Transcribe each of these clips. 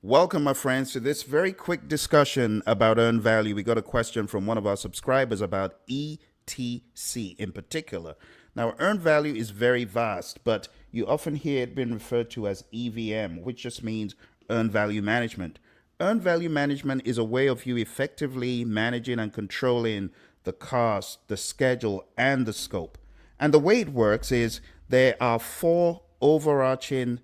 Welcome, my friends, to this very quick discussion about earned value. We got a question from one of our subscribers about ETC in particular. Now, earned value is very vast, but you often hear it being referred to as EVM, which just means earned value management. Earned value management is a way of you effectively managing and controlling the cost, the schedule, and the scope. And the way it works is there are four overarching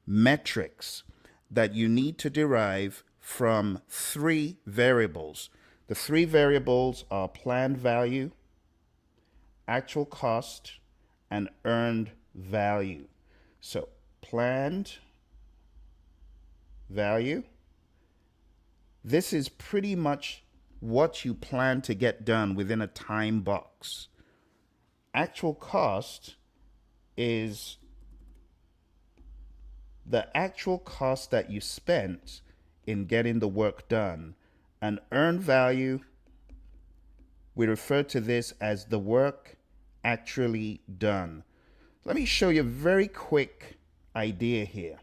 metrics that you need to derive from three variables. The three variables are planned value, actual cost, and earned value. So planned value, this is pretty much what you plan to get done within a time box. Actual cost is the actual cost that you spent in getting the work done. And earned value, we refer to this as the work actually done. Let me show you a very quick idea here.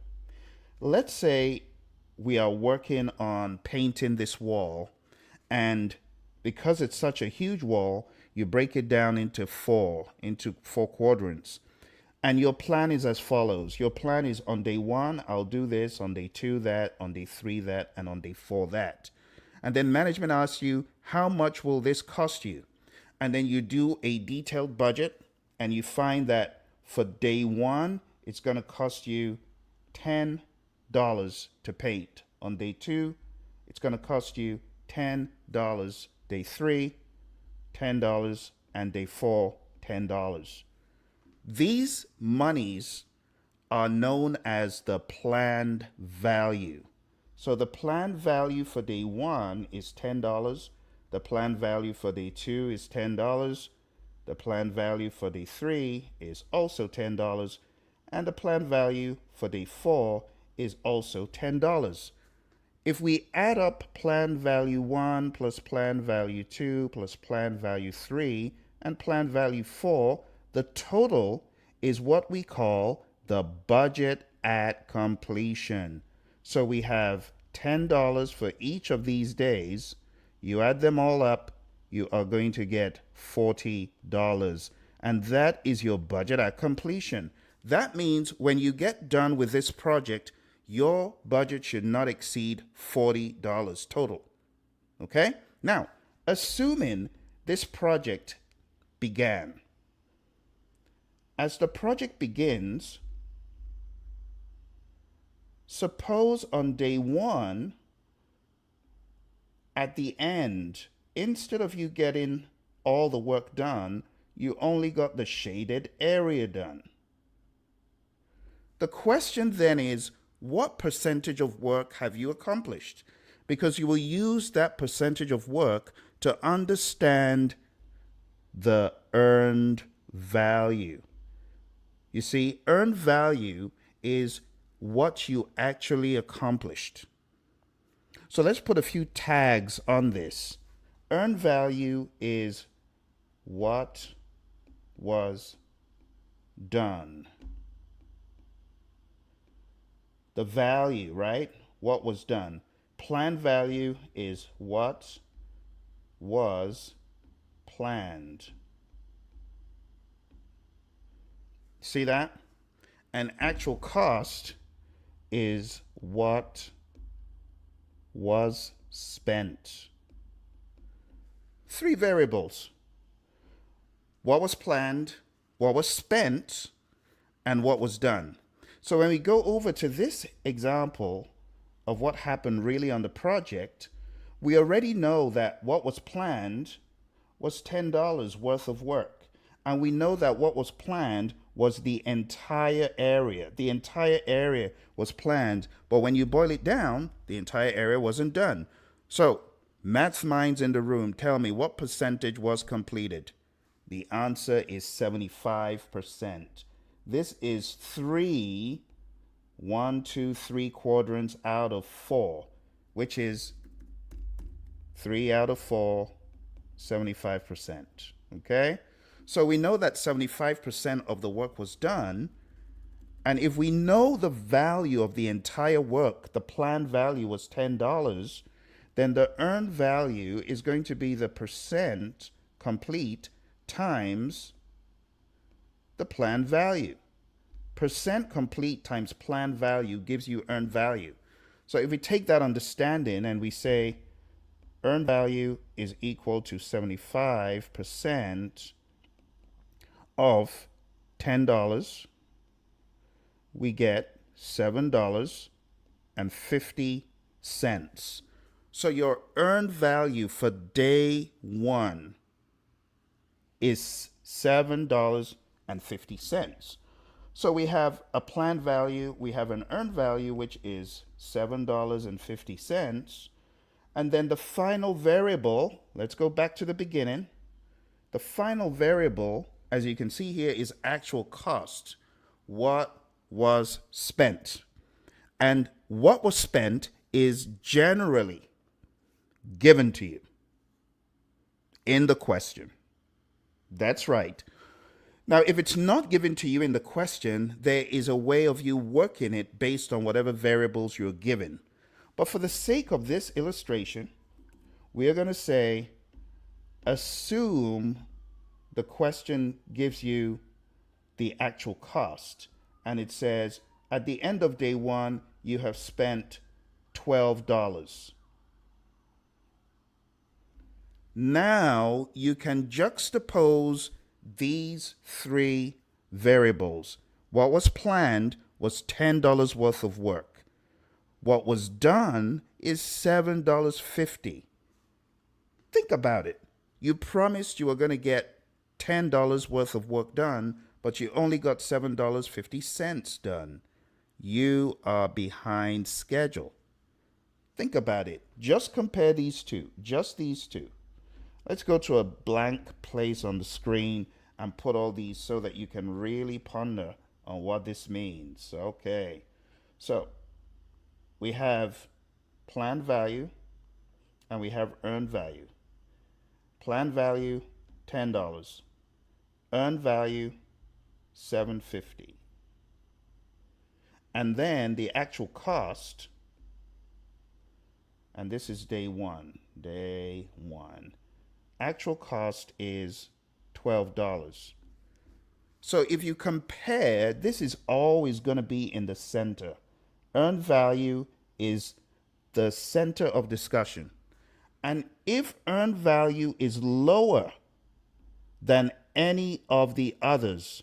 Let's say we are working on painting this wall, and because it's such a huge wall, you break it down into four quadrants. And your plan is as follows. Your plan is on day one, I'll do this, on day two, that, on day three, that, and on day four, that. And then management asks you, how much will this cost you? And then you do a detailed budget, and you find that for day one, it's going to cost you $10 to paint. On day two, it's going to cost you $10. Day three, $10, and day four, $10. These monies are known as the planned value. So the planned value for day one is $10. The planned value for day two is $10. The planned value for day three is also $10. And the planned value for day four is also $10. If we add up planned value 1 plus planned value 2 plus planned value 3 and planned value 4, the total is what we call the budget at completion. So we have $10 for each of these days. You add them all up, you are going to get $40. And that is your budget at completion. That means when you get done with this project, your budget should not exceed $40 total. Okay? Now, assuming this project began. As the project begins, suppose on day one, at the end, instead of you getting all the work done, you only got the shaded area done. The question then is, what percentage of work have you accomplished? Because you will use that percentage of work to understand the earned value. You see, earned value is what you actually accomplished. So let's put a few tags on this. Earned value is what was done. The value, right? What was done. Planned value is what was planned. See that? And actual cost is what was spent. Three variables. What was planned, what was spent, and what was done. So when we go over to this example of what happened really on the project, we already know that what was planned was $10 worth of work. And we know that what was planned was the entire area. The entire area was planned, but when you boil it down, the entire area wasn't done. So, math minds in the room, tell me what percentage was completed? The answer is 75%. This is 3 quadrants out of 4, which is 3 out of 4, 75%. Okay? So we know that 75% of the work was done. And if we know the value of the entire work, the planned value was $10, then the earned value is going to be the percent complete times the planned value. Percent complete times planned value gives you earned value. So if we take that understanding and we say earned value is equal to 75% of $10, we get $7.50. So your earned value for day one is $7.50. So we have a planned value, we have an earned value, which is $7.50. And then the final variable, let's go back to the beginning. The final variable, as you can see here, is actual cost. What was spent? And what was spent is generally given to you in the question. That's right. Now, if it's not given to you in the question, there is a way of you working it based on whatever variables you're given. But for the sake of this illustration, we are going to say, assume the question gives you the actual cost. And it says, at the end of day one, you have spent $12. Now you can juxtapose these three variables. What was planned was $10 worth of work. What was done is $7.50. Think about it. You promised you were going to get $10 worth of work done, but you only got $7.50 done. You are behind schedule. Think about it. Just compare these two, just these two. Let's go to a blank place on the screen and put all these so that you can really ponder on what this means. Okay. So we have planned value and we have earned value. Planned value, $10. Earned value, $7.50. And then the actual cost, and this is day one. Day one. Actual cost is $12. So if you compare, this is always going to be in the center. Earned value is the center of discussion. And if earned value is lower than any of the others,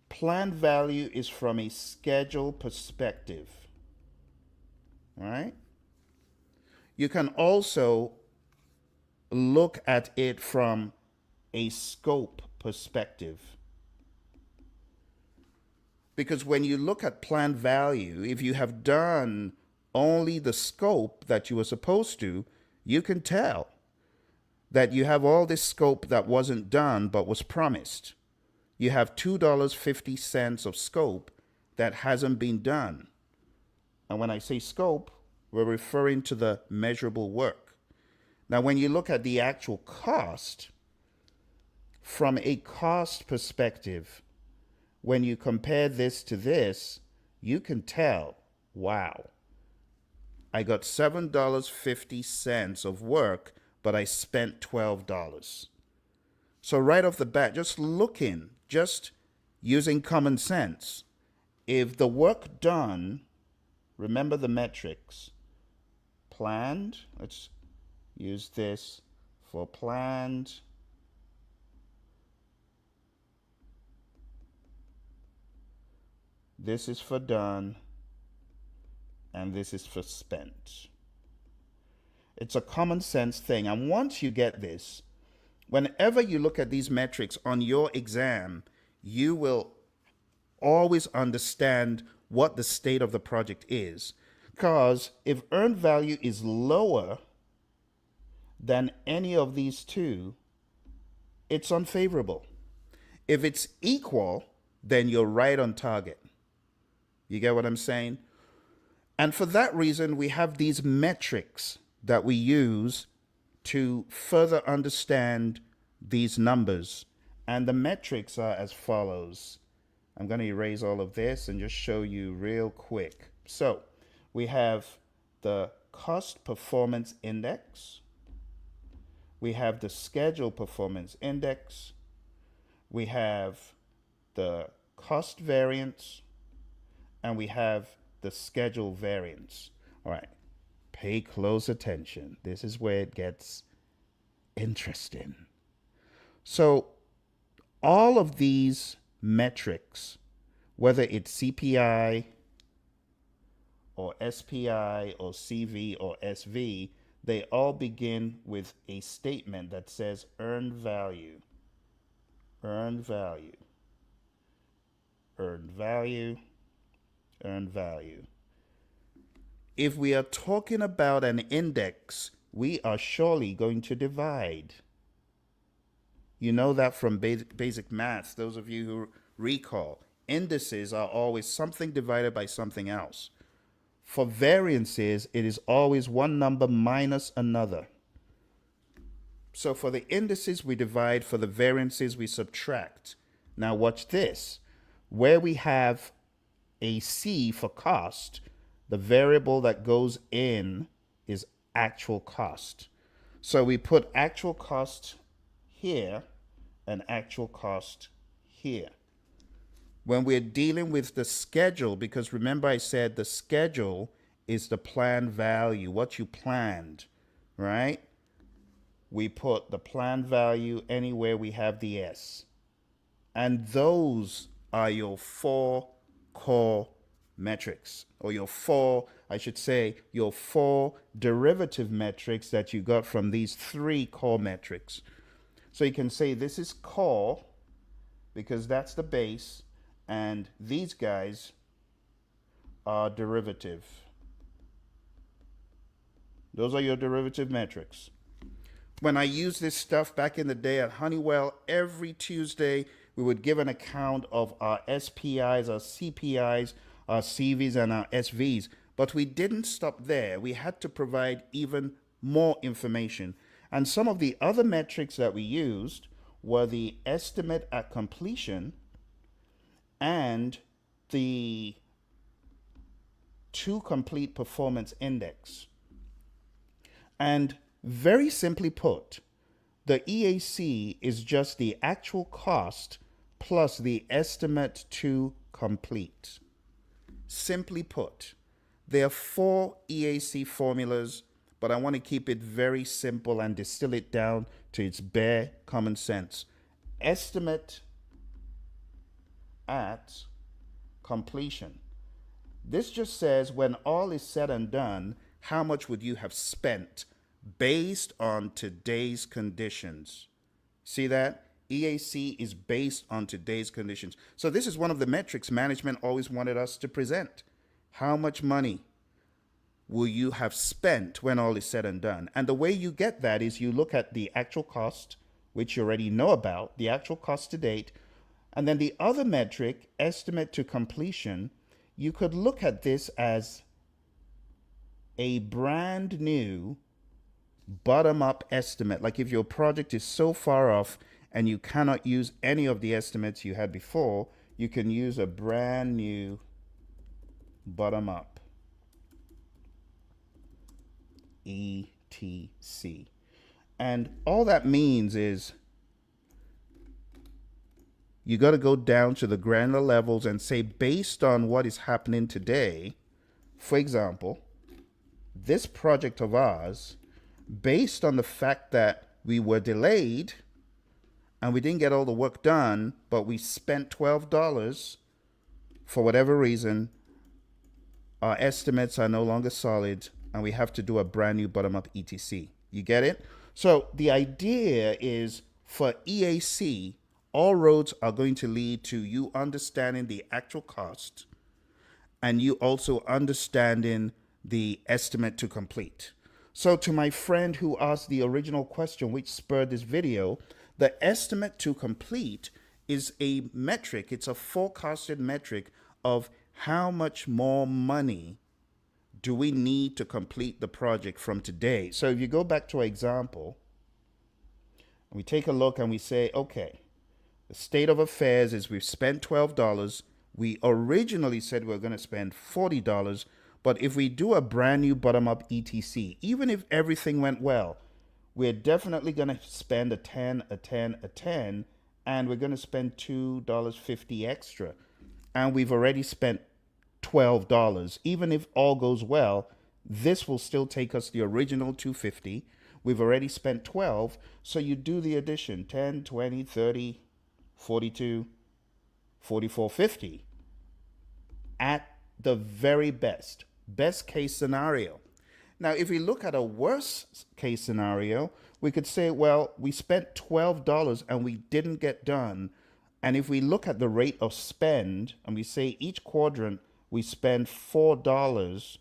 planned value is from a schedule perspective. All right? You can also look at it from a scope perspective. Because when you look at planned value, if you have done only the scope that you were supposed to, you can tell that you have all this scope that wasn't done but was promised. You have $2.50 of scope that hasn't been done. And when I say scope, we're referring to the measurable work. Now, when you look at the actual cost, from a cost perspective, when you compare this to this, you can tell, wow, I got $7.50 of work, but I spent $12. So right off the bat, just using common sense, if the work done, remember the metrics, planned, let's use this for planned, this is for done, and this is for spent. It's a common sense thing. And once you get this, whenever you look at these metrics on your exam, you will always understand what the state of the project is. Because if earned value is lower than any of these two, it's unfavorable. If it's equal, then you're right on target. You get what I'm saying? And for that reason, we have these metrics that we use to further understand these numbers. And the metrics are as follows. I'm going to erase all of this and just show you real quick. So we have the cost performance index. We have the schedule performance index. We have the cost variance, and we have the schedule variance. All right, pay close attention. This is where it gets interesting. So all of these metrics, whether it's CPI or SPI or CV or SV, they all begin with a statement that says earned value, earned value, earned value, earned value. If we are talking about an index, we are surely going to divide. You know that from basic maths, those of you who recall. Indices are always something divided by something else. For variances, it is always one number minus another. So for the indices, we divide. For the variances, we subtract. Now watch this. Where we have a C for cost, the variable that goes in is actual cost. So we put actual cost here and actual cost here. When we're dealing with the schedule, because remember I said the schedule is the planned value, what you planned, right? We put the planned value anywhere we have the S. And those are your 4 core metrics, or your 4 derivative metrics that you got from these 3 core metrics. So you can say this is core because that's the base, and these guys are derivative. Those are your derivative metrics. When I used this stuff back in the day at Honeywell, every Tuesday we would give an account of our SPIs, our CPIs, our CVs, and our SVs. But we didn't stop there. We had to provide even more information. And some of the other metrics that we used were the estimate at completion and the to complete performance index. And very simply put, the EAC is just the actual cost plus the estimate to complete. Simply put, there are 4 EAC formulas, but I want to keep it very simple and distill it down to its bare common sense. Estimate at completion. This just says when all is said and done, how much would you have spent based on today's conditions? See that? EAC is based on today's conditions. So this is one of the metrics management always wanted us to present. How much money will you have spent when all is said and done? And the way you get that is you look at the actual cost, which you already know about, the actual cost to date, and then the other metric, estimate to completion. You could look at this as a brand new bottom-up estimate. Like if your project is so far off and you cannot use any of the estimates you had before, you can use a brand new bottom-up, ETC. And all that means is you got to go down to the granular levels and say, based on what is happening today, for example, this project of ours, based on the fact that we were delayed and we didn't get all the work done, but we spent $12 for whatever reason, our estimates are no longer solid and we have to do a brand new bottom-up ETC. You get it? So the idea is for EAC, all roads are going to lead to you understanding the actual cost and you also understanding the estimate to complete. So to my friend who asked the original question, which spurred this video, the estimate to complete is a metric. It's a forecasted metric of how much more money do we need to complete the project from today. So if you go back to our example, we take a look and we say, okay, the state of affairs is we've spent $12 We originally said we are going to spend $40, but if we do a brand new bottom-up ETC, even if everything went well, we're definitely going to spend a 10, a 10, a 10, and we're going to spend $2.50 extra. And we've already spent $12. Even if all goes well, this will still take us the original 250. We've already spent 12, so you do the addition: 10, 20, 30, 42, 44, 50. At the very best case scenario. Now, if we look at a worst case scenario, we could say, well, we spent $12 and we didn't get done. And if we look at the rate of spend and we say each quadrant we spend $4,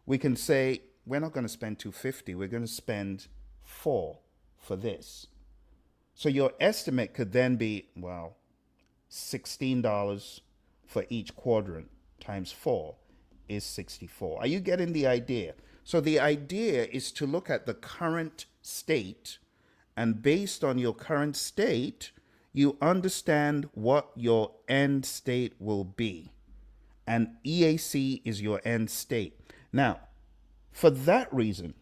we can say we're not going to spend 250, we're going to spend 4 for this. So your estimate could then be, well, $16 for each quadrant times 4 is 64. Are you getting the idea? So the idea is to look at the current state, and based on your current state, you understand what your end state will be. And EAC is your end state. Now, for that reason,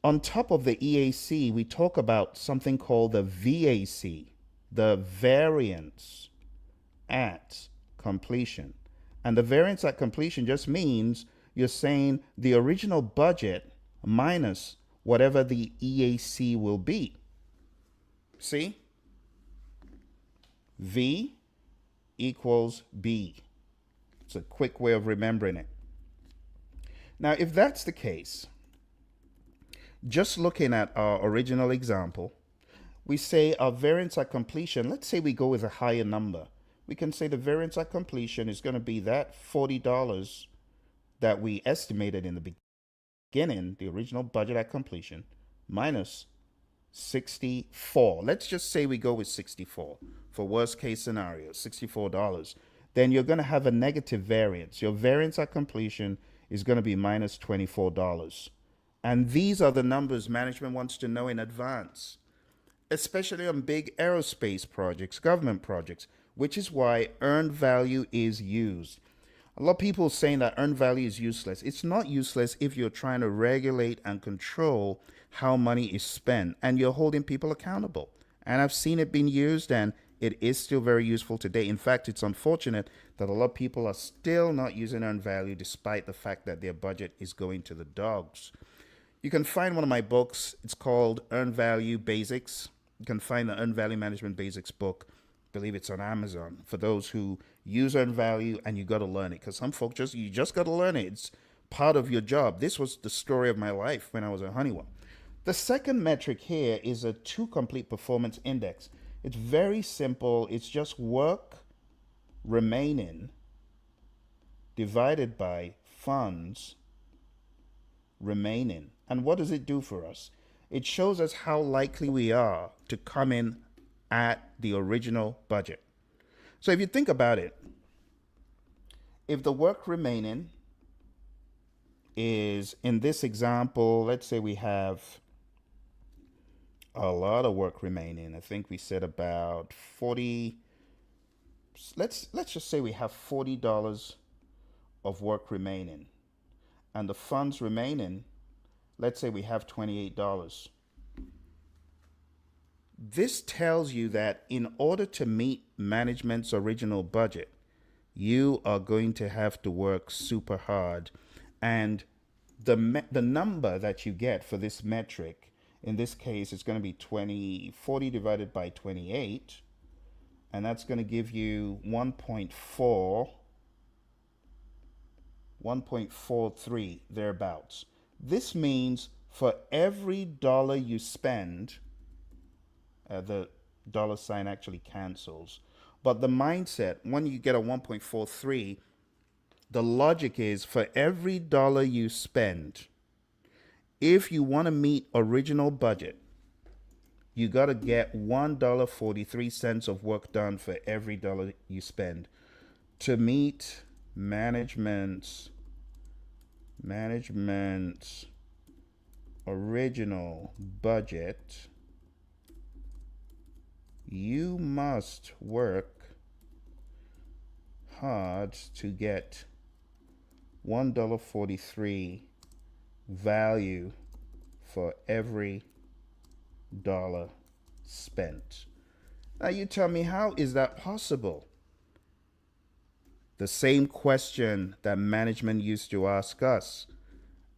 on top of the EAC, we talk about something called the VAC, the variance at completion. And the variance at completion just means you're saying the original budget minus whatever the EAC will be. See? V equals B. It's a quick way of remembering it. Now, if that's the case, just looking at our original example, we say our variance at completion, let's say we go with a higher number. We can say the variance at completion is going to be that $40 that we estimated in the beginning, the original budget at completion, minus 64. Let's just say we go with 64 for worst case scenario, $64. Then you're going to have a negative variance. Your variance at completion is going to be minus $24. And these are the numbers management wants to know in advance, especially on big aerospace projects, government projects, which is why earned value is used. A lot of people saying that earned value is useless. It's not useless if you're trying to regulate and control how money is spent and you're holding people accountable. And I've seen it being used, and it is still very useful today. In fact, it's unfortunate that a lot of people are still not using earned value despite the fact that their budget is going to the dogs. You can find one of my books. It's called Earned Value Basics. You can find the Earned Value Management Basics book. I believe it's on Amazon for those who use earned value, and you got to learn it, because some folks you just got to learn it. It's part of your job. This was the story of my life when I was at Honeywell. The second metric here is a 2 complete performance index. It's very simple. It's just work remaining divided by funds remaining. And what does it do for us? It shows us how likely we are to come in at the original budget. So if you think about it, if the work remaining is, in this example, let's say we have a lot of work remaining. I think we said about 40. Let's just say we have $40 of work remaining, and the funds remaining, let's say we have $28. This tells you that in order to meet management's original budget, you are going to have to work super hard. And the number that you get for this metric, in this case, it's going to be 40 divided by 28. And that's going to give you 1.43, thereabouts. This means for every dollar you spend, the dollar sign actually cancels. But the mindset, when you get a 1.43, the logic is for every dollar you spend, if you want to meet original budget, you got to get $1.43 of work done for every dollar you spend to meet management's original budget. You must work hard to get $1.43 value for every dollar spent. Now you tell me, how is that possible? The same question that management used to ask us.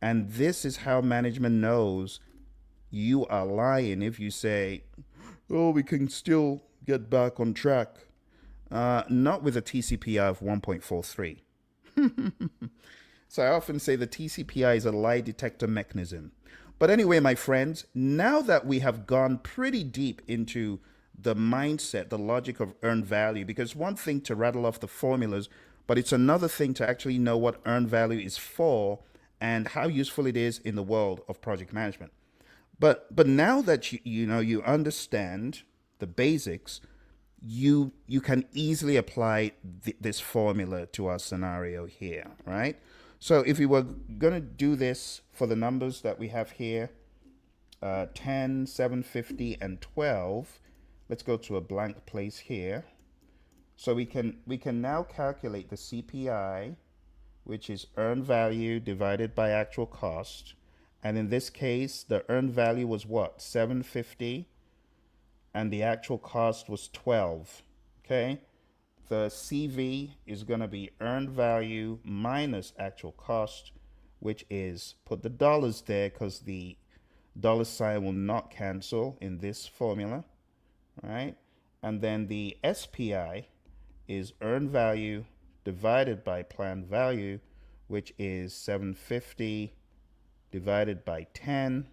And this is how management knows you are lying if you say, oh, we can still get back on track. Not with a TCPI of 1.43. So I often say the TCPI is a lie detector mechanism. But anyway, my friends, now that we have gone pretty deep into the mindset, the logic of earned value, because one thing to rattle off the formulas, but it's another thing to actually know what earned value is for and how useful it is in the world of project management. But now that you understand the basics, you can easily apply this formula to our scenario here, right? So if we were going to do this for the numbers that we have here, 10, 750, and 12, let's go to a blank place here. So we can now calculate the CPI, which is earned value divided by actual cost. And in this case, the earned value was what? 750, and the actual cost was 12. Okay? The CV is going to be earned value minus actual cost, which is, put the dollars there because the dollar sign will not cancel in this formula, right? And then the SPI is earned value divided by planned value, which is 750 divided by 10.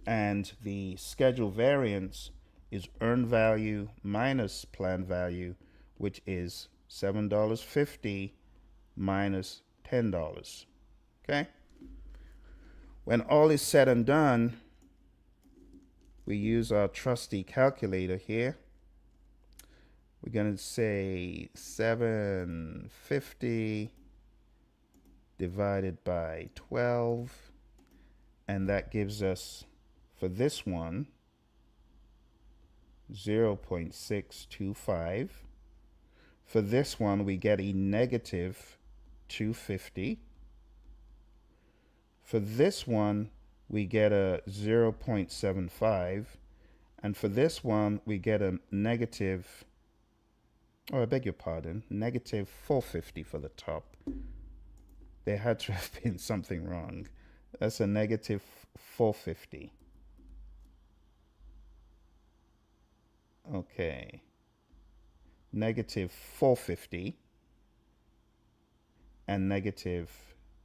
And the schedule variance is earned value minus planned value, which is $7.50 minus $10. Okay? When all is said and done, we use our trusty calculator here. We're going to say 750 divided by 12, and that gives us, for this one, 0.625. For this one, we get a negative 250. For this one, we get a 0.75. And for this one, we get a negative, oh, I beg your pardon, negative 450 for the top. There had to have been something wrong. That's a negative 450. Okay. Negative 450 and negative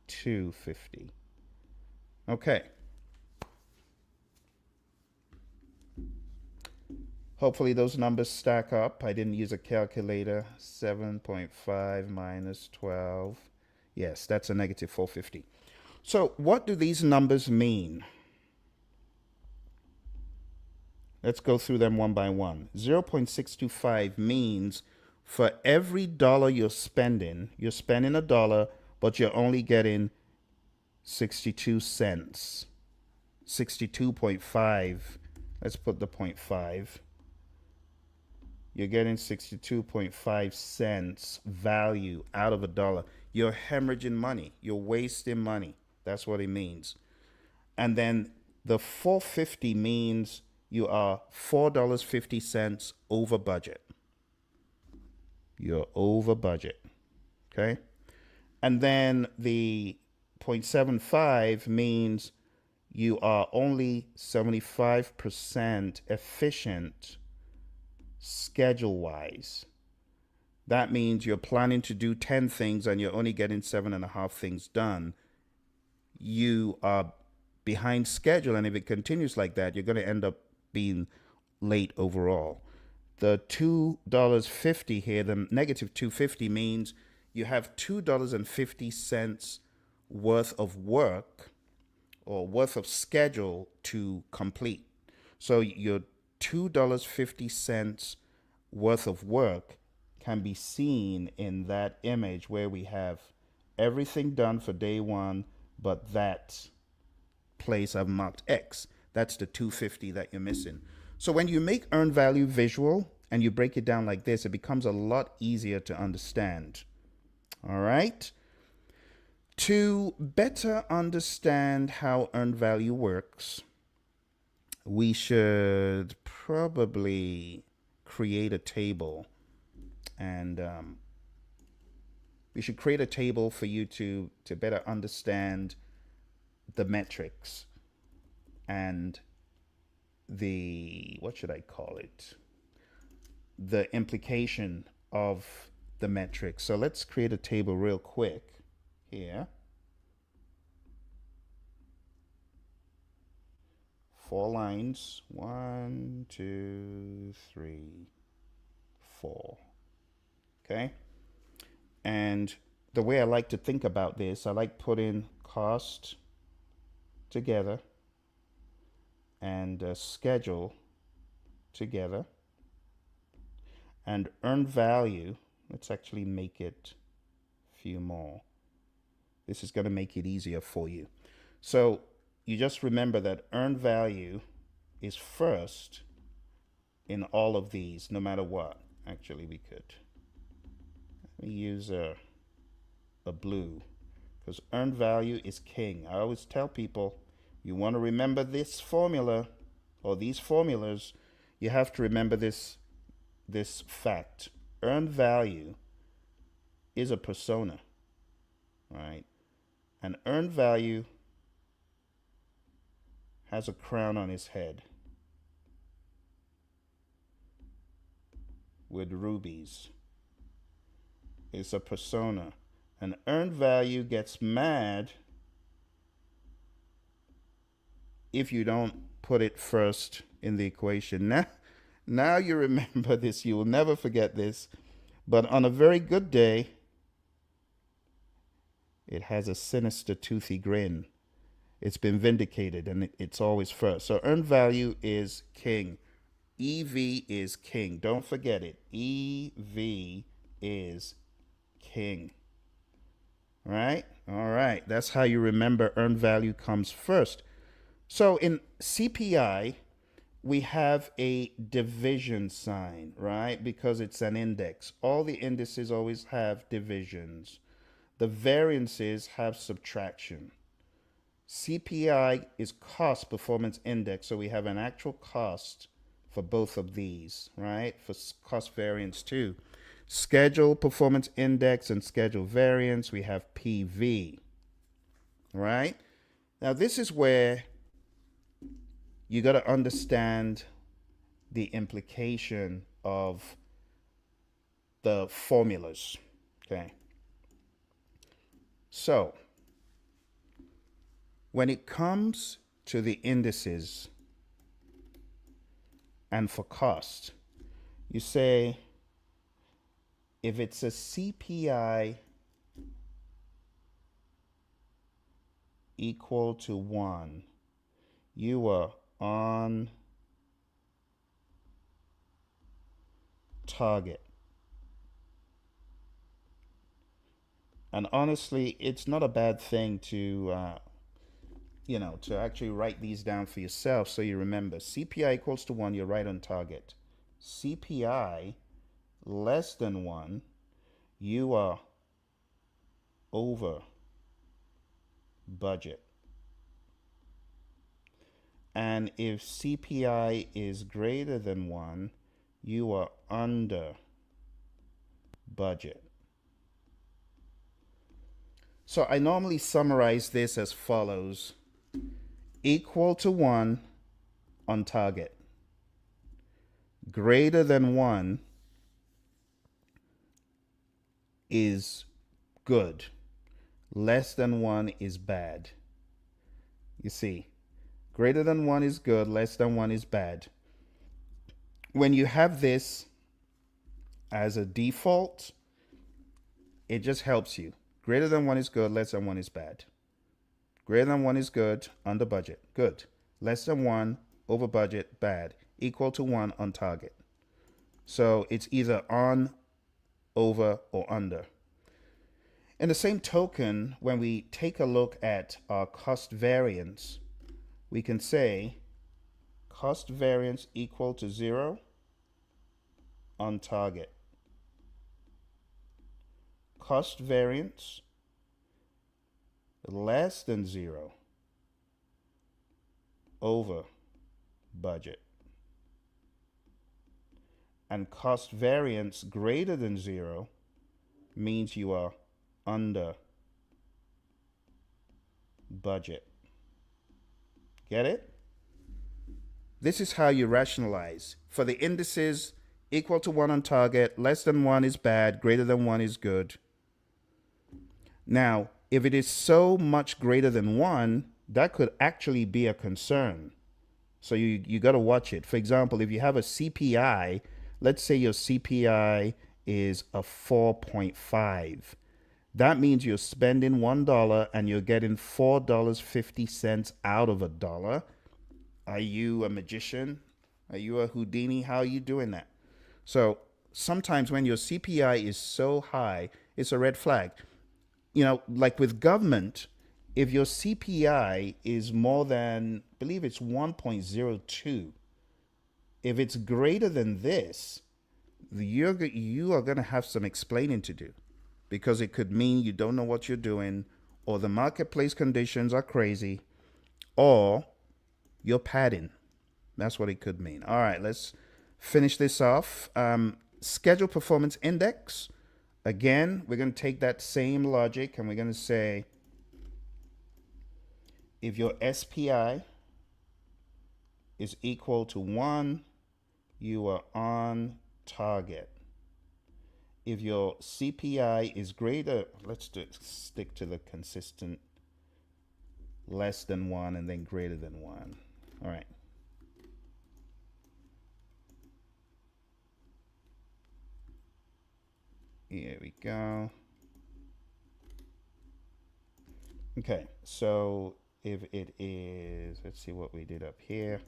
250. Okay. Hopefully those numbers stack up. I didn't use a calculator. 7.5 minus 12. Yes, that's a negative 450. So what do these numbers mean? Let's go through them one by one. 0.625 means for every dollar you're spending a dollar, but you're only getting 62 cents. 62.5. Let's put the 0.5. You're getting 62.5 cents value out of a dollar. You're hemorrhaging money. You're wasting money. That's what it means. And then the 450 means you are $4.50 over budget. You're over budget. Okay? And then the 0.75 means you are only 75% efficient schedule-wise. That means you're planning to do 10 things and you're only getting 7.5 things done. You are behind schedule, and if it continues like that, you're going to end up being late overall. The $2.50 here, the negative 250, means you have $2.50 worth of work or worth of schedule to complete. So your $2.50 worth of work can be seen in that image where we have everything done for day one, but that place I've marked X. That's the 250 that you're missing. So when you make earned value visual, and you break it down like this, it becomes a lot easier to understand. All right? To better understand how earned value works, we should probably create a table, and we should create a table for you to better understand the metrics and the, what should I call it, the implication of the metrics. So let's create a table real quick here. 4 lines. 1, 2, 3, 4. Okay. And the way I like to think about this, I like putting cost together and schedule together and earned value. Let's actually make it a few more. This is going to make it easier for you. So you just remember that earned value is first in all of these, no matter what. Actually, we could use a blue, because earned value is king. I always tell people, you want to remember this formula or these formulas, you have to remember this fact. Earned value is a persona, right? And earned value has a crown on his head with rubies. It's a persona. And earned value gets mad if you don't put it first in the equation. Now you remember this. You will never forget this. But on a very good day, it has a sinister, toothy grin. It's been vindicated, and it's always first. So earned value is king. EV is king. Don't forget it. EV is king. Right? All right. That's how you remember earned value comes first. So in CPI, we have a division sign, right? Because it's an index. All the indices always have divisions. The variances have subtraction. CPI is cost performance index, so we have an actual cost for both of these, right? For cost variance too. Schedule performance index and schedule variance, we have PV, right? Now this is where you got to understand the implication of the formulas, okay? So when it comes to the indices and for cost, you say if it's a CPI equal to 1, you are on target. And honestly, it's not a bad thing to to actually write these down for yourself so you remember. CPI equals to 1, you're right on target. CPI less than 1, you are over budget. And if CPI is greater than 1, you are under budget. So I normally summarize this as follows. Equal to 1 on target. Greater than 1 is good. Less than 1 is bad. You see, greater than 1 is good, less than 1 is bad. When you have this as a default, it just helps you. Greater than 1 is good, less than 1 is bad. Greater than 1 is good, under budget, good. Less than 1, over budget, bad. Equal to 1, on target. So it's either on, over, or under. In the same token, when we take a look at our cost variance, we can say cost variance equal to 0 on target. Cost variance less than 0 over budget. And cost variance greater than 0 means you are under budget. Get it? This is how you rationalize. For the indices, equal to 1 on target, less than 1 is bad, greater than 1 is good. Now, if it is so much greater than 1, that could actually be a concern. So you got to watch it. For example, if you have a CPI, let's say your CPI is a 4.5. That means you're spending $1 and you're getting $4.50 out of a dollar. Are you a magician? Are you a Houdini? How are you doing that? So sometimes when your CPI is so high, it's a red flag. You know, like with government, if your CPI is more than, I believe it's 1.02, if it's greater than this, you are going to have some explaining to do, because it could mean you don't know what you're doing, or the marketplace conditions are crazy, or you're padding. That's what it could mean. All right, let's finish this off. Schedule performance index. Again, we're going to take that same logic and we're going to say if your SPI is equal to 1, you are on target. If your CPI is greater, let's stick to the consistent, less than 1 and then greater than 1. All right. Here we go. Okay, so if it is, let's see what we did up here,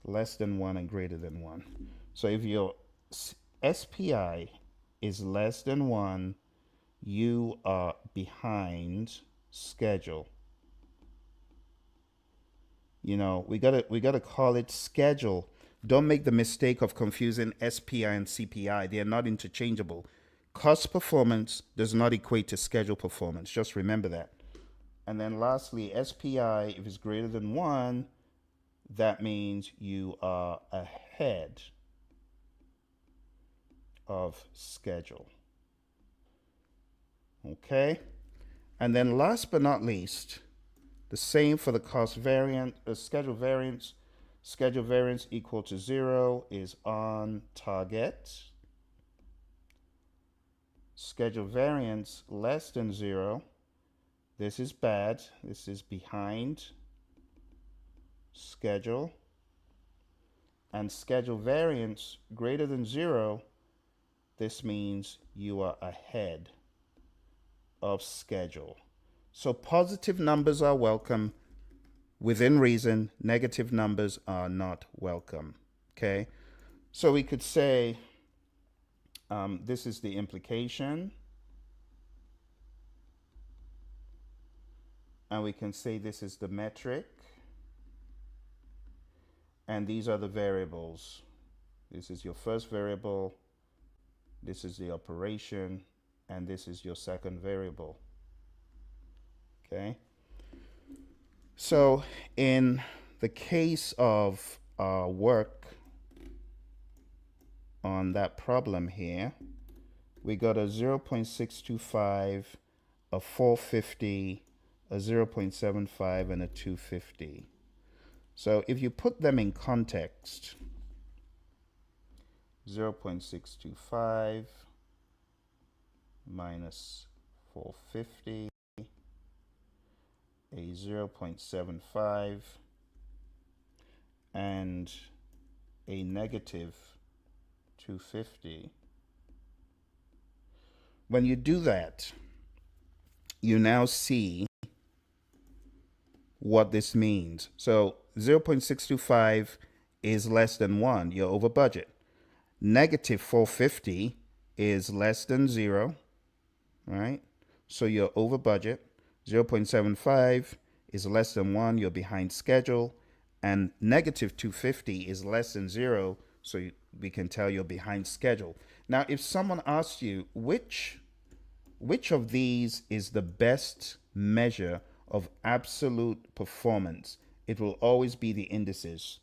less than 1 and greater than 1. So if your SPI is less than 1, you are behind schedule. You know, we gotta call it schedule. Don't make the mistake of confusing SPI and CPI. They are not interchangeable. Cost performance does not equate to schedule performance. Just remember that. And then lastly, SPI, if it's greater than 1, that means you are ahead of schedule. Okay? And then last but not least, the same for the cost variant, schedule variance. Schedule variance equal to 0 is on target. Schedule variance less than 0, this is bad, this is behind schedule. And schedule variance greater than 0, this means you are ahead of schedule. So positive numbers are welcome within reason, negative numbers are not welcome. Okay, so we could say this is the implication, and we can say this is the metric, and these are the variables. This is your first variable, this is the operation, and this is your second variable. Okay, so in the case of our work on that problem here, we got a 0.625, a 450, a 0.75, and a 250. So if you put them in context, 0.625 minus 450, a 0.75, and a negative 250. When you do that, you now see what this means. So 0.625 is less than 1, you're over budget. Negative 450 is less than 0, right? So you're over budget. 0.75 is less than 1, you're behind schedule. And negative 250 is less than 0, So we can tell you're behind schedule. Now, if someone asks you which of these is the best measure of absolute performance, it will always be the indices,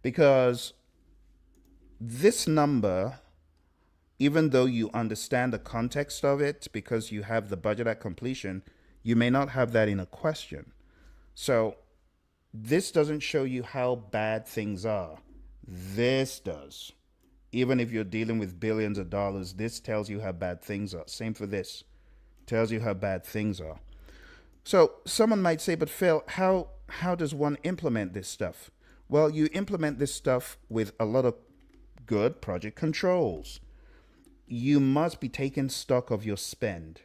because this number, even though you understand the context of it because you have the budget at completion, you may not have that in a question. So this doesn't show you how bad things are. This does. Even if you're dealing with billions of dollars, this tells you how bad things are. Same for this. Tells you how bad things are. So someone might say, but Phil, how does one implement this stuff? Well, you implement this stuff with a lot of good project controls. You must be taking stock of your spend.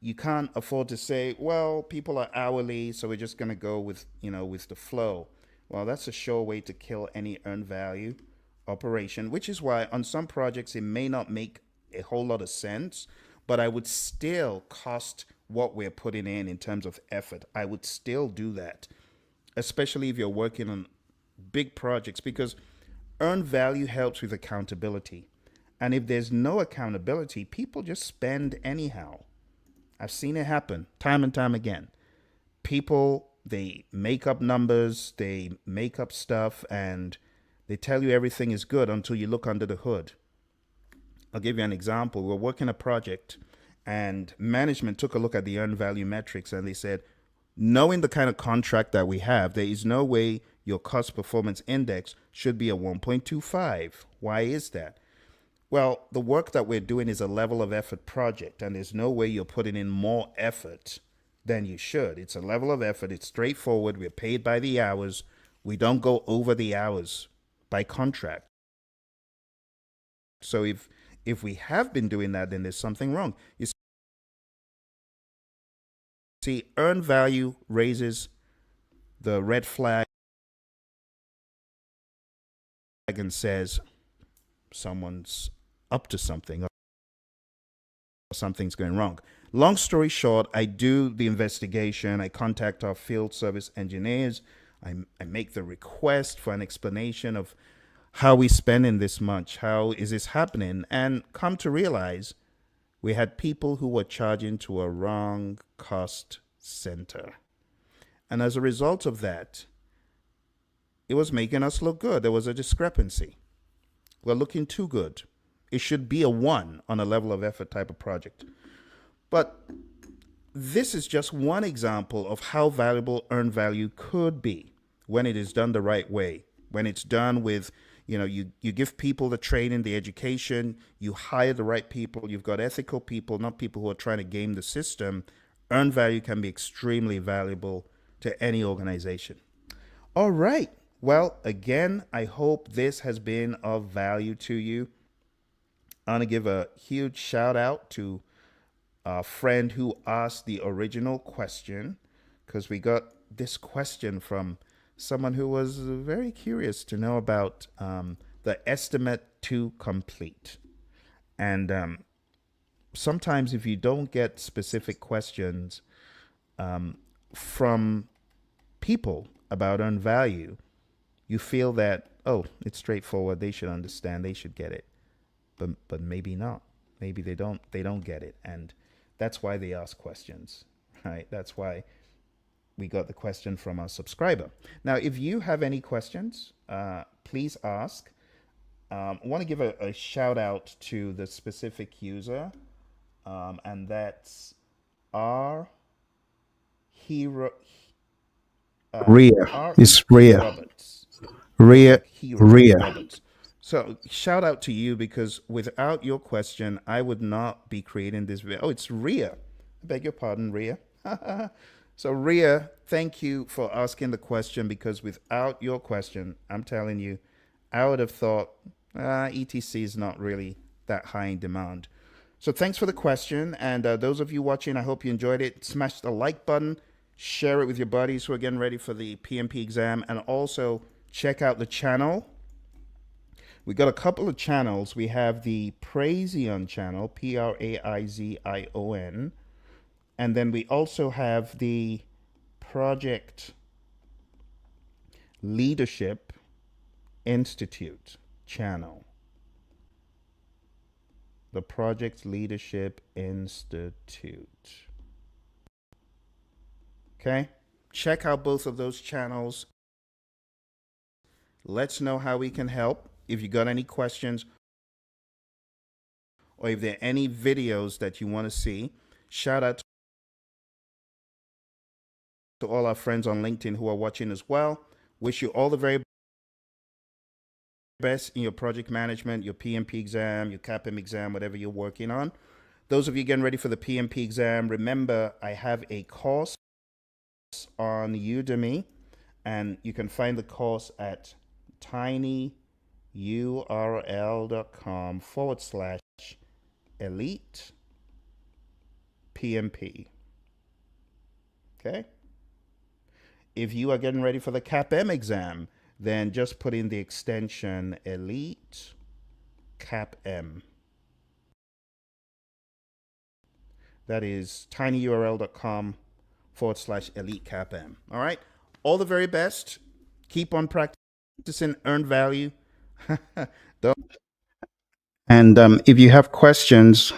You can't afford to say, well, people are hourly, so we're just going to go with, with the flow. Well, that's a sure way to kill any earned value operation, which is why on some projects it may not make a whole lot of sense, but I would still cost what we're putting in terms of effort. I would still do that, especially if you're working on big projects, because earned value helps with accountability. And if there's no accountability, people just spend anyhow. I've seen it happen time and time again. People, they make up numbers, they make up stuff, and they tell you everything is good until you look under the hood. I'll give you an example. We're working a project, and management took a look at the earned value metrics, and they said, knowing the kind of contract that we have, there is no way your cost performance index should be a 1.25. Why is that? Well, the work that we're doing is a level of effort project, and there's no way you're putting in more effort than you should. It's a level of effort. It's straightforward. We're paid by the hours. We don't go over the hours by contract. So if we have been doing that, then there's something wrong. You see, earned value raises the red flag and says someone's up to something or something's going wrong. Long story short, I do the investigation. I contact our field service engineers. I make the request for an explanation of how we spending this much. How is this happening? And come to realize we had people who were charging to a wrong cost center. And as a result of that, it was making us look good. There was a discrepancy. We're looking too good. It should be a 1 on a level of effort type of project. But this is just one example of how valuable earned value could be when it is done the right way. When it's done with, you give people the training, the education, you hire the right people, you've got ethical people, not people who are trying to game the system. Earned value can be extremely valuable to any organization. All right. Well, again, I hope this has been of value to you. I want to give a huge shout out to a friend who asked the original question, because we got this question from someone who was very curious to know about the estimate to complete. And sometimes if you don't get specific questions from people about earned value, you feel that, oh, it's straightforward, they should understand, they should get it. But maybe not. Maybe they don't get it. And that's why they ask questions, right? That's why we got the question from our subscriber. Now, if you have any questions, please ask. I want to give a shout out to the specific user, and that's our hero. Rhea. It's Hero Rhea. Roberts. Rhea. Hero Rhea. Roberts. So shout out to you, because without your question, I would not be creating this video. Oh, it's Rhea. I beg your pardon, Rhea. So Rhea, thank you for asking the question, because without your question, I'm telling you, I would have thought ETC is not really that high in demand. So thanks for the question. And those of you watching, I hope you enjoyed it. Smash the like button, share it with your buddies who are getting ready for the PMP exam, and also check out the channel. We got a couple of channels. We have the Praizion channel, Praizion, and then we also have the Project Leadership Institute channel, the Project Leadership Institute. Okay? Check out both of those channels. Let's know how we can help. If you got any questions or if there are any videos that you want to see, shout out to all our friends on LinkedIn who are watching as well. Wish you all the very best in your project management, your PMP exam, your CAPM exam, whatever you're working on. Those of you getting ready for the PMP exam, remember I have a course on Udemy, and you can find the course at tinyurl.com/elite PMP. Okay? If you are getting ready for the CAPM exam, then just put in the extension elite CAPM. That is tinyurl.com/elite CAPM. All right? All the very best. Keep on practicing, earn value. And if you have questions,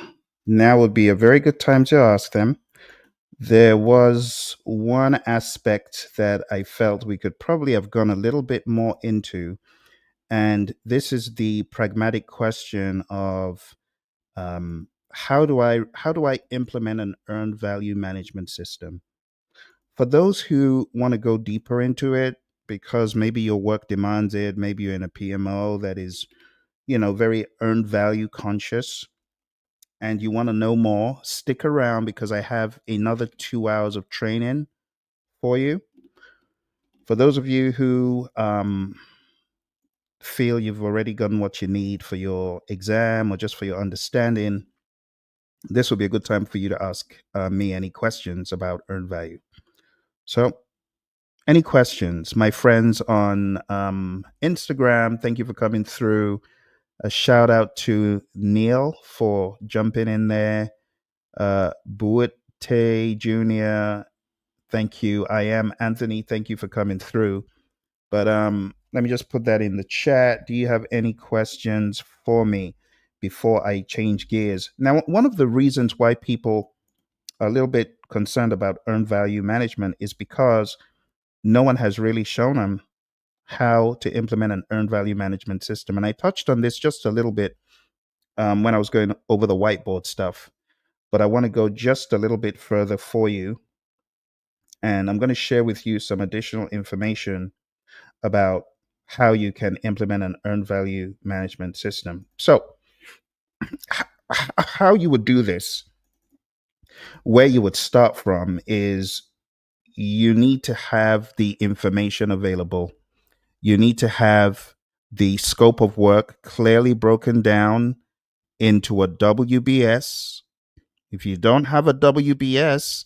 now would be a very good time to ask them. There was one aspect that I felt we could probably have gone a little bit more into, and this is the pragmatic question of how do I implement an earned value management system? For those who want to go deeper into it, because maybe your work demands it, maybe you're in a PMO that is, very earned value conscious, and you want to know more, stick around because I have another 2 hours of training for you. For those of you who feel you've already gotten what you need for your exam or just for your understanding, this will be a good time for you to ask me any questions about earned value. So, any questions? My friends on Instagram, thank you for coming through. A shout out to Neil for jumping in there. Buate Jr., thank you. I am Anthony, thank you for coming through. But let me just put that in the chat. Do you have any questions for me before I change gears? Now, one of the reasons why people are a little bit concerned about earned value management is because no one has really shown them how to implement an earned value management system. And I touched on this just a little bit when I was going over the whiteboard stuff, but I want to go just a little bit further for you. And I'm going to share with you some additional information about how you can implement an earned value management system. So, how you would do this, where you would start from, is you need to have the information available. You need to have the scope of work clearly broken down into a WBS. If you don't have a WBS,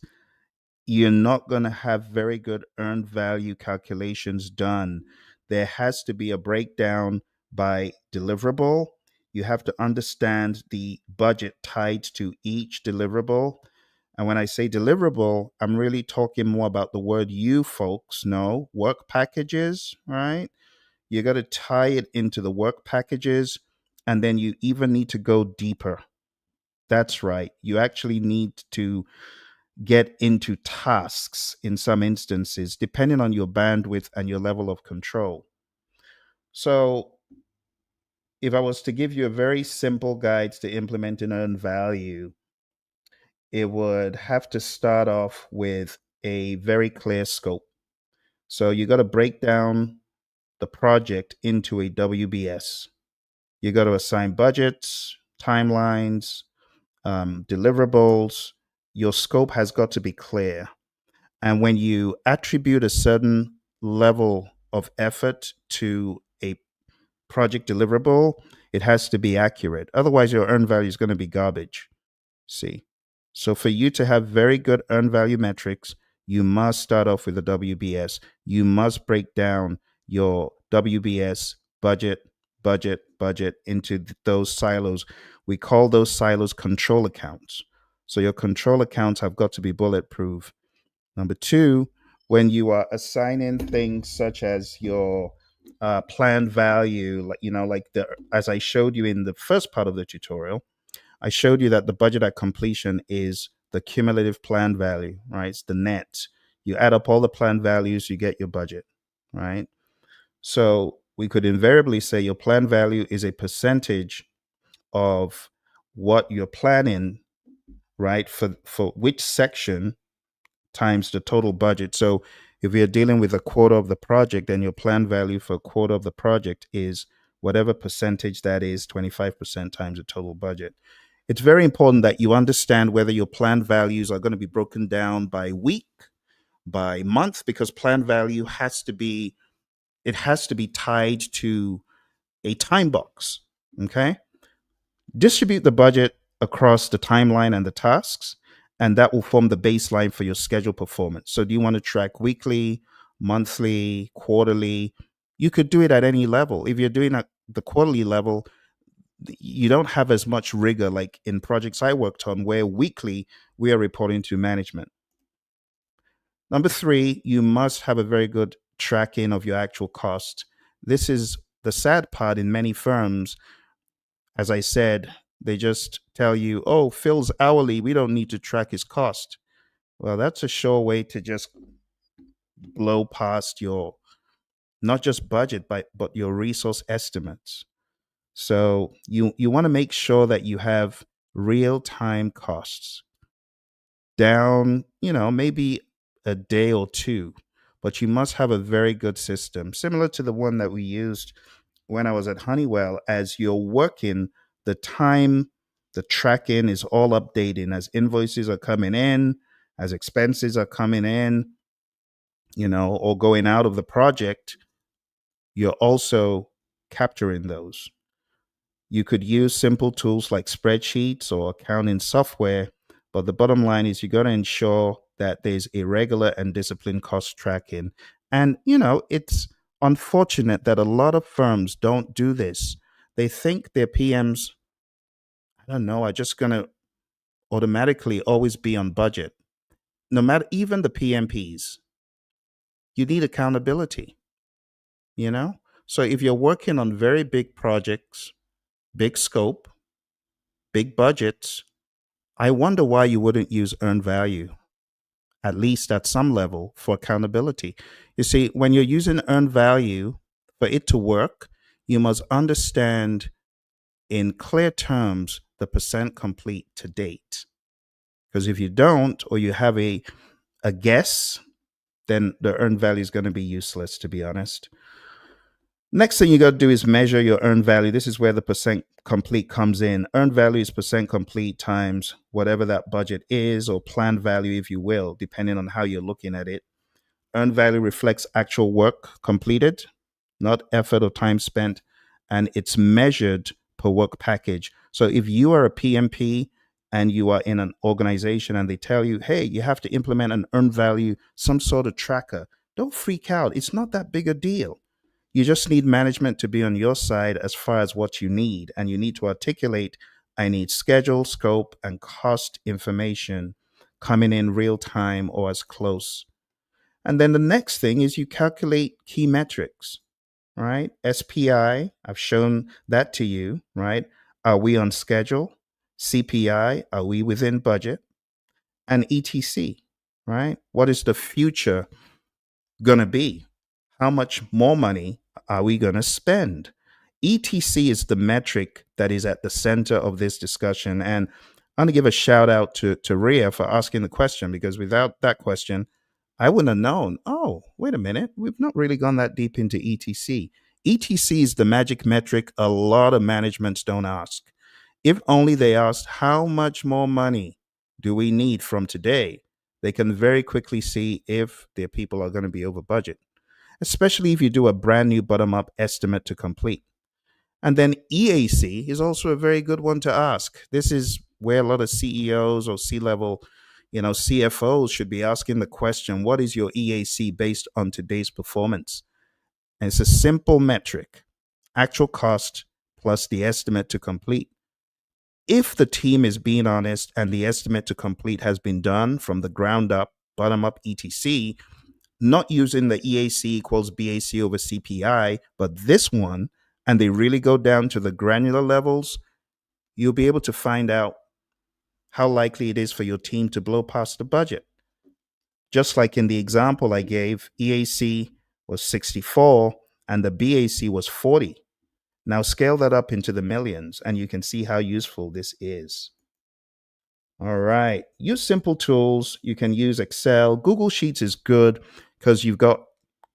you're not going to have very good earned value calculations done. There has to be a breakdown by deliverable. You have to understand the budget tied to each deliverable. And when I say deliverable, I'm really talking more about the word you folks know, work packages, right? You got to tie it into the work packages. And then you even need to go deeper. That's right. You actually need to get into tasks in some instances, depending on your bandwidth and your level of control. So, if I was to give you a very simple guide to implementing earned value, it would have to start off with a very clear scope. So, you got to break down the project into a WBS. You got to assign budgets, timelines, deliverables. Your scope has got to be clear. And when you attribute a certain level of effort to a project deliverable, it has to be accurate. Otherwise, your earned value is going to be garbage. See? So, for you to have very good earned value metrics, you must start off with a WBS. You must break down your WBS budget into those silos. We call those silos control accounts. So, your control accounts have got to be bulletproof. Number two, when you are assigning things such as your planned value, like like the as I showed you in the first part of the tutorial, I showed you that the budget at completion is the cumulative planned value, right? It's the net. You add up all the planned values, you get your budget, right? So we could invariably say your planned value is a percentage of what you're planning, right? For which section times the total budget. So if you're dealing with a quarter of the project, then your planned value for a quarter of the project is whatever percentage that is, 25% times the total budget. It's very important that you understand whether your planned values are going to be broken down by week, by month, because planned value has to be tied to a time box. Okay. Distribute the budget across the timeline and the tasks, and that will form the baseline for your schedule performance. So, do you want to track weekly, monthly, quarterly? You could do it at any level. If you're doing at the quarterly level, you don't have as much rigor like in projects I worked on, where weekly we are reporting to management. Number three, you must have a very good tracking of your actual cost. This is the sad part in many firms. As I said, they just tell you, oh, Phil's hourly, we don't need to track his cost. Well, that's a sure way to just blow past your not just budget, but your resource estimates. So you want to make sure that you have real time costs down, maybe a day or two, but you must have a very good system, similar to the one that we used when I was at Honeywell. As you're working, the time, the tracking is all updating as invoices are coming in, as expenses are coming in, or going out of the project, you're also capturing those. You could use simple tools like spreadsheets or accounting software, but the bottom line is you got to ensure that there's a regular and disciplined cost tracking. And, it's unfortunate that a lot of firms don't do this. They think their PMs, I don't know, are just going to automatically always be on budget. No matter, even the PMPs, you need accountability, you know? So if you're working on very big projects, big scope, big budgets, I wonder why you wouldn't use earned value, at least at some level, for accountability. You see, when you're using earned value, for it to work, you must understand in clear terms the percent complete to date. Because if you don't, or you have a guess, then the earned value is going to be useless, to be honest. Next thing you got to do is measure your earned value. This is where the percent complete comes in. Earned value is percent complete times whatever that budget is, or planned value, if you will, depending on how you're looking at it. Earned value reflects actual work completed, not effort or time spent, and it's measured per work package. So if you are a PMP and you are in an organization and they tell you, hey, you have to implement an earned value, some sort of tracker, don't freak out. It's not that big a deal. You just need management to be on your side as far as what you need. And you need to articulate, I need schedule, scope, and cost information coming in real time or as close. And then the next thing is you calculate key metrics, right? SPI, I've shown that to you, right? Are we on schedule? CPI, are we within budget? And ETC, right? What is the future going to be? How much more money are we going to spend? ETC is the metric that is at the center of this discussion. And I'm going to give a shout out to Ria for asking the question, because without that question, I wouldn't have known. Oh, wait a minute. We've not really gone that deep into ETC. ETC is the magic metric a lot of managements don't ask. If only they asked, how much more money do we need from today? They can very quickly see if their people are going to be over budget, especially if you do a brand new bottom up estimate to complete. And then EAC is also a very good one to ask. This is where a lot of CEOs or C level, CFOs should be asking the question, what is your EAC based on today's performance? And it's a simple metric, actual cost plus the estimate to complete. If the team is being honest and the estimate to complete has been done from the ground up, bottom up ETC, not using the EAC equals BAC over CPI, but this one, and they really go down to the granular levels, you'll be able to find out how likely it is for your team to blow past the budget. Just like in the example I gave, EAC was 64 and the BAC was 40. Now scale that up into the millions and you can see how useful this is. All right. Use simple tools. You can use Excel. Google Sheets is good because you've got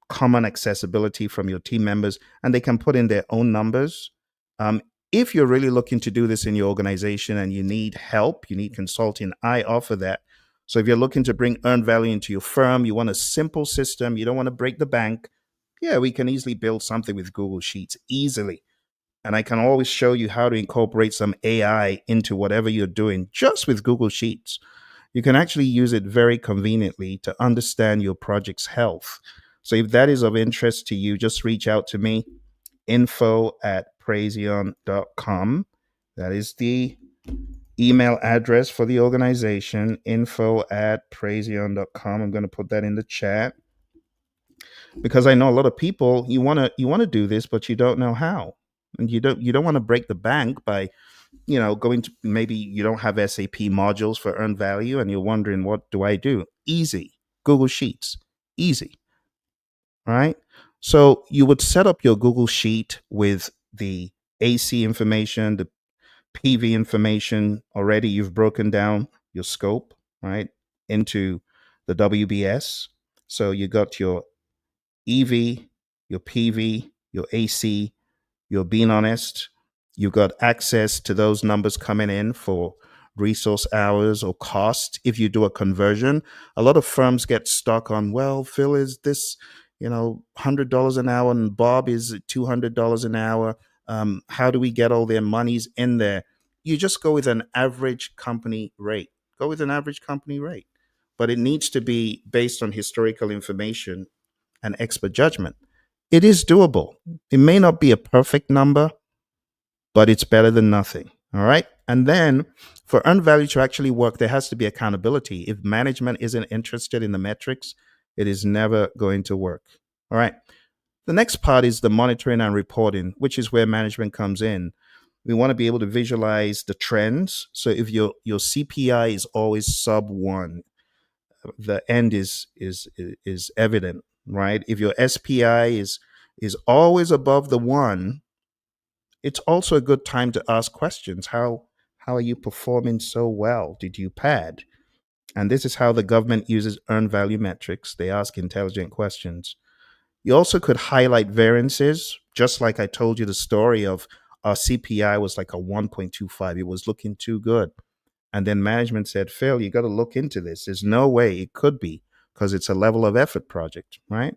common accessibility from your team members and they can put in their own numbers. If you're really looking to do this in your organization and you need help, you need consulting, I offer that. So if you're looking to bring earned value into your firm, you want a simple system, you don't want to break the bank, yeah, we can easily build something with Google Sheets easily. And I can always show you how to incorporate some AI into whatever you're doing just with Google Sheets. You can actually use it very conveniently to understand your project's health. So if that is of interest to you, just reach out to me, info@praision.com. That is the email address for the organization, info@praision.com. I'm going to put that in the chat because I know a lot of people, you want to do this, but you don't know how. And you don't want to break the bank by going to, maybe you don't have SAP modules for earned value and you're wondering, what do I do? Easy. Google Sheets. Easy. All right. So you would set up your Google Sheet with the AC information, the PV information. Already you've broken down your scope, right, into the WBS. So you got your EV, your PV, your AC, you're being honest. You've got access to those numbers coming in for resource hours or cost. If you do a conversion, a lot of firms get stuck on, well, Phil is this, $100 an hour and Bob is $200 an hour. How do we get all their monies in there? You just go with an average company rate. Go with an average company rate. But it needs to be based on historical information and expert judgment. It is doable. It may not be a perfect number, but it's better than nothing. All right. And then for earned value to actually work, there has to be accountability. If management isn't interested in the metrics, it is never going to work. All right. The next part is the monitoring and reporting, which is where management comes in. We want to be able to visualize the trends. So if your CPI is always sub one, the end is evident, right? If your SPI is always above the one, it's also a good time to ask questions. How are you performing so well? Did you pad? And this is how the government uses earned value metrics. They ask intelligent questions. You also could highlight variances, just like I told you the story of our CPI was like a 1.25. It was looking too good. And then management said, Phil, you got to look into this. There's no way it could be because it's a level of effort project, right?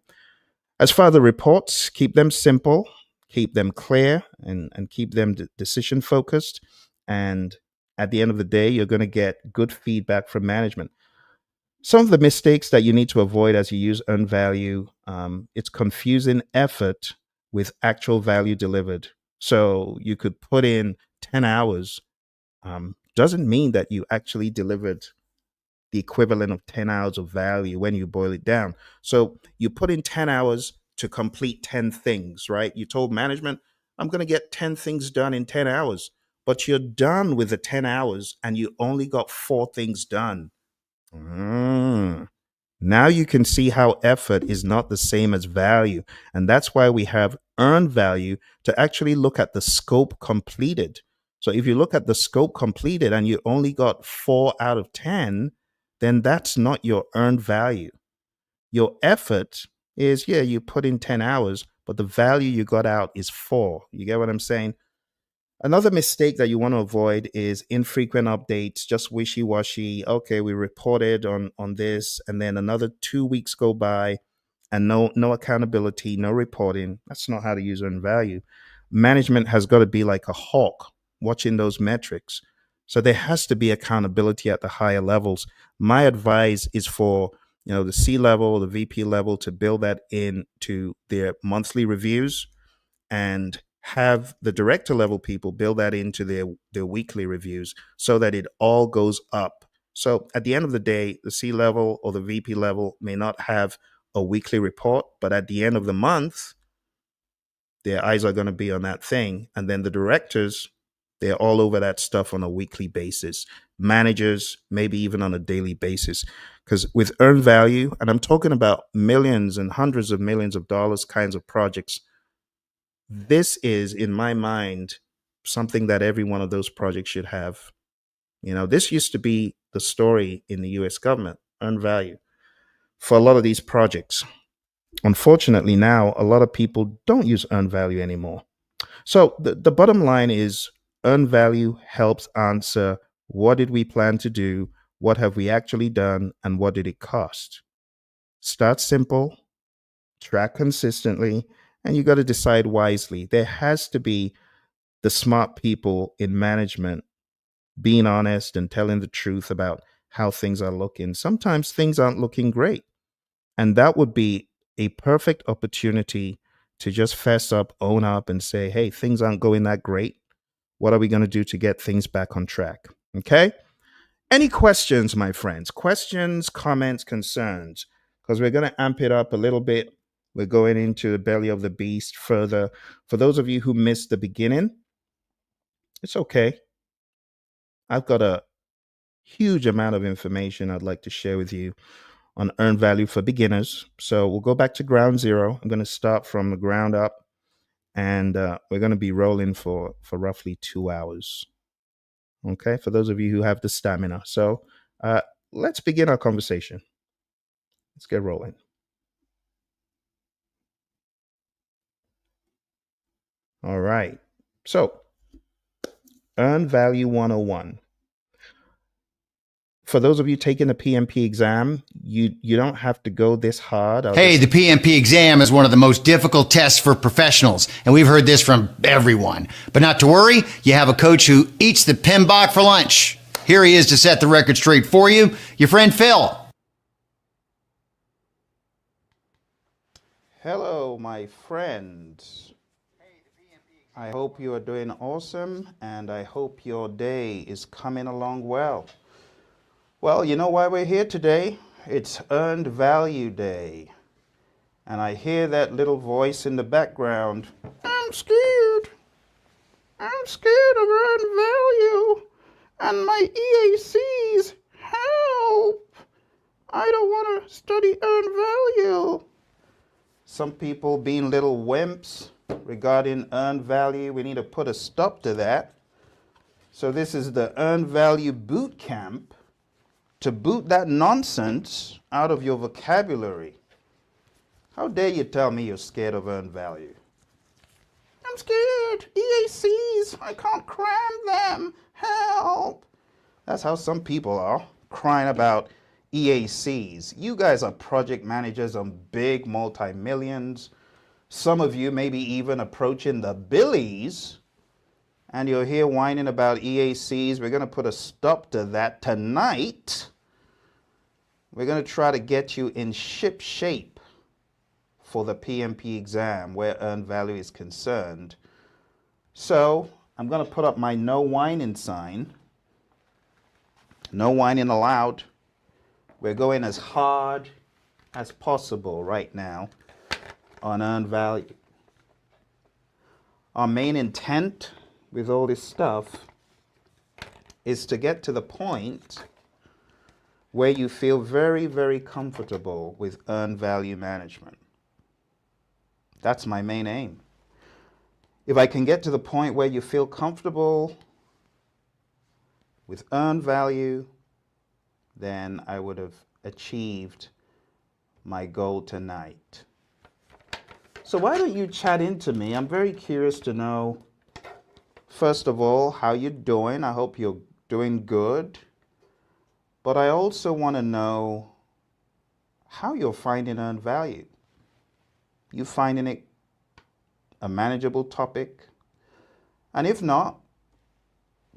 As far as the reports, keep them simple, keep them clear, and keep them decision focused. And at the end of the day, you're going to get good feedback from management. Some of the mistakes that you need to avoid as you use earned value, it's confusing effort with actual value delivered. So you could put in 10 hours, doesn't mean that you actually delivered the equivalent of 10 hours of value when you boil it down. So you put in 10 hours to complete 10 things, right? You told management, I'm going to get 10 things done in 10 hours, but you're done with the 10 hours and you only got 4 things done. Mm. Now you can see how effort is not the same as value. And that's why we have earned value to actually look at the scope completed. So if you look at the scope completed and you only got 4 out of 10, then that's not your earned value. Your effort is, yeah, you put in 10 hours, but the value you got out is 4. You get what I'm saying? Another mistake that you want to avoid is infrequent updates, just wishy-washy. Okay, we reported on this, and then another 2 weeks go by, and no accountability, no reporting. That's not how to use earned value. Management has got to be like a hawk watching those metrics. So there has to be accountability at the higher levels. My advice is for the C level, the VP level, to build that into their monthly reviews and have the director level people build that into their weekly reviews so that it all goes up. So at the end of the day, the C level or the VP level may not have a weekly report, but at the end of the month, their eyes are going to be on that thing. And then the directors, they're all over that stuff on a weekly basis. Managers, maybe even on a daily basis. Because with earned value, and I'm talking about millions and hundreds of millions of dollars kinds of projects, this is, in my mind, something that every one of those projects should have. This used to be the story in the US government, earned value, for a lot of these projects. Unfortunately, now a lot of people don't use earned value anymore. So the bottom line is earned value helps answer what did we plan to do, what have we actually done, and what did it cost. Start simple, track consistently, and you got to decide wisely. There has to be the smart people in management being honest and telling the truth about how things are looking. Sometimes things aren't looking great. And that would be a perfect opportunity to just fess up, own up, and say, hey, things aren't going that great. What are we going to do to get things back on track? Okay. Any questions, my friends? Questions, comments, concerns? Because we're going to amp it up a little bit. We're going into the belly of the beast further. For those of you who missed the beginning, it's okay. I've got a huge amount of information I'd like to share with you on earned value for beginners. So we'll go back to ground zero. I'm going to start from the ground up, and we're going to be rolling for roughly 2 hours. Okay, for those of you who have the stamina. So let's begin our conversation. Let's get rolling. All right. So, earned value 101. For those of you taking the PMP exam, you don't have to go this hard. Hey, the PMP exam is one of the most difficult tests for professionals, and we've heard this from everyone. But not to worry, you have a coach who eats the PMBOK for lunch. Here he is to set the record straight for you, your friend Phil. Hello, my friends. I hope you are doing awesome, and I hope your day is coming along well. Well, you know why we're here today? It's Earned Value Day. And I hear that little voice in the background. I'm scared. I'm scared of earned value. And my EACs. Help. I don't want to study earned value. Some people being little wimps regarding earned value. We need to put a stop to that. So this is the Earned Value Boot Camp to boot that nonsense out of your vocabulary. How dare you tell me you're scared of earned value? I'm scared. EACs. I can't cram them. Help. That's how some people are, crying about EACs. You guys are project managers on big multi-millions. Some of you maybe even approaching the billies. And you're here whining about EACs. We're going to put a stop to that tonight. We're going to try to get you in ship shape for the PMP exam where earned value is concerned. So I'm going to put up my no whining sign. No whining allowed. We're going as hard as possible right now on earned value. Our main intent with all this stuff is to get to the point where you feel very, very comfortable with earned value management. That's my main aim. If I can get to the point where you feel comfortable with earned value, then I would have achieved my goal tonight. So why don't you chat into me? I'm very curious to know, first of all, how you're doing. I hope you're doing good. But I also want to know how you're finding earned value. You finding it a manageable topic? And if not,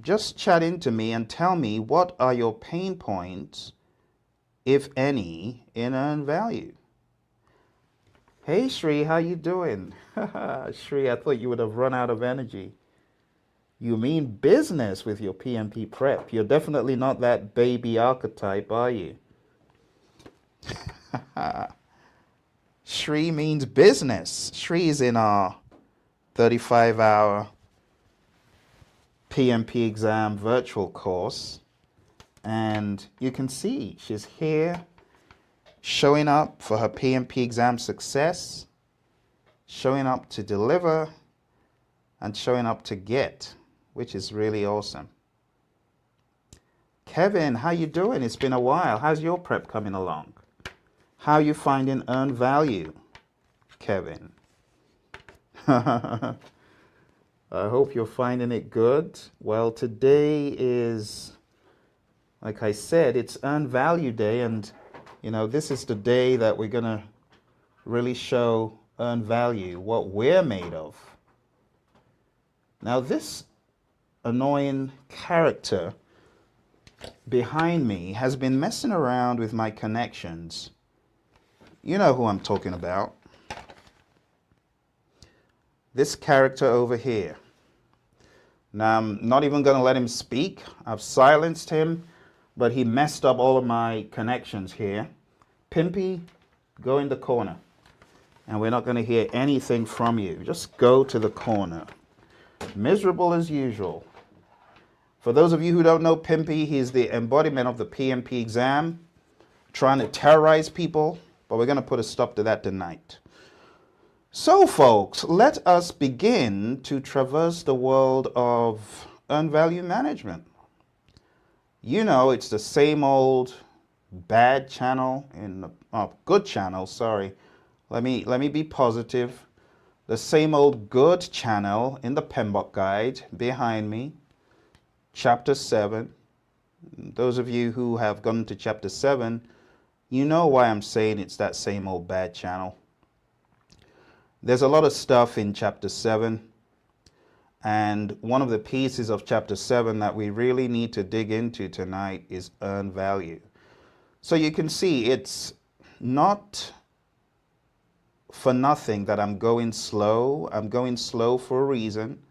just chat into me and tell me what are your pain points, if any, in earned value. Hey Shri, how you doing? Shri, I thought you would have run out of energy. You mean business with your PMP prep. You're definitely not that baby archetype, are you? Shri means business. Shri is in our 35-hour PMP exam virtual course. And you can see she's here showing up for her PMP exam success, showing up to deliver, and showing up to get, which is really awesome. Kevin, how you doing? It's been a while. How's your prep coming along? How are you finding earned value, Kevin? I hope you're finding it good. Well, today is, like I said, it's earned value day, and this is the day that we're gonna really show earned value, what we're made of. Now, this annoying character behind me has been messing around with my connections. You know who I'm talking about. This character over here. Now, I'm not even going to let him speak. I've silenced him, but he messed up all of my connections here. Pimpy, go in the corner. And we're not going to hear anything from you. Just go to the corner. Miserable as usual. For those of you who don't know Pimpy, he's the embodiment of the PMP exam, trying to terrorize people, but we're going to put a stop to that tonight. So, folks, let us begin to traverse the world of earned value management. It's the same old bad channel good channel, sorry. Let me be positive. The same old good channel in the PMBOK guide behind me. Chapter 7. Those of you who have gone to chapter 7, you know why I'm saying it's that same old bad channel. There's a lot of stuff in chapter 7, and one of the pieces of chapter 7 that we really need to dig into tonight is earned value. So you can see it's not for nothing that I'm going slow. I'm going slow for a reason.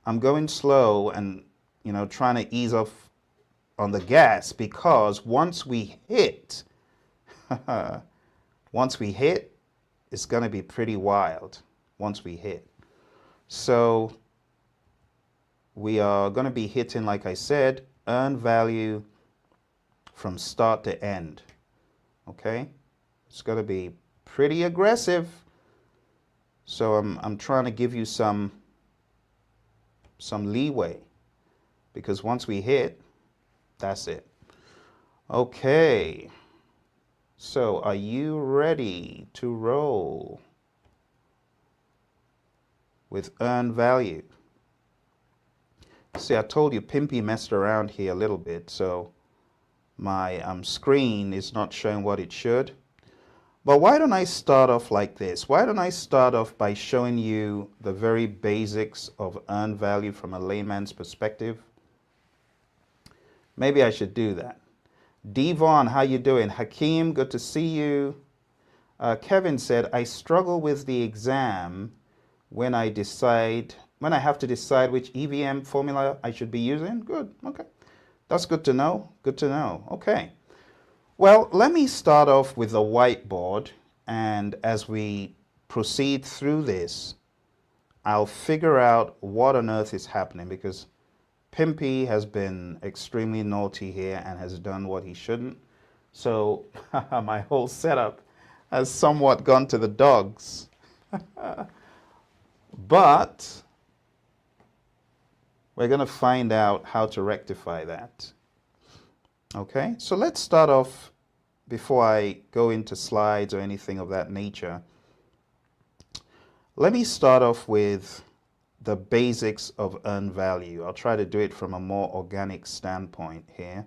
I'm going slow and trying to ease off on the gas, because once we hit, it's going to be pretty wild once we hit. So we are going to be hitting, like I said, earned value from start to end. Okay? It's going to be pretty aggressive. So I'm trying to give you some leeway, because once we hit, that's it. Okay. So are you ready to roll with earned value? See, I told you Pimpy messed around here a little bit, so my screen is not showing what it should. But why don't I start off like this? Why don't I start off by showing you the very basics of earned value from a layman's perspective? Maybe I should do that. Devon, how you doing? Hakeem, good to see you. Kevin said, I struggle with the exam when I have to decide which EVM formula I should be using. Good, okay. That's good to know. Good to know. Okay. Well, let me start off with a whiteboard, and as we proceed through this, I'll figure out what on earth is happening, because Pimpy has been extremely naughty here and has done what he shouldn't. So my whole setup has somewhat gone to the dogs. But we're going to find out how to rectify that. Okay, so let's start off, before I go into slides or anything of that nature. Let me start off with the basics of earned value. I'll try to do it from a more organic standpoint here.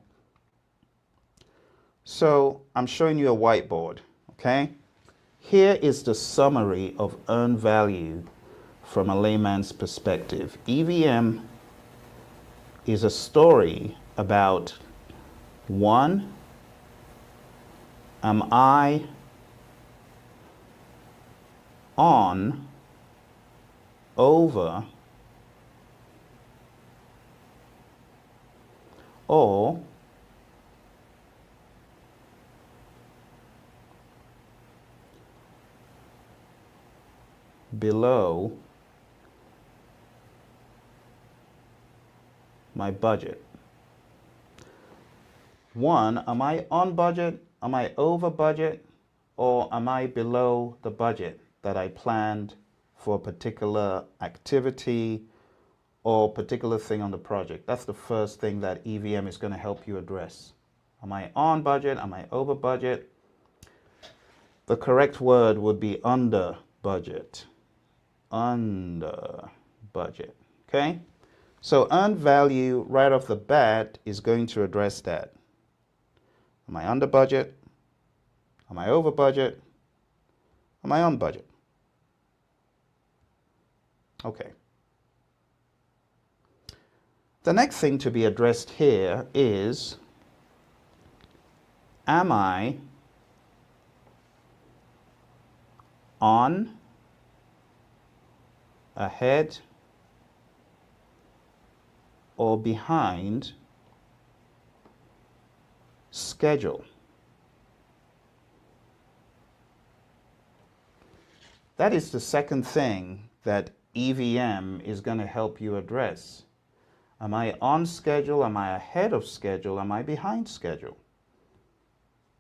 So I'm showing you a whiteboard, okay? Here is the summary of earned value from a layman's perspective. EVM is a story about, one, am I on, over, or below my budget. One, am I on budget? Am I over budget? Or am I below the budget that I planned for a particular activity or particular thing on the project? That's the first thing that EVM is going to help you address. Am I on budget? Am I over budget? The correct word would be under budget. Under budget. Okay? So earned value right off the bat is going to address that. Am I under budget? Am I over budget? Am I on budget? Okay. The next thing to be addressed here is, am I on, ahead, or behind schedule? That is the second thing that EVM is going to help you address. Am I on schedule? Am I ahead of schedule? Am I behind schedule?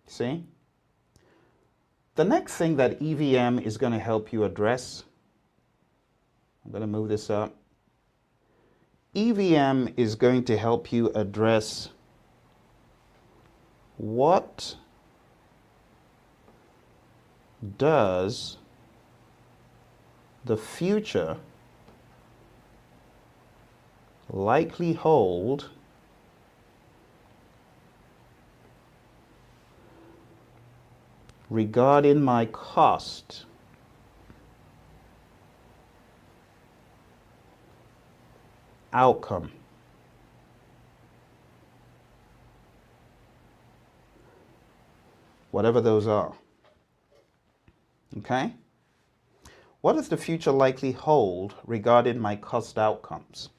See? The next thing that EVM is going to help you address, I'm going to move this up. EVM is going to help you address what does the future likely hold regarding my cost outcome. Whatever those are. Okay? What does the future likely hold regarding my cost outcomes?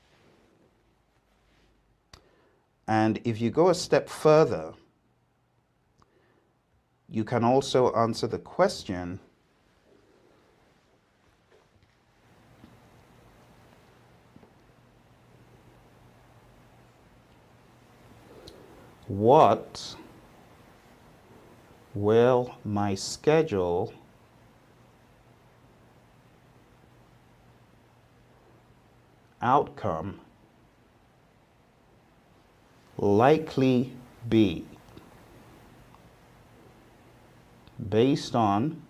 And if you go a step further, you can also answer the question, what will my schedule outcome likely be based on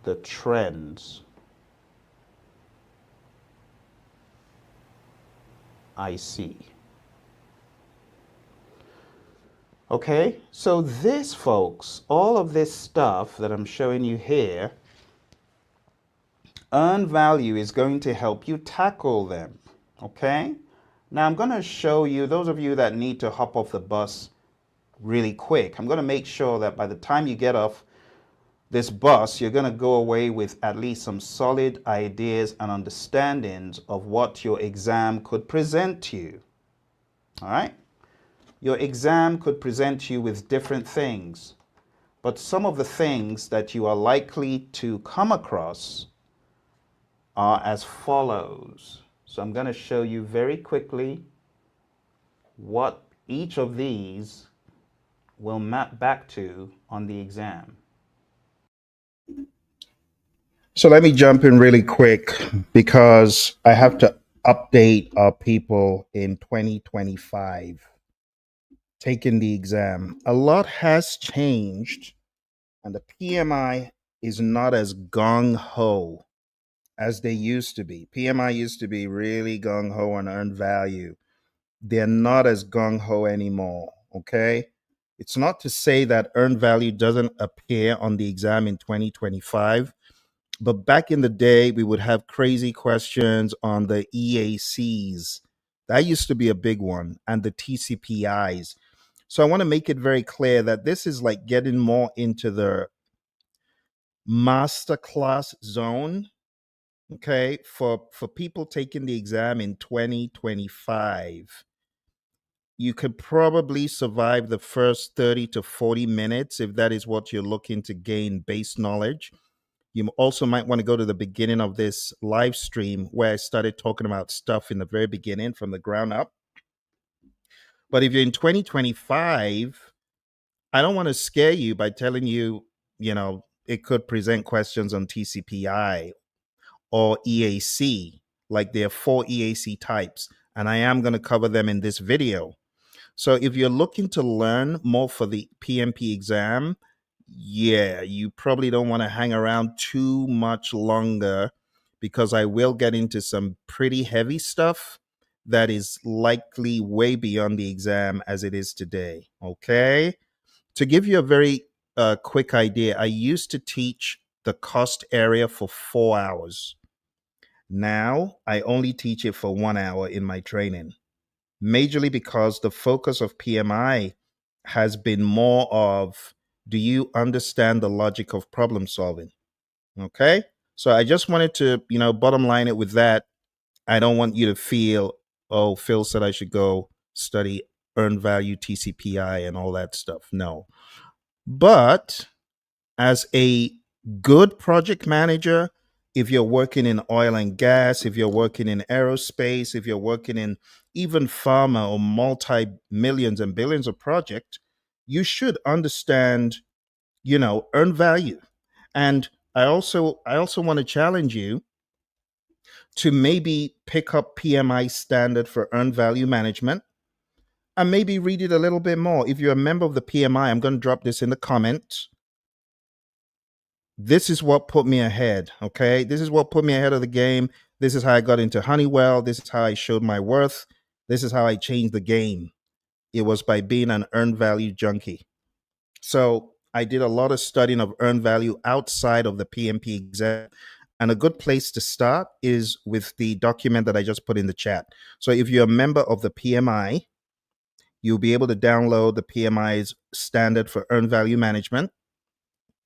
the trends I see? Okay, so this, folks, all of this stuff that I'm showing you here, earned value is going to help you tackle them. Okay, now I'm going to show you, those of you that need to hop off the bus really quick, I'm going to make sure that by the time you get off this bus, you're going to go away with at least some solid ideas and understandings of what your exam could present to you. All right, your exam could present you with different things, but some of the things that you are likely to come across are as follows. So I'm going to show you very quickly what each of these will map back to on the exam. So let me jump in really quick because I have to update our people in 2025 taking the exam. A lot has changed, and the PMI is not as gung ho as they used to be. PMI used to be really gung ho on earned value. They're not as gung ho anymore. Okay. It's not to say that earned value doesn't appear on the exam in 2025, but back in the day, we would have crazy questions on the EACs. That used to be a big one, and the TCPIs. So I want to make it very clear that this is like getting more into the masterclass zone, okay, for people taking the exam in 2025. you could probably survive the first 30 to 40 minutes if that is what you're looking to gain base knowledge. You also might want to go to the beginning of this live stream where I started talking about stuff in the very beginning from the ground up. But if you're in 2025, I don't want to scare you by telling you, it could present questions on TCPI or EAC. Like there are 4 EAC types, and I am going to cover them in this video. So if you're looking to learn more for the PMP exam, yeah, you probably don't want to hang around too much longer, because I will get into some pretty heavy stuff that is likely way beyond the exam as it is today. Okay. To give you a very quick idea, I used to teach the cost area for 4 hours. Now I only teach it for 1 hour in my training, majorly because the focus of PMI has been more of, do you understand the logic of problem solving? Okay. So I just wanted to, bottom line it with that. I don't want you to feel, oh, Phil said I should go study earned value, TCPI, and all that stuff. No. But as a good project manager, if you're working in oil and gas, if you're working in aerospace, if you're working in even pharma or multi millions and billions of projects, you should understand, earn value. And I also want to challenge you to maybe pick up PMI standard for earned value management and maybe read it a little bit more. If you're a member of the PMI, I'm going to drop this in the comments. This is what put me ahead. Okay. This is what put me ahead of the game. This is how I got into Honeywell. This is how I showed my worth. This is how I changed the game. It was by being an earned value junkie. So I did a lot of studying of earned value outside of the PMP exam. And a good place to start is with the document that I just put in the chat. So if you're a member of the PMI, you'll be able to download the PMI's standard for earned value management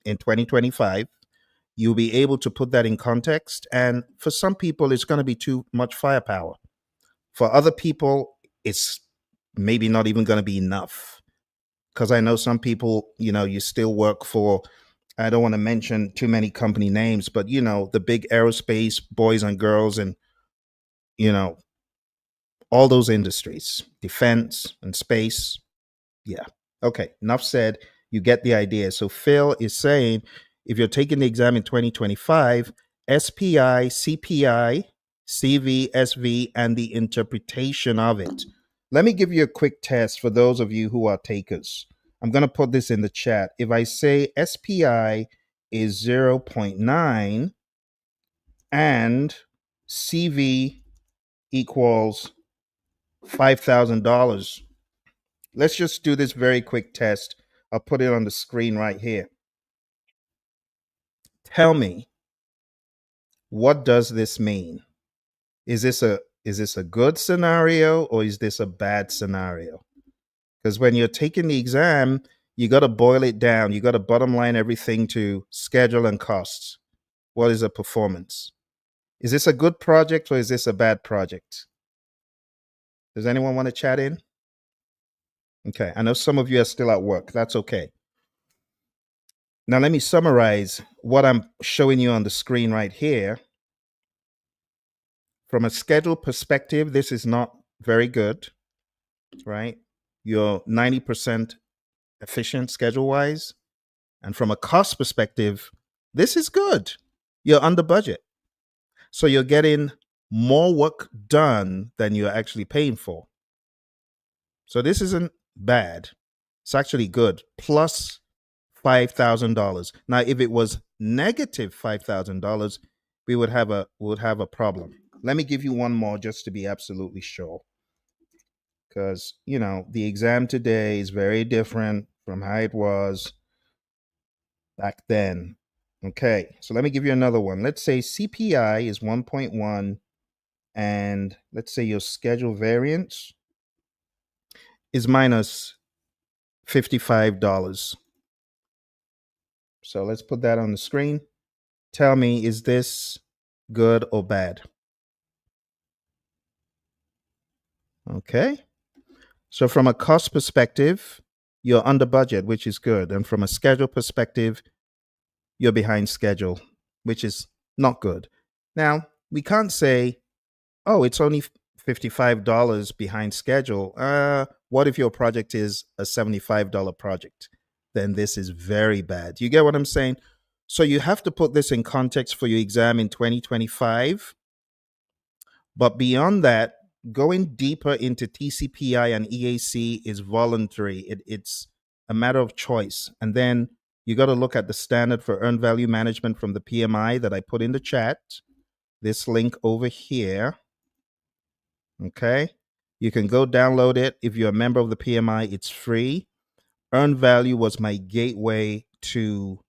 in 2025. You'll be able to put that in context. And for some people, it's going to be too much firepower. For other people, it's maybe not even going to be enough. Because I know some people, you still work for, I don't want to mention too many company names, but, the big aerospace boys and girls and, all those industries, defense and space. Yeah. Okay. Enough said. You get the idea. So Phil is saying, if you're taking the exam in 2025, SPI, CPI, CV, SV, and the interpretation of it. Let me give you a quick test for those of you who are takers. I'm going to put this in the chat. If I say SPI is 0.9 and CV equals $5,000, let's just do this very quick test. I'll put it on the screen right here. Tell me, what does this mean? Is this a good scenario or is this a bad scenario? Because when you're taking the exam, you got to boil it down. You got to bottom line everything to schedule and costs. What is a performance? Is this a good project or is this a bad project? Does anyone want to chat in? Okay, I know some of you are still at work. That's okay. Now, let me summarize what I'm showing you on the screen right here. From a schedule perspective, this is not very good, right? You're 90% efficient schedule wise. And from a cost perspective, this is good. You're under budget. So you're getting more work done than you're actually paying for. So this isn't bad. It's actually good. Plus $5,000. Now, if it was negative $5,000, we would have a problem. Let me give you one more just to be absolutely sure. Because, the exam today is very different from how it was back then. Okay, so let me give you another one. Let's say CPI is 1.1, and let's say your schedule variance is minus $55. So let's put that on the screen. Tell me, is this good or bad? Okay. So from a cost perspective, you're under budget, which is good. And from a schedule perspective, you're behind schedule, which is not good. Now, we can't say, oh, it's only $55 behind schedule. What if your project is a $75 project? Then this is very bad. You get what I'm saying? So you have to put this in context for your exam in 2025. But beyond that, going deeper into TCPI and EAC is voluntary. It's a matter of choice. And then you got to look at the standard for earned value management from the PMI that I put in the chat. This link over here. Okay. You can go download it. If you're a member of the PMI, it's free. Earned value was my gateway to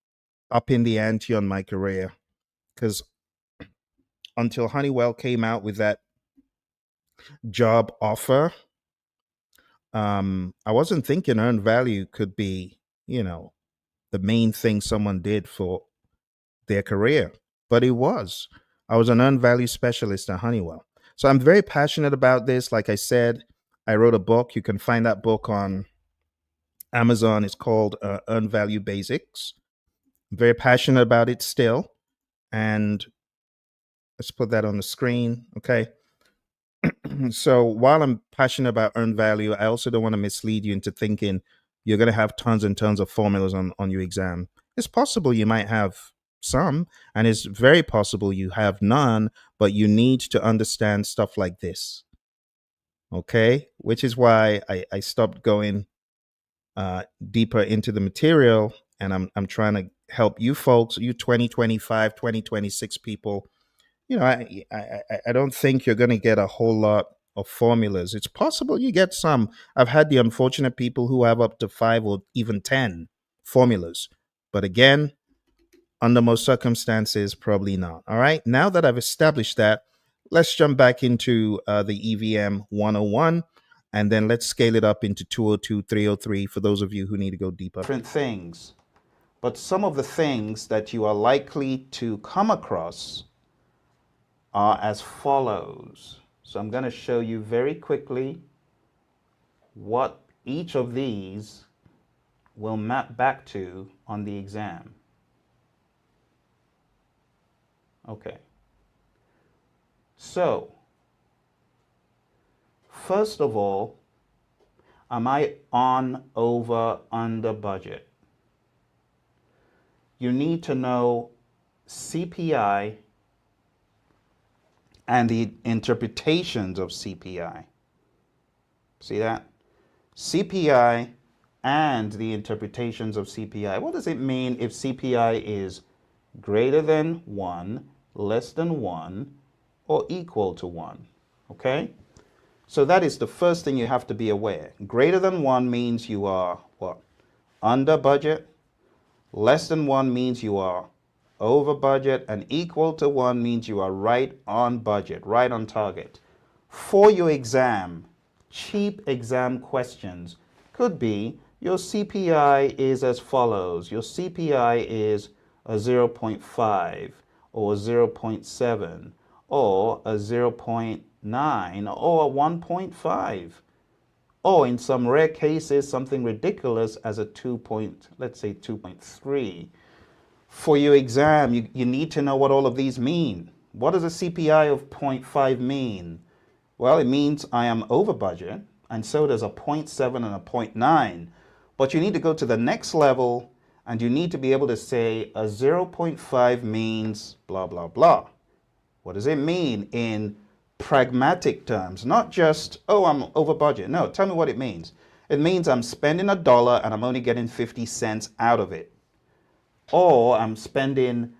upping the ante on my career. Because until Honeywell came out with that job offer, I wasn't thinking earned value could be, the main thing someone did for their career, but it was. I was an earned value specialist at Honeywell. So I'm very passionate about this. Like I said, I wrote a book. You can find that book on Amazon. It's called Earned Value Basics. I'm very passionate about it still. And let's put that on the screen. Okay. So while I'm passionate about earned value, I also don't want to mislead you into thinking you're going to have tons and tons of formulas on your exam. It's possible you might have some, and it's very possible you have none, but you need to understand stuff like this. Okay, which is why I stopped going deeper into the material, and I'm trying to help you folks, you 2025, 2026 people. I don't think you're going to get a whole lot of formulas. It's possible you get some. I've had the unfortunate people who have up to 5 or even 10 formulas. But again, under most circumstances, probably not. All right. Now that I've established that, let's jump back into the EVM 101, and then let's scale it up into 202, 303 for those of you who need to go deeper. Different things. But some of the things that you are likely to come across are as follows. So I'm going to show you very quickly what each of these will map back to on the exam. Okay. So, first of all, am I on, over, under budget? You need to know CPI and the interpretations of CPI. See that? CPI and the interpretations of CPI. What does it mean if CPI is greater than 1, less than 1, or equal to 1? Okay? So that is the first thing you have to be aware. Greater than 1 means you are what? Under budget. Less than 1 means you are over budget, and equal to 1 means you are right on budget, right on target. For your exam, cheap exam questions could be your CPI is as follows. Your CPI is a 0.5 or a 0.7 or a 0.9 or a 1.5. Or in some rare cases, something ridiculous as a let's say 2.3. For your exam, you need to know what all of these mean. What does a CPI of 0.5 mean? Well, it means I am over budget, and so does a 0.7 and a 0.9. But you need to go to the next level, and you need to be able to say a 0.5 means blah, blah, blah. What does it mean in pragmatic terms? Not just, oh, I'm over budget. No, tell me what it means. It means I'm spending $1 and I'm only getting 50 cents out of it. Or I'm spending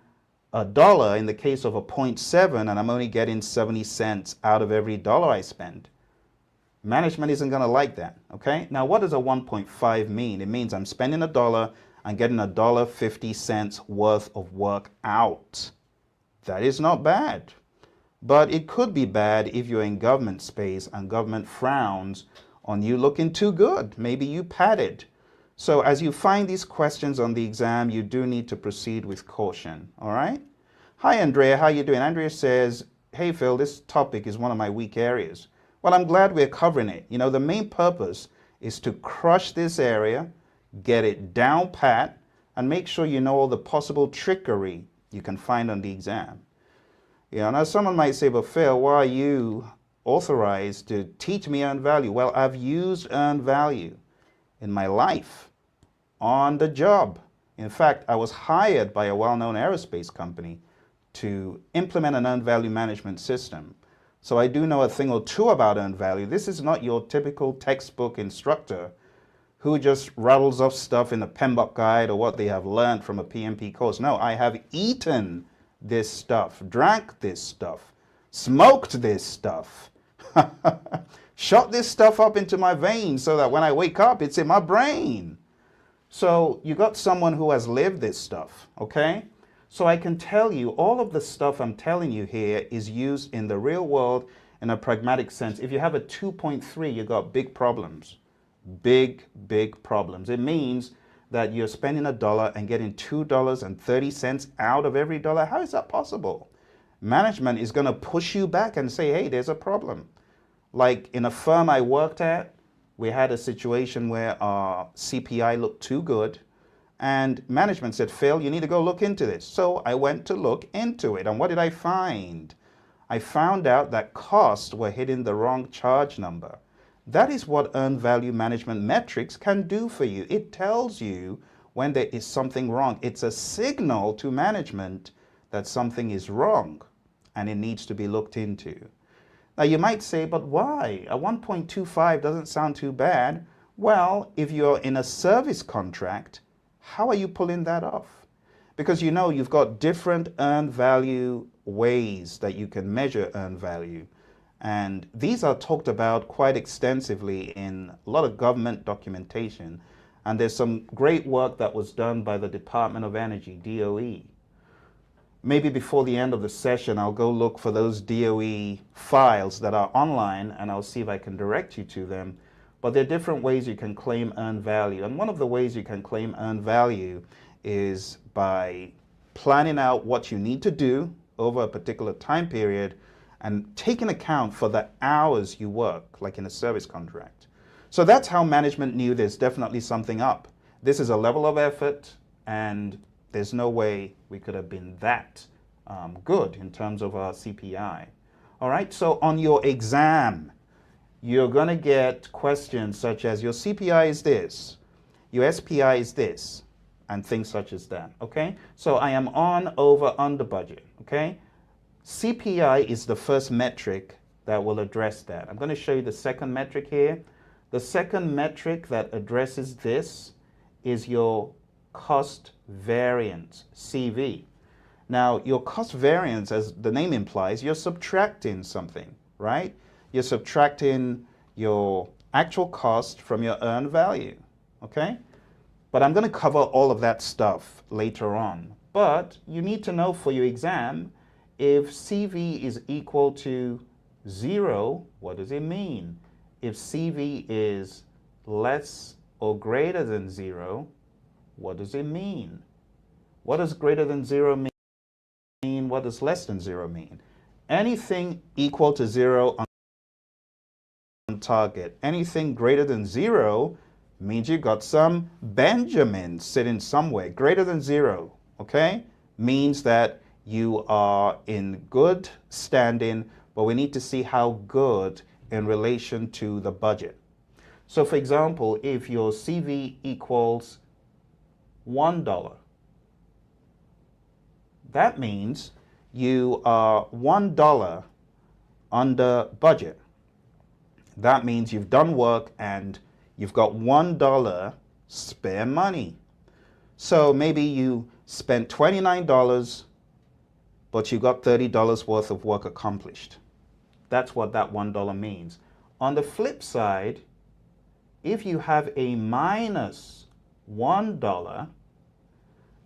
$1 in the case of a 0.7 and I'm only getting 70 cents out of every dollar I spend. Management isn't going to like that, okay? Now, what does a 1.5 mean? It means I'm spending $1 and getting $1.50 worth of work out. That is not bad. But it could be bad if you're in government space and government frowns on you looking too good. Maybe you padded. So as you find these questions on the exam, you do need to proceed with caution, all right? Hi, Andrea, how you doing? Andrea says, hey, Phil, this topic is one of my weak areas. Well, I'm glad we're covering it. You know, the main purpose is to crush this area, get it down pat, and make sure you know all the possible trickery you can find on the exam. Now someone might say, but Phil, why are you authorized to teach me earned value? Well, I've used earned value in my life, on the job. In fact, I was hired by a well-known aerospace company to implement an earned value management system. So I do know a thing or two about earned value. This is not your typical textbook instructor who just rattles off stuff in a PMBOK guide or what they have learned from a PMP course. No, I have eaten this stuff, drank this stuff, smoked this stuff, shot this stuff up into my veins so that when I wake up, it's in my brain. So you got someone who has lived this stuff, okay? So I can tell you all of the stuff I'm telling you here is used in the real world in a pragmatic sense. If you have a 2.3, you got big problems. Big problems. It means that you're spending $1 and getting $2.30 out of every dollar. How is that possible? Management is going to push you back and say, hey, there's a problem. Like in a firm I worked at, we had a situation where our CPI looked too good, and management said, Phil, you need to go look into this. So I went to look into it, and what did I find? I found out that costs were hitting the wrong charge number. That is what earned value management metrics can do for you. It tells you when there is something wrong. It's a signal to management that something is wrong and it needs to be looked into. Now you might say, but why? A 1.25 doesn't sound too bad. Well, if you're in a service contract, how are you pulling that off? Because you know you've got different earned value ways that you can measure earned value. And these are talked about quite extensively in a lot of government documentation. And there's some great work that was done by the Department of Energy, DOE. Maybe before the end of the session, I'll go look for those DOE files that are online and I'll see if I can direct you to them. But there are different ways you can claim earned value. And one of the ways you can claim earned value is by planning out what you need to do over a particular time period and taking account for the hours you work, like in a service contract. So that's how management knew there's definitely something up. This is a level of effort, and there's no way we could have been that good in terms of our CPI. All right, so on your exam, you're going to get questions such as your CPI is this, your SPI is this, and things such as that, okay? So I am on, over, under budget, okay? CPI is the first metric that will address that. I'm going to show you the second metric here. The second metric that addresses this is your cost variance, CV. Now, your cost variance, as the name implies, you're subtracting something, right? You're subtracting your actual cost from your earned value, okay? But I'm going to cover all of that stuff later on. But you need to know for your exam, if CV is equal to 0, what does it mean? If CV is less or greater than 0, what does it mean? What does greater than 0 mean? What does less than 0 mean? Anything equal to 0 on target. Anything greater than 0 means you got some Benjamins sitting somewhere. Greater than 0, okay, means that you are in good standing, but we need to see how good in relation to the budget. So for example, if your CV equals $1, that means you are $1 under budget. That means you've done work and you've got $1 spare money. So maybe you spent $29, but you got $30 worth of work accomplished. That's what that $1 means. On the flip side, if you have a minus $1,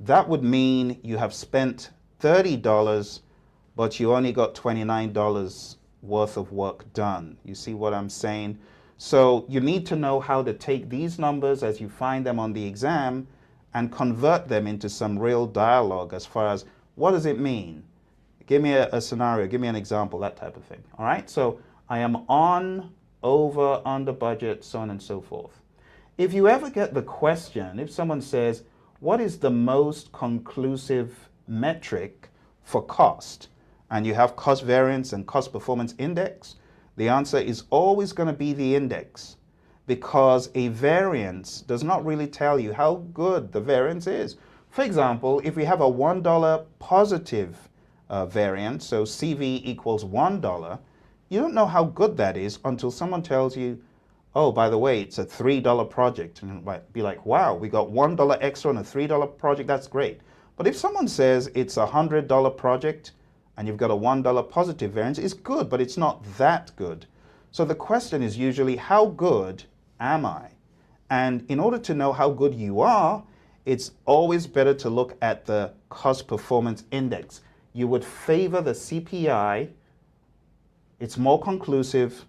that would mean you have spent $30, but you only got $29 worth of work done. You see what I'm saying? So you need to know how to take these numbers as you find them on the exam and convert them into some real dialogue as far as what does it mean? Give me a scenario, give me an example, that type of thing. All right, so I am on over, under budget, so on and so forth. If you ever get the question, if someone says, what is the most conclusive metric for cost? And you have cost variance and cost performance index, the answer is always going to be the index, because a variance does not really tell you how good the variance is. For example, if we have a $1 positive variance, so CV equals $1, you don't know how good that is until someone tells you, oh, by the way, it's a $3 project. And you might be like, wow, we got $1 extra on a $3 project, that's great. But if someone says it's a $100 project and you've got a $1 positive variance, it's good, but it's not that good. So the question is usually, how good am I? And in order to know how good you are, it's always better to look at the cost performance index. You would favor the CPI. It's more conclusive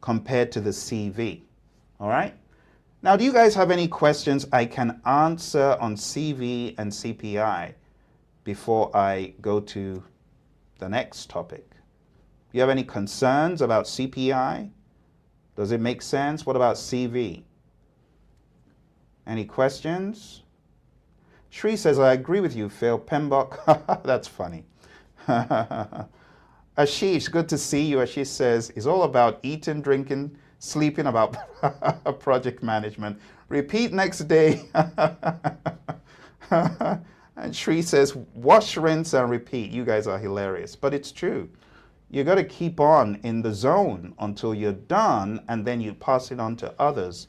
compared to the CV. All right? Now, do you guys have any questions I can answer on CV and CPI before I go to the next topic? Do you have any concerns about CPI? Does it make sense? What about CV? Any questions? Shri says, I agree with you, Phil. PMBOK, that's funny. Ashish, good to see you. Ashish says, it's all about eating, drinking, sleeping, about project management. Repeat next day. And Shri says, wash, rinse, and repeat. You guys are hilarious, but it's true. You got to keep on in the zone until you're done, and then you pass it on to others.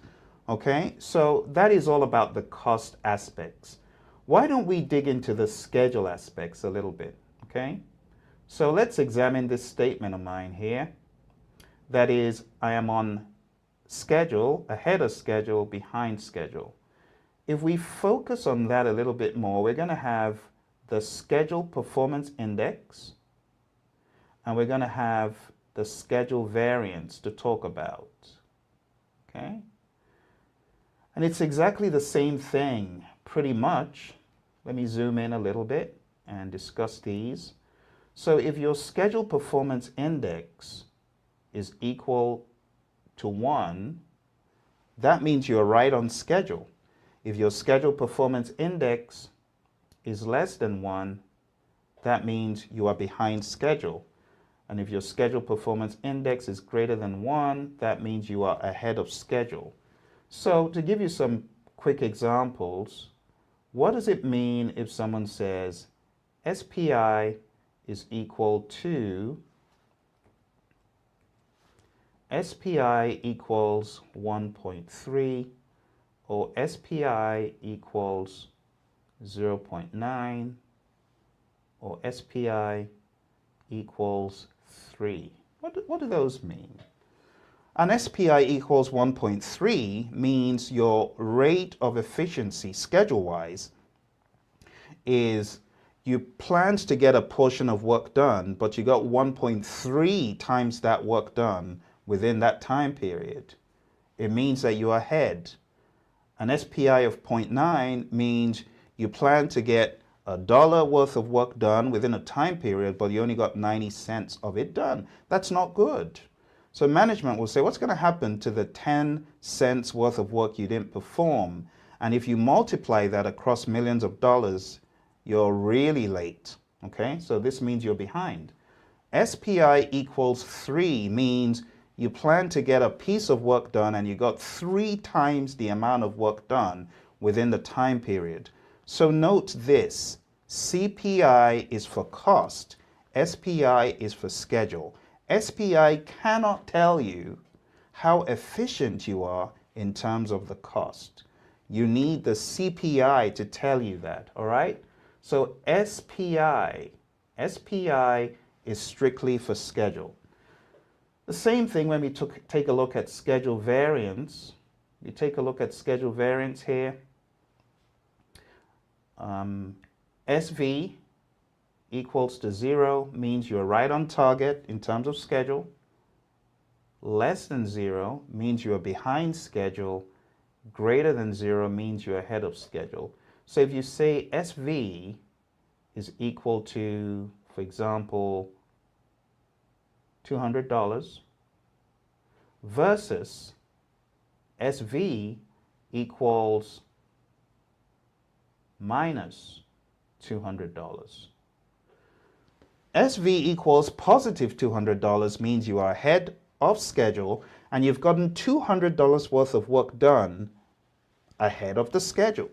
Okay, so that is all about the cost aspects. Why don't we dig into the schedule aspects a little bit? Okay, so let's examine this statement of mine here. That is, I am on schedule, ahead of schedule, behind schedule. If we focus on that a little bit more, we're going to have the schedule performance index, and we're going to have the schedule variance to talk about. Okay? And it's exactly the same thing, pretty much. Let me zoom in a little bit and discuss these. So if your schedule performance index is equal to 1, that means you're right on schedule. If your schedule performance index is less than 1, that means you are behind schedule. And if your schedule performance index is greater than 1, that means you are ahead of schedule. So to give you some quick examples, what does it mean if someone says SPI is equal to SPI equals 1.3 or SPI equals 0.9 or SPI equals 3? What do those mean? An SPI equals 1.3 means your rate of efficiency, schedule-wise, is you planned to get a portion of work done, but you got 1.3 times that work done within that time period. It means that you're ahead. An SPI of 0.9 means you plan to get $1 worth of work done within a time period, but you only got 90 cents of it done. That's not good. So management will say, what's going to happen to the 10 cents worth of work you didn't perform? And if you multiply that across millions of dollars, you're really late. Okay, so this means you're behind. SPI equals 3 means you plan to get a piece of work done and you got 3 times the amount of work done within the time period. So note this, CPI is for cost, SPI is for schedule. SPI cannot tell you how efficient you are in terms of the cost. You need the CPI to tell you that, all right? So SPI is strictly for schedule. The same thing when we take a look at schedule variance. We take a look at schedule variance here. SV equals to 0 means you're right on target in terms of schedule. Less than 0 means you're behind schedule. Greater than 0 means you're ahead of schedule. So if you say SV is equal to, for example, $200, versus SV equals minus $200. SV equals positive $200 means you are ahead of schedule and you've gotten $200 worth of work done ahead of the schedule.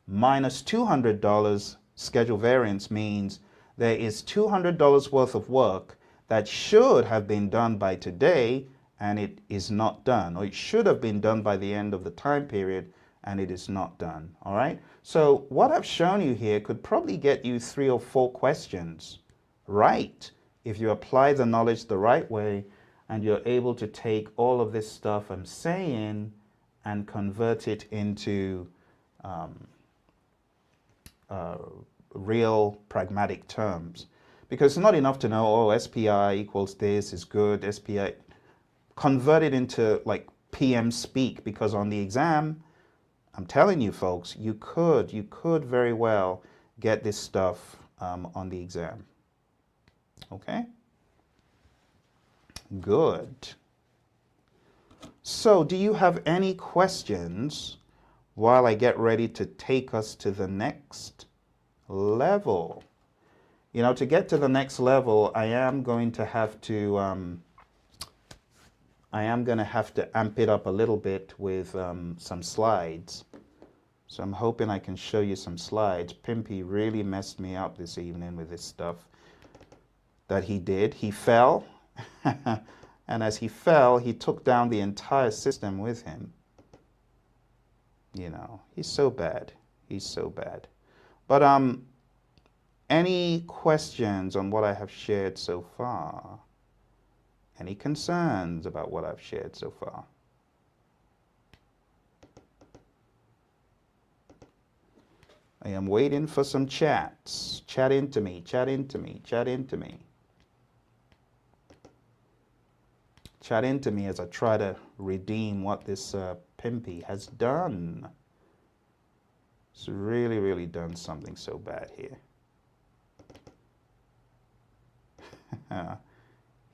Minus $200 schedule variance means there is $200 worth of work that should have been done by today and it is not done, or it should have been done by the end of the time period and it is not done. All right, so what I've shown you here could probably get you 3 or 4 questions right if you apply the knowledge the right way and you're able to take all of this stuff I'm saying and convert it into real pragmatic terms. Because it's not enough to know, oh, SPI equals this is good, SPI. Convert it into like PM speak, because on the exam, I'm telling you folks, you could very well get this stuff on the exam. Okay? Good. So do you have any questions while I get ready to take us to the next level? You know, to get to the next level, I am going to have to amp it up a little bit with some slides. So I'm hoping I can show you some slides. Pimpy really messed me up this evening with this stuff that he did. He fell, and as he fell, he took down the entire system with him. You know, he's so bad. He's so bad. But any questions on what I have shared so far? Any concerns about what I've shared so far? I am waiting for some chats. Chat into me, chat into me, chat into me. Chat into me as I try to redeem what this Pimpy has done. It's really, really done something so bad here.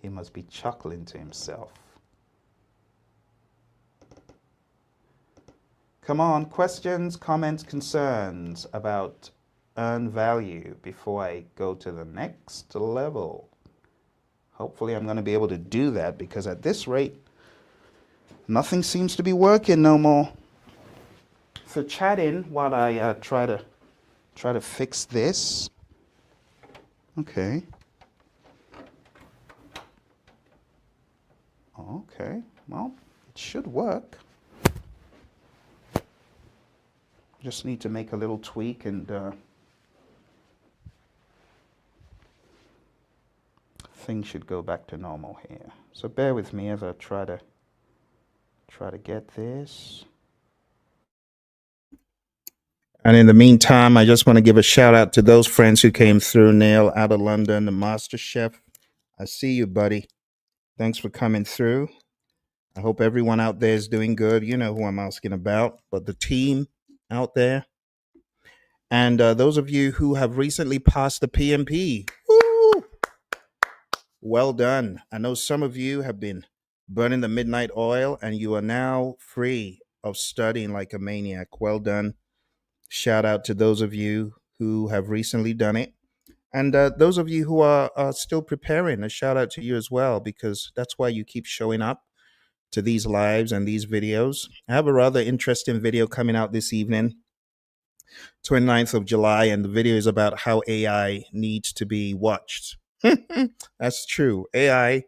He must be chuckling to himself. Come on, questions, comments, concerns about earn value before I go to the next level. Hopefully I'm going to be able to do that, because at this rate, nothing seems to be working no more. So chat in while I try to fix this. Okay. Okay, well, it should work. Just need to make a little tweak and things should go back to normal here. So bear with me as I try to get this. And in the meantime, I just want to give a shout out to those friends who came through. Neil out of London, the Master Chef. I see you, buddy. Thanks for coming through. I hope everyone out there is doing good. You know who I'm asking about, but the team out there. And those of you who have recently passed the PMP, woo, well done. I know some of you have been burning the midnight oil and you are now free of studying like a maniac. Well done. Shout out to those of you who have recently done it. And those of you who are still preparing, a shout out to you as well, because that's why you keep showing up to these lives and these videos. I have a rather interesting video coming out this evening, 29th of July, and the video is about how AI needs to be watched. That's true. AI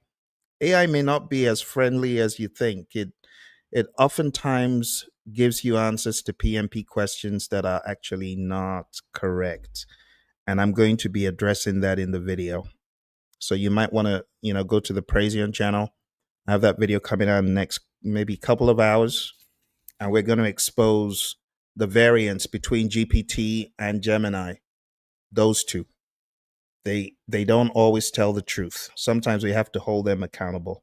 may not be as friendly as you think. It oftentimes gives you answers to PMP questions that are actually not correct. And I'm going to be addressing that in the video. So you might want to, go to the Praision channel. I have that video coming out in the next maybe couple of hours. And we're going to expose the variance between GPT and Gemini. Those two. They don't always tell the truth. Sometimes we have to hold them accountable.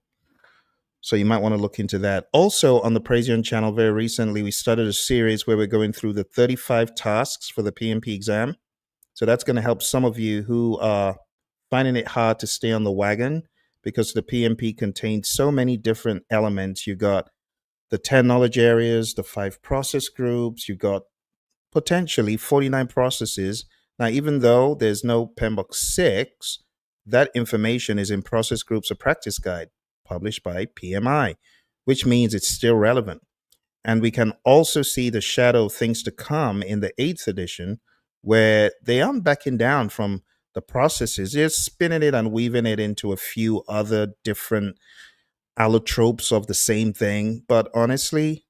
So you might want to look into that. Also on the Praision channel, very recently, we started a series where we're going through the 35 tasks for the PMP exam. So that's going to help some of you who are finding it hard to stay on the wagon because the PMP contains so many different elements. You got the 10 knowledge areas, the 5 process groups, you got potentially 49 processes. Now, even though there's no PMBOK 6, that information is in Process Groups, a practice guide published by PMI, which means it's still relevant. And we can also see the shadow of things to come in the 8th edition, where they aren't backing down from the processes. They're spinning it and weaving it into a few other different allotropes of the same thing. But honestly,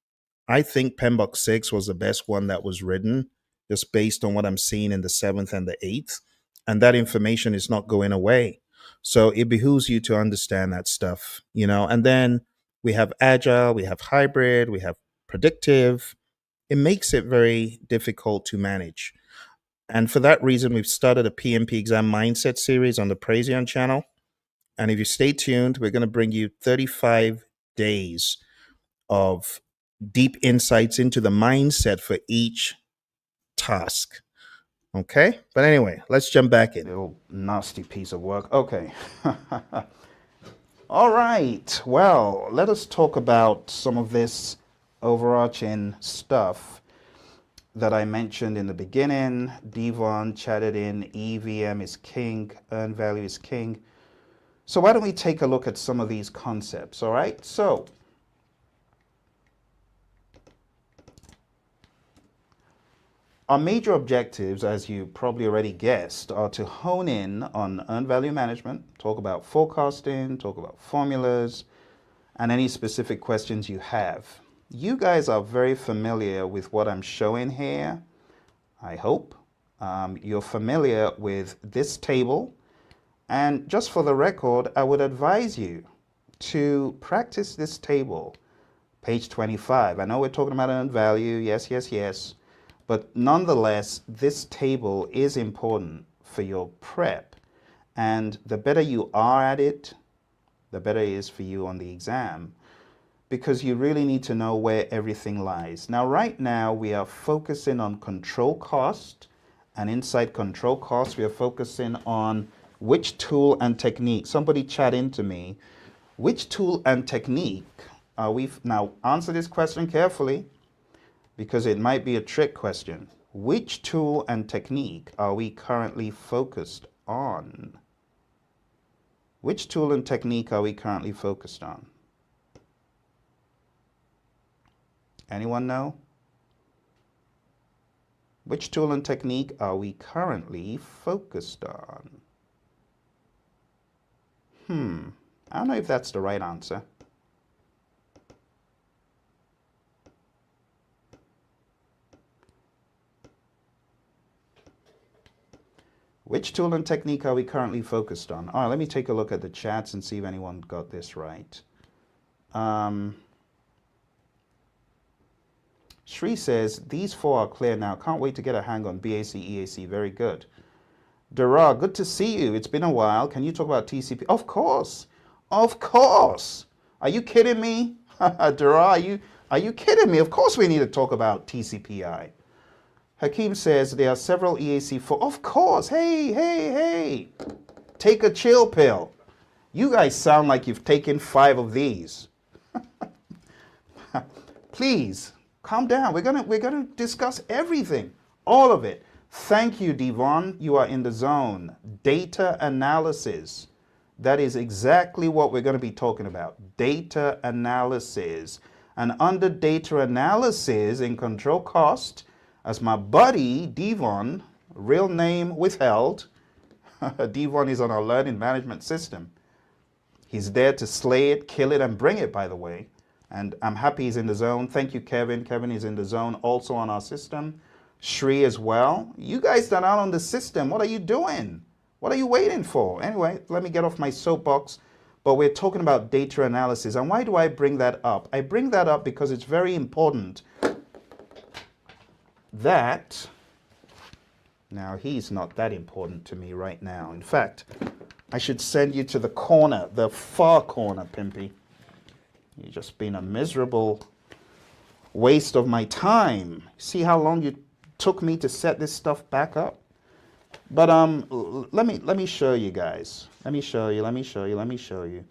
I think PMBOK 6 was the best one that was written, just based on what I'm seeing in the 7th and the 8th. And that information is not going away. So it behooves you to understand that stuff, you know. And then we have Agile, we have Hybrid, we have Predictive. It makes it very difficult to manage. And for that reason, we've started a PMP exam mindset series on the Praizion channel. And if you stay tuned, we're going to bring you 35 days of deep insights into the mindset for each task. Okay? But anyway, let's jump back in. Little nasty piece of work. Okay. All right. Well, let us talk about some of this overarching stuff that I mentioned in the beginning. Devon chatted in, EVM is king, earn value is king. So why don't we take a look at some of these concepts, all right? So our major objectives, as you probably already guessed, are to hone in on earned value management, talk about forecasting, talk about formulas, and any specific questions you have. You guys are very familiar with what I'm showing here, I hope. You're familiar with this table. And just for the record, I would advise you to practice this table, page 25. I know we're talking about earned value, yes, yes, yes. But nonetheless, this table is important for your prep. And the better you are at it, the better it is for you on the exam, because you really need to know where everything lies. Now, right now, we are focusing on control cost. And inside control cost, we are focusing on which tool and technique. Somebody chat into me. Which tool and technique are we? Now, answer this question carefully, because it might be a trick question. Which tool and technique are we currently focused on? Which tool and technique are we currently focused on? Anyone know? Which tool and technique are we currently focused on? I don't know if that's the right answer. Which tool and technique are we currently focused on? All right, let me take a look at the chats and see if anyone got this right. Shri says, these 4 are clear now. Can't wait to get a hang on BAC, EAC. Very good. Dara, good to see you. It's been a while. Can you talk about TCP? Of course. Of course. Are you kidding me? Dara, are you kidding me? Of course we need to talk about TCPI. Hakeem says there are several EAC for. Of course. Hey. Take a chill pill. You guys sound like you've taken 5 of these. Please, calm down. We're gonna discuss everything. All of it. Thank you, Devon. You are in the zone. Data analysis. That is exactly what we're going to be talking about. Data analysis. And under data analysis in control cost, as my buddy Devon, real name withheld, Devon is on our learning management system. He's there to slay it, kill it, and bring it, by the way. And I'm happy he's in the zone. Thank you, Kevin. Kevin is in the zone, also on our system. Shri as well. You guys that are on the system, what are you doing? What are you waiting for? Anyway, let me get off my soapbox. But we're talking about data analysis. And why do I bring that up? I bring that up because it's very important that, now he's not that important to me right now. In fact, I should send you to the corner, the far corner, Pimpy. You've just been a miserable waste of my time. See how long you took me to set this stuff back up? But let me show you guys. Let me show you.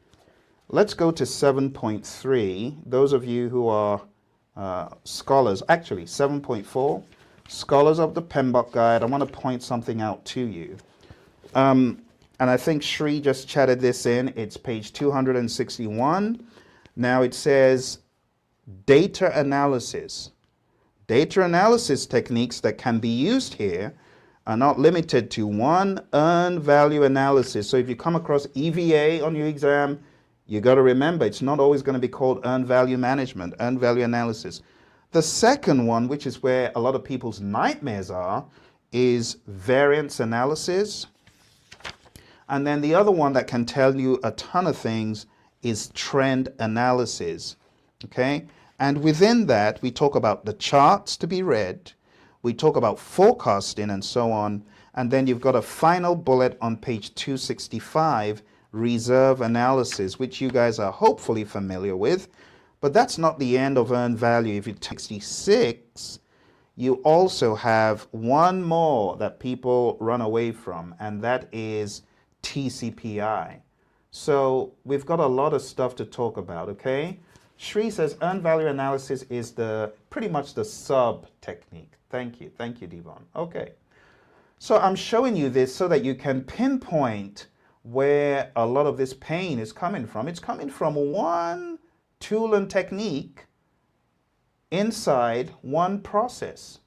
Let's go to 7.3. Those of you who are scholars, actually 7.4, scholars of the PMBOK guide, I want to point something out to you. And I think Shri just chatted this in. It's page 261. Now it says data analysis. Data analysis techniques that can be used here are not limited to one earned value analysis. So if you come across EVA on your exam, you got to remember it's not always going to be called earned value management, earned value analysis. The second one, which is where a lot of people's nightmares are, is variance analysis. And then the other one that can tell you a ton of things is trend analysis. Okay? And within that, we talk about the charts to be read, we talk about forecasting and so on, and then you've got a final bullet on page 265, reserve analysis, which you guys are hopefully familiar with. But that's not the end of earned value. If you take 66, you also have one more that people run away from, and that is TCPI. So we've got a lot of stuff to talk about, okay? Shri says earned value analysis is pretty much the sub technique. Thank you, Devon. Okay, so I'm showing you this so that you can pinpoint where a lot of this pain is coming from. It's coming from one tool and technique inside one process,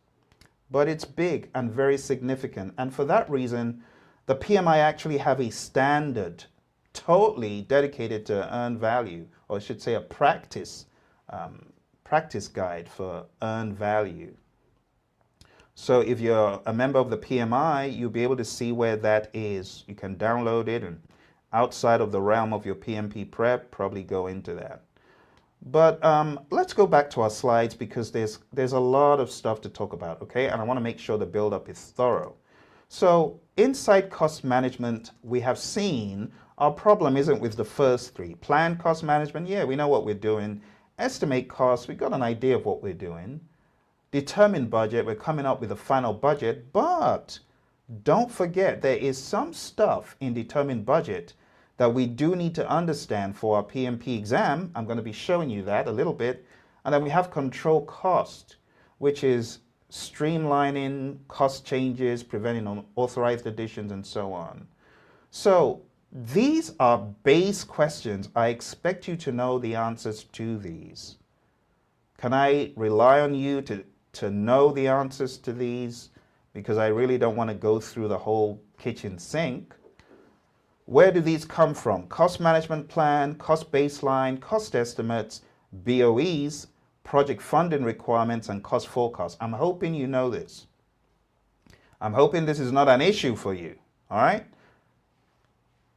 but it's big and very significant. And for that reason, the PMI actually have a standard totally dedicated to earned value, or I should say a practice guide for earned value. So if you're a member of the PMI, you'll be able to see where that is. You can download it, and outside of the realm of your PMP prep, probably go into that. But let's go back to our slides because there's a lot of stuff to talk about, okay? And I want to make sure the build-up is thorough. So inside cost management, we have seen our problem isn't with the first three. Plan cost management, yeah, we know what we're doing. Estimate costs, we've got an idea of what we're doing. Determine budget, we're coming up with a final budget, but don't forget there is some stuff in determined budget that we do need to understand for our PMP exam. I'm going to be showing you that a little bit. And then we have control cost, which is streamlining cost changes, preventing unauthorized additions, and so on. So these are base questions. I expect you to know the answers to these. Can I rely on you to know the answers to these? Because I really don't want to go through the whole kitchen sink. Where do these come from? Cost management plan, cost baseline, cost estimates, BOEs, project funding requirements, and cost forecasts. I'm hoping you know this. I'm hoping this is not an issue for you, all right?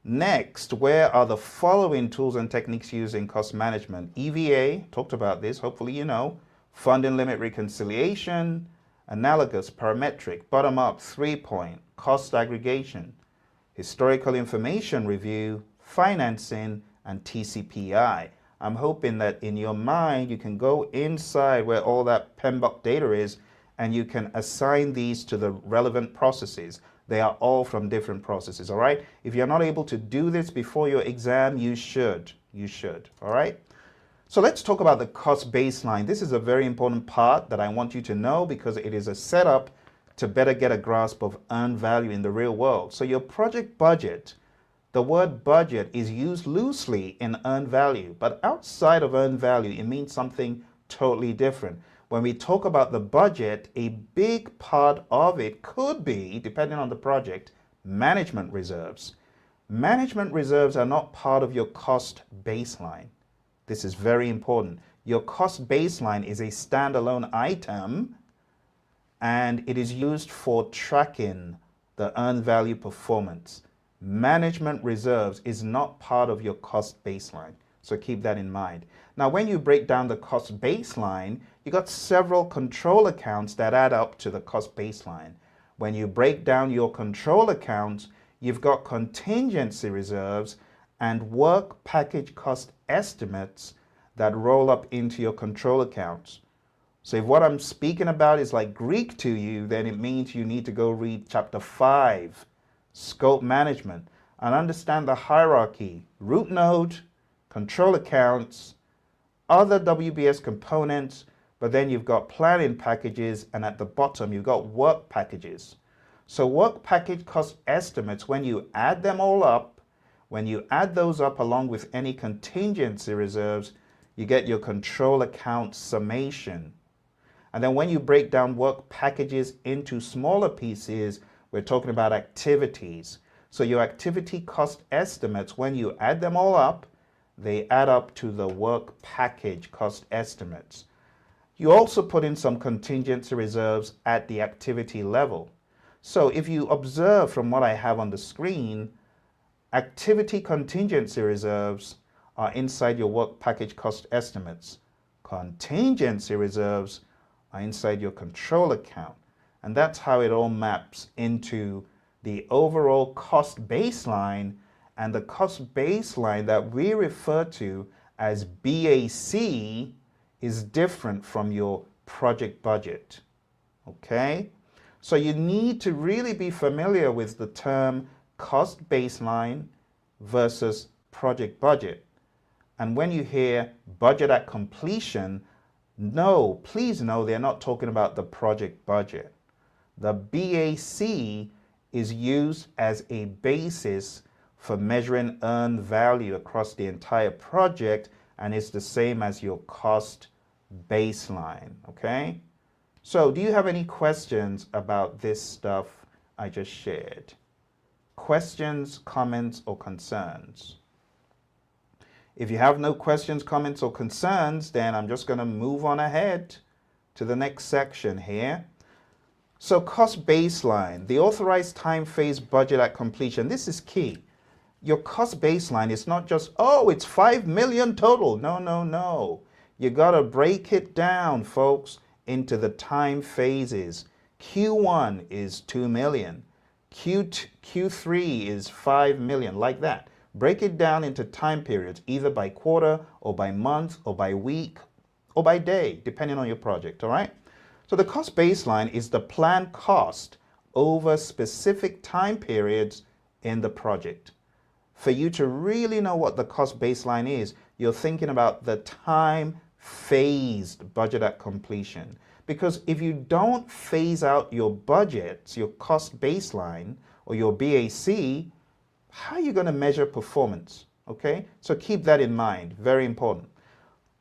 Next, where are the following tools and techniques used in cost management? EVA, talked about this, hopefully you know. Funding limit reconciliation, analogous, parametric, bottom-up, 3-point, cost aggregation, historical information review, financing, and TCPI. I'm hoping that in your mind you can go inside where all that PMBOK data is and you can assign these to the relevant processes. They are all from different processes, all right? If you're not able to do this before your exam, you should, all right? So let's talk about the cost baseline. This is a very important part that I want you to know because it is a setup to better get a grasp of earned value in the real world. So your project budget, the word budget is used loosely in earned value, but outside of earned value, it means something totally different. When we talk about the budget, a big part of it could be, depending on the project, management reserves. Management reserves are not part of your cost baseline. This is very important. Your cost baseline is a standalone item and it is used for tracking the earned value performance. Management reserves is not part of your cost baseline. So keep that in mind. Now, when you break down the cost baseline, you got several control accounts that add up to the cost baseline. When you break down your control accounts, you've got contingency reserves and work package cost estimates that roll up into your control accounts. So if what I'm speaking about is like Greek to you, then it means you need to go read chapter 5, scope management, and understand the hierarchy, root node, control accounts, other WBS components, but then you've got planning packages, and at the bottom you've got work packages. So work package cost estimates, when you add them all up, when you add those up along with any contingency reserves, you get your control account summation. And then when you break down work packages into smaller pieces, we're talking about activities. So your activity cost estimates, when you add them all up, they add up to the work package cost estimates. You also put in some contingency reserves at the activity level. So if you observe from what I have on the screen, activity contingency reserves are inside your work package cost estimates. Contingency reserves are inside your control account. And that's how it all maps into the overall cost baseline, and the cost baseline that we refer to as BAC is different from your project budget. Okay? So you need to really be familiar with the term cost baseline versus project budget. And when you hear budget at completion, no, please know they're not talking about the project budget. The BAC is used as a basis for measuring earned value across the entire project, and it's the same as your cost baseline, okay? So do you have any questions about this stuff I just shared? Questions, comments, or concerns? If you have no questions, comments, or concerns, then I'm just going to move on ahead to the next section here. So cost baseline, the authorized time phase budget at completion. This is key. Your cost baseline is not just, oh, it's 5 million total. No, no, no. You got to break it down, folks, into the time phases. Q1 is 2 million. Q3 is 5 million, like that. Break it down into time periods, either by quarter or by month or by week or by day, depending on your project, all right? So the cost baseline is the planned cost over specific time periods in the project. For you to really know what the cost baseline is, you're thinking about the time phased budget at completion. Because if you don't phase out your budgets, your cost baseline or your BAC, how are you going to measure performance? Okay, so keep that in mind, very important.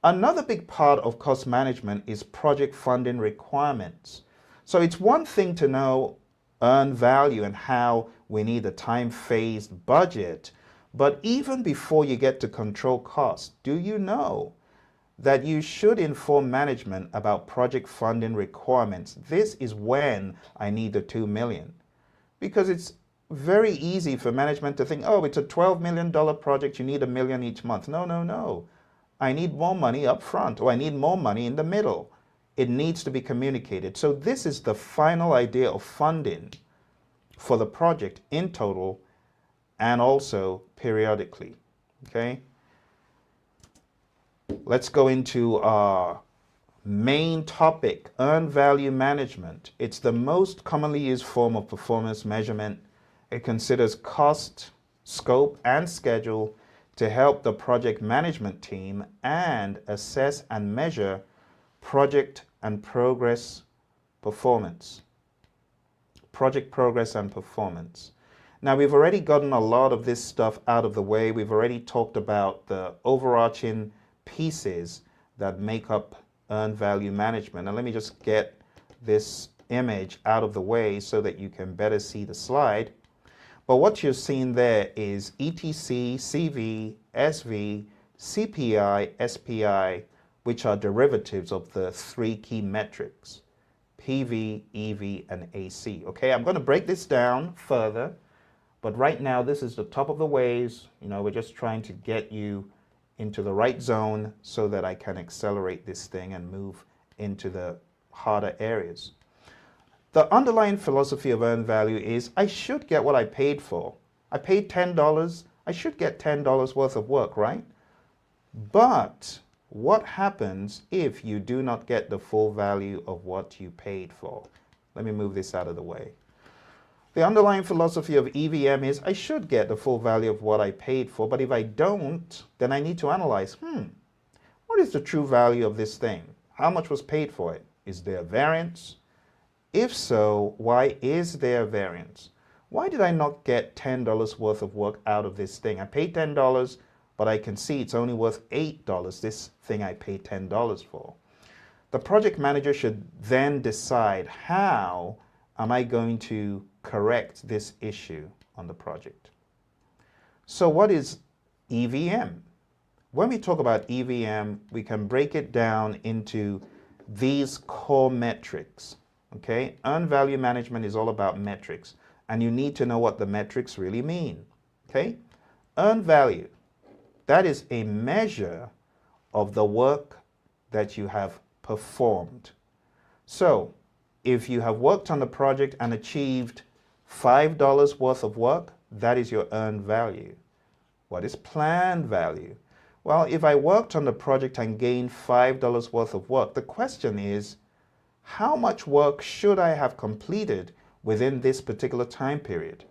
Another big part of cost management is project funding requirements. So it's one thing to know earned value and how we need a time-phased budget, but even before you get to control costs, do you know that you should inform management about project funding requirements? This is when I need the 2 million. Because it's very easy for management to think, oh, it's a $12 million project, you need $1 million each month. No, no, no. I need more money up front, or I need more money in the middle. It needs to be communicated. So this is the final idea of funding for the project in total and also periodically, okay? Let's go into our main topic, earned value management. It's the most commonly used form of performance measurement. It considers cost, scope, and schedule to help the project management team and assess and measure project and progress performance. Project progress and performance. Now, we've already gotten a lot of this stuff out of the way. We've already talked about the overarching pieces that make up earned value management. And let me just get this image out of the way so that you can better see the slide. But what you're seeing there is ETC, CV, SV, CPI, SPI, which are derivatives of the 3 key metrics, PV, EV, and AC. Okay, I'm going to break this down further, but right now this is the top of the waves. You know, we're just trying to get you into the right zone so that I can accelerate this thing and move into the harder areas. The underlying philosophy of earned value is I should get what I paid for. I paid $10, I should get $10 worth of work, right? But What happens if you do not get the full value of what you paid for? Let me move this out of the way. The underlying philosophy of EVM is I should get the full value of what I paid for, but if I don't, then I need to analyze, what is the true value of this thing? How much was paid for it? Is there a variance? If so, why is there a variance? Why did I not get $10 worth of work out of this thing? I paid $10, but I can see it's only worth $8, this thing I paid $10 for. The project manager should then decide, how am I going to correct this issue on the project? So what is EVM? When we talk about EVM, we can break it down into these core metrics. Okay, earned value management is all about metrics, and you need to know what the metrics really mean. Okay, earned value, that is a measure of the work that you have performed. So if you have worked on the project and achieved $5 worth of work, that is your earned value. What is planned value? Well, if I worked on the project and gained $5 worth of work, the question is, how much work should I have completed within this particular time period?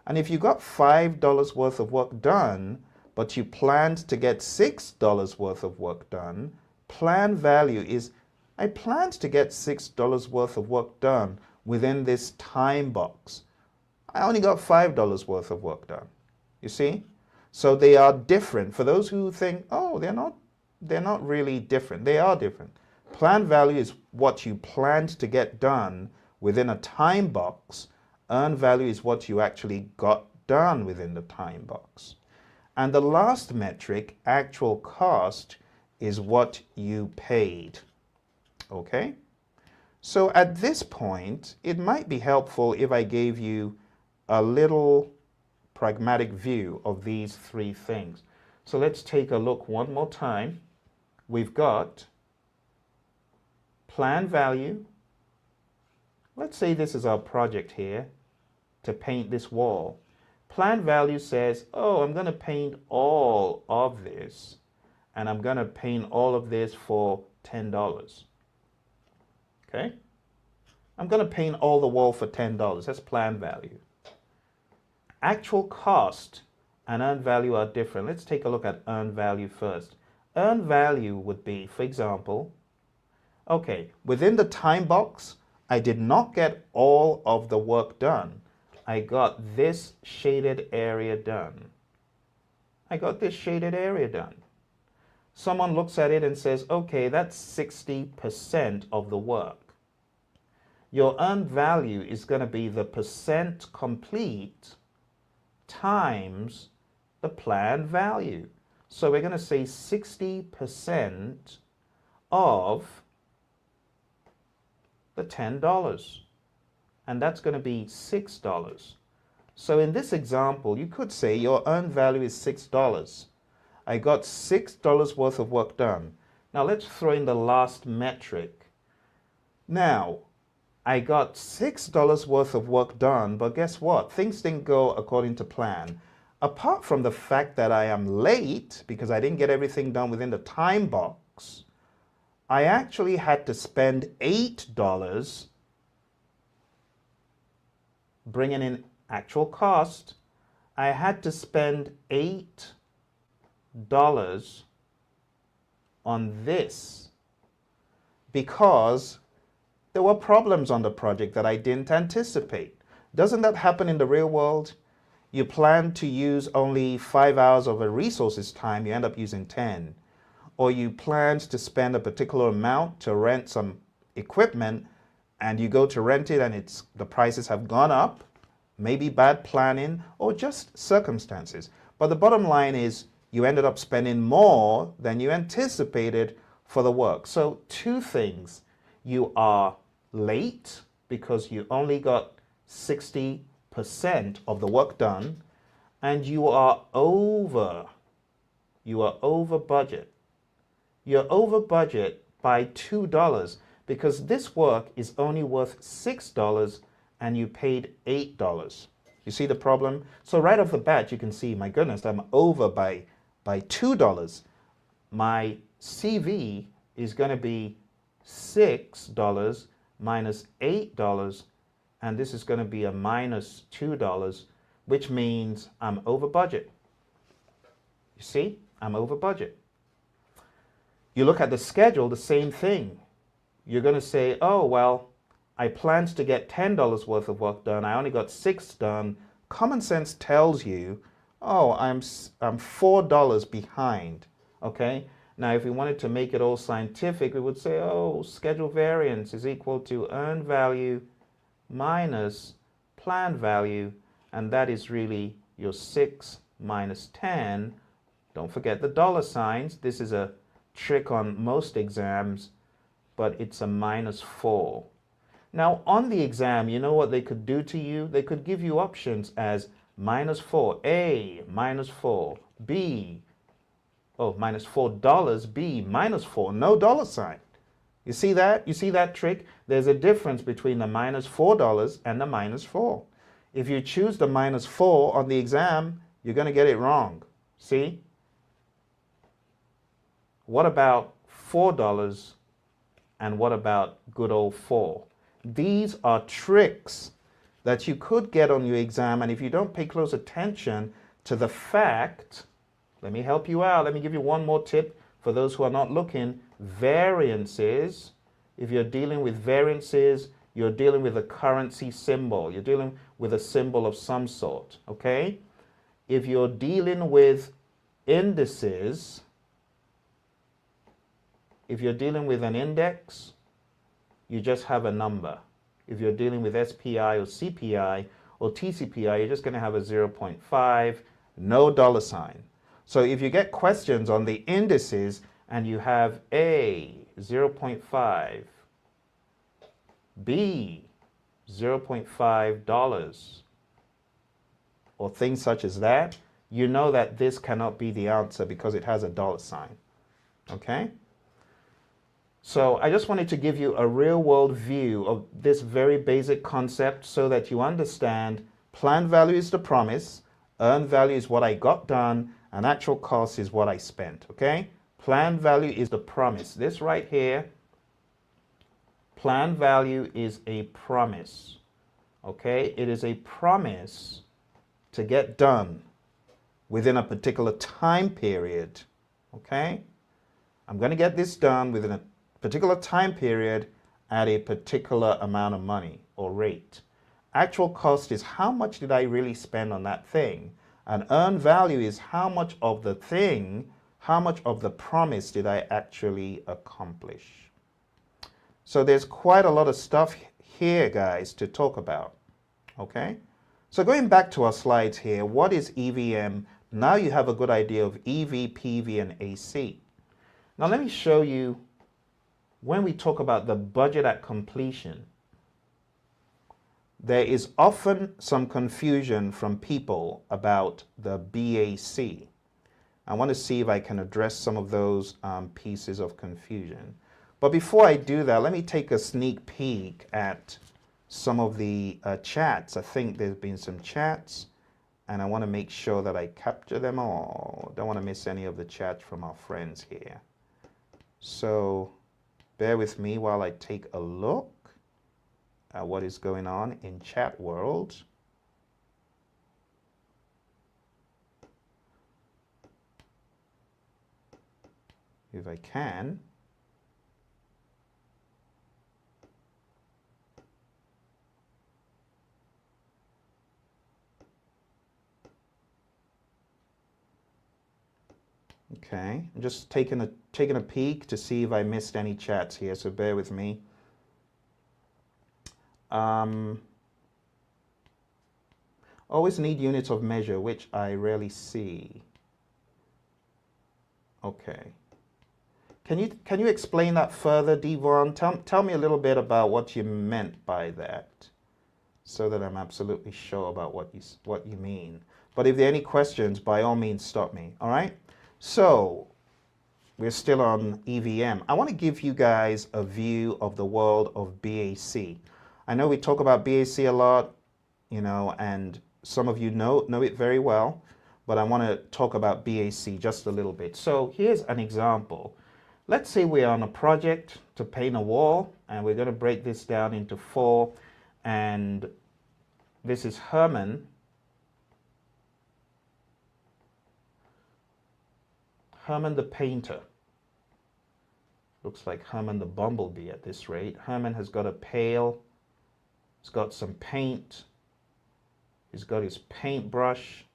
And if you got $5 worth of work done, but you planned to get $6 worth of work done, planned value is, I planned to get $6 worth of work done within this time box. I only got $5 worth of work done. You see? So they are different. For those who think, oh, they're not really different. They are different. Planned value is what you planned to get done within a time box. Earned value is what you actually got done within the time box. And the last metric, actual cost, is what you paid. Okay? So at this point, it might be helpful if I gave you a little pragmatic view of these three things. So let's take a look one more time. We've got planned value. Let's say this is our project here to paint this wall. Planned value says, oh, I'm going to paint all of this, and I'm going to paint all of this for $10. Okay? I'm going to paint all the wall for $10. That's planned value. Actual cost and earned value are different. Let's take a look at earned value first. Earned value would be, for example, okay, within the time box, I did not get all of the work done. I got this shaded area done. I got this shaded area done. Someone looks at it and says, okay, that's 60% of the work. Your earned value is going to be the percent complete times the planned value. So we're going to say 60% of the $10. And that's going to be $6. So in this example, you could say your earned value is $6. I got $6 worth of work done. Now let's throw in the last metric. Now, I got $6 worth of work done, but guess what? Things didn't go according to plan. Apart from the fact that I am late because I didn't get everything done within the time box, I actually had to spend $8 bringing in actual cost. I had to spend $8 on this because there were problems on the project that I didn't anticipate. Doesn't that happen in the real world? You plan to use only 5 hours of a resource's time, you end up using 10. Or you planned to spend a particular amount to rent some equipment and you go to rent it and the prices have gone up, maybe bad planning or just circumstances. But the bottom line is you ended up spending more than you anticipated for the work. So two things: you are late because you only got 60% of the work done, and you are over budget. You're over budget by $2 because this work is only worth $6 and you paid $8. You see the problem? So right off the bat, you can see, my goodness, I'm over by $2. My CV is going to be $6 minus $8, and this is going to be a minus $2, which means I'm over budget. You see, I'm over budget. You look at the schedule, the same thing. You're going to say, oh, well, I planned to get $10 worth of work done. I only got $6 done. Common sense tells you, oh, I'm $4 behind. Okay. Now, if we wanted to make it all scientific, we would say, oh, schedule variance is equal to earned value minus planned value. And that is really your 6 minus 10. Don't forget the dollar signs. This is a trick on most exams, but it's a minus 4. Now, on the exam, you know what they could do to you? They could give you options as minus 4, A, minus 4, B, oh, minus $4, B, minus 4, no dollar sign. You see that? You see that trick? There's a difference between the minus $4 and the minus 4. If you choose the minus 4 on the exam, you're going to get it wrong. See? What about $4 and what about good old 4? These are tricks that you could get on your exam, and if you don't pay close attention to the fact, let me help you out. Let me give you one more tip for those who are not looking. Variances, if you're dealing with variances, you're dealing with a currency symbol. You're dealing with a symbol of some sort, okay? If you're dealing with indices, if you're dealing with an index, you just have a number. If you're dealing with SPI or CPI or TCPI, you're just going to have a 0.5, no dollar sign. So if you get questions on the indices and you have A, 0.5, B, $0.5, or things such as that, you know that this cannot be the answer because it has a dollar sign. Okay? So I just wanted to give you a real world view of this very basic concept so that you understand planned value is the promise, earned value is what I got done, and actual cost is what I spent, okay? Planned value is the promise. This right here, planned value is a promise, okay? It is a promise to get done within a particular time period, okay? I'm going to get this done within a particular time period at a particular amount of money or rate. Actual cost is how much did I really spend on that thing? And earned value is how much of the thing, how much of the promise did I actually accomplish? So there's quite a lot of stuff here, guys, to talk about, okay? So going back to our slides here, what is EVM? Now you have a good idea of EV, PV, and AC. Now let me show you when we talk about the budget at completion, there is often some confusion from people about the BAC. I want to see if I can address some of those pieces of confusion. But before I do that, let me take a sneak peek at some of the chats. I think there's been some chats, and I want to make sure that I capture them all. Don't want to miss any of the chats from our friends here. So bear with me while I take a look at what is going on in chat world. If I can. Okay, I'm just taking a peek to see if I missed any chats here, so bear with me. Always need units of measure, which I rarely see. Okay. Can you explain that further, Devon? Tell me a little bit about what you meant by that, so that I'm absolutely sure about what you mean. But if there are any questions, by all means, stop me. All right. So we're still on EVM. I want to give you guys a view of the world of BAC. I know we talk about BAC a lot, you know, and some of you know it very well, but I want to talk about BAC just a little bit. So here's an example. Let's say we're on a project to paint a wall, and we're going to break this down into 4, and this is Herman. Herman the painter. Looks like Herman the bumblebee at this rate. Herman has got a pail. He's got some paint. He's got his paintbrush.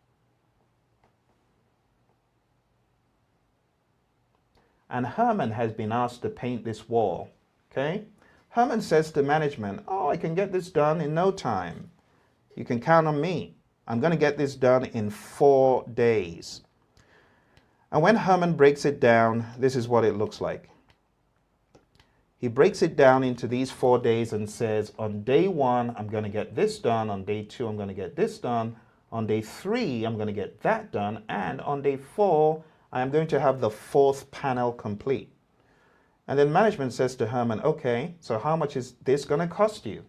And Herman has been asked to paint this wall. Okay? Herman says to management, "Oh, I can get this done in no time. You can count on me. I'm going to get this done in 4 days." And when Herman breaks it down, this is what it looks like. He breaks it down into these 4 days and says, on day 1, I'm going to get this done. On day 2, I'm going to get this done. On day 3, I'm going to get that done. And on day 4, I am going to have the 4th panel complete. And then management says to Herman, "Okay, so how much is this going to cost you?"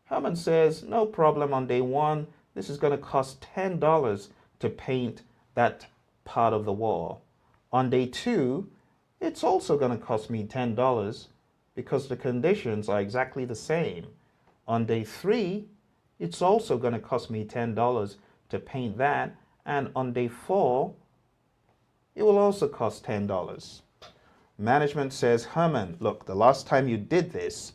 Herman says, "No problem. On day 1, this is going to cost $10 to paint that part of the wall. On day 2, it's also going to cost me $10 because the conditions are exactly the same. On day 3, it's also going to cost me $10 to paint that. And on day 4, it will also cost $10. Management says, "Herman, look, the last time you did this,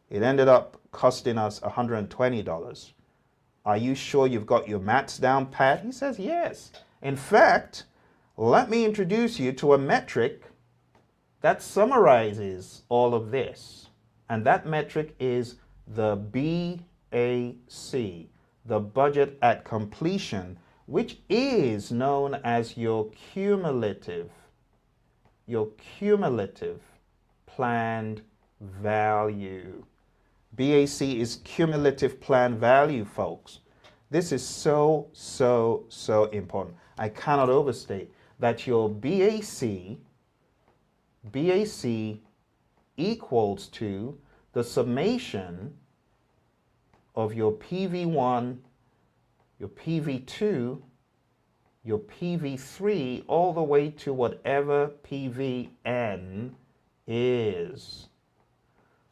it ended up costing us $120. Are you sure you've got your maths down pat?" He says, "Yes. In fact, let me introduce you to a metric that summarizes all of this. And that metric is the BAC, the budget at completion, which is known as your cumulative planned value." BAC is cumulative planned value, folks. This is so important. I cannot overstate that your BAC equals to the summation of your PV1, your PV2, your PV3, all the way to whatever PVN is.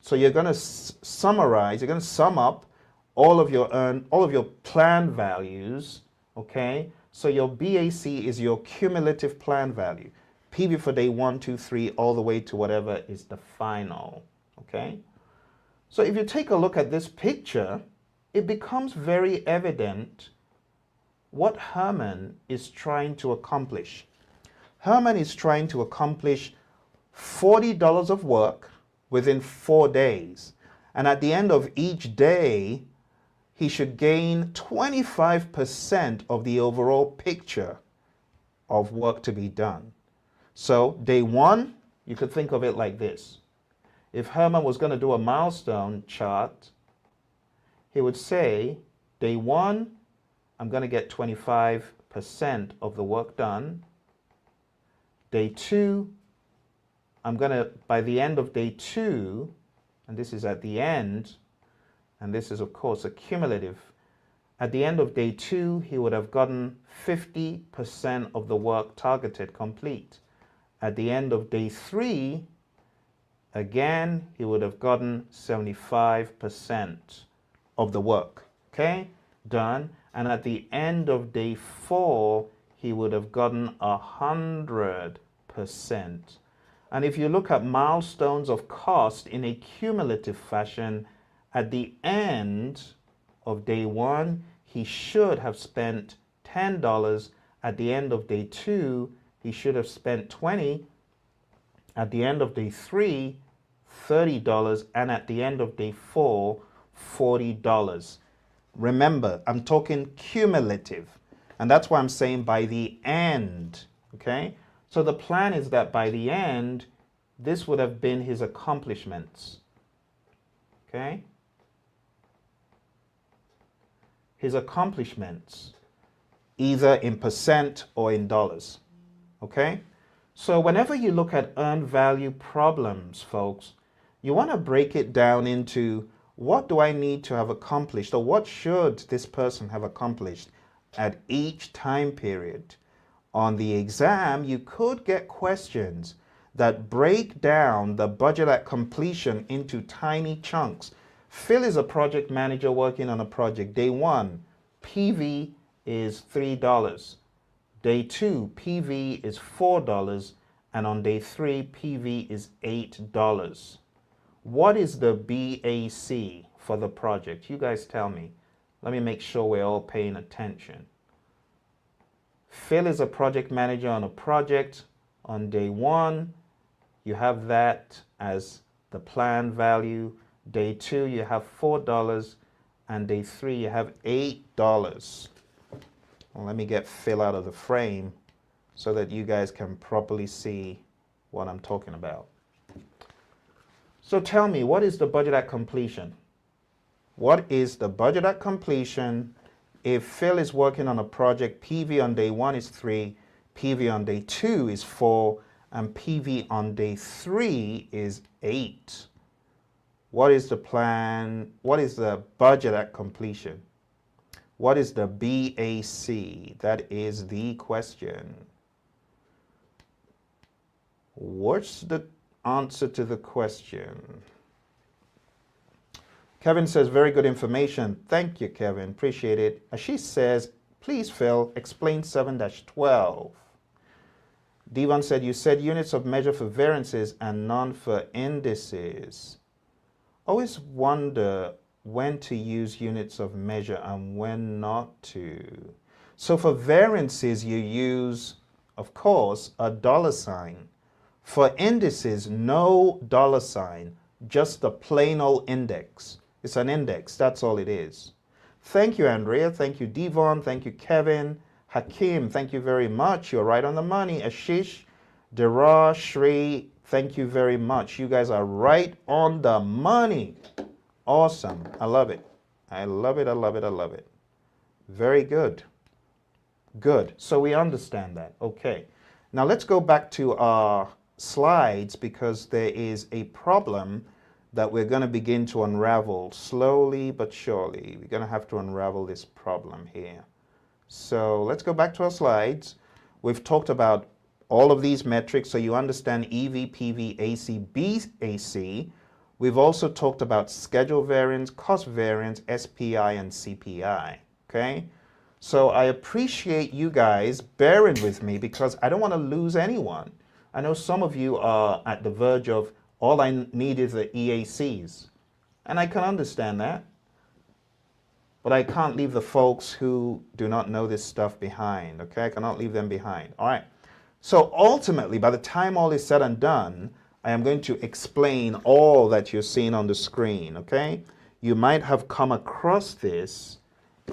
So you're going to summarize, you're going to sum up all of your planned values, okay? So your BAC is your cumulative planned value. PV for day 1, 2, 3, all the way to whatever is the final, okay? So if you take a look at this picture, it becomes very evident what Herman is trying to accomplish. Herman is trying to accomplish $40 of work within 4 days. And at the end of each day, he should gain 25% of the overall picture of work to be done. So day 1, you could think of it like this. If Herman was going to do a milestone chart, he would say, day 1, I'm going to get 25% of the work done. Day 2, by the end of day 2, and this is at the end, and this is of course a cumulative, at the end of day 2, he would have gotten 50% of the work targeted complete. At the end of day 3, again, he would have gotten 75% of the work, okay, done. And at the end of day 4, he would have gotten 100%. And if you look at milestones of cost in a cumulative fashion, at the end of day 1, he should have spent $10. At the end of day 2, he should have spent $20. At the end of day 3, $30. And at the end of day 4, $40. Remember, I'm talking cumulative. And that's why I'm saying by the end, okay? So the plan is that by the end, this would have been his accomplishments, okay? His accomplishments, either in percent or in dollars, okay? So whenever you look at earned value problems, folks, you want to break it down into what do I need to have accomplished, or what should this person have accomplished at each time period. On the exam, you could get questions that break down the budget at completion into tiny chunks. Phil is a project manager working on a project. Day 1, PV is $3. Day 2, PV is $4. And on day 3, PV is $8. What is the BAC for the project? You guys tell me. Let me make sure we're all paying attention. Phil is a project manager on a project. On day 1, you have that as the planned value. Day 2, you have $4. And day 3, you have $8. Well, let me get Phil out of the frame so that you guys can properly see what I'm talking about. So tell me, what is the budget at completion? What is the budget at completion if Phil is working on a project? PV on day 1 is 3, PV on day 2 is 4, and PV on day 3 is 8. What is the plan? What is the budget at completion? What is the BAC? That is the question. What's the answer to the question? Kevin says, very good information. Thank you, Kevin. Appreciate it. Ashish says, please, Phil, explain 7-12. Devon said, you said units of measure for variances and none for indices. Always wonder when to use units of measure and when not to. So for variances, you use, of course, a dollar sign. For indices, no dollar sign, just the plain old index. It's an index, that's all it is. Thank you, Andrea. Thank you, Devon. Thank you, Kevin. Hakim, thank you very much. You're right on the money. Ashish, Dara, Shri, thank you very much. You guys are right on the money. Awesome. I love it. I love it. I love it. I love it. Very good. Good. So we understand that. Okay. Now let's go back to our slides because there is a problem that we're going to begin to unravel slowly but surely. We're going to have to unravel this problem here. So let's go back to our slides. We've talked about all of these metrics so you understand EV, PV, AC, BAC. We've also talked about schedule variance, cost variance, SPI, and CPI. Okay? So I appreciate you guys bearing with me because I don't want to lose anyone. I know some of you are at the verge of all I need is the EACs. And I can understand that. But I can't leave the folks who do not know this stuff behind, okay? I cannot leave them behind. All right. So ultimately, by the time all is said and done, I am going to explain all that you're seeing on the screen, okay? You might have come across this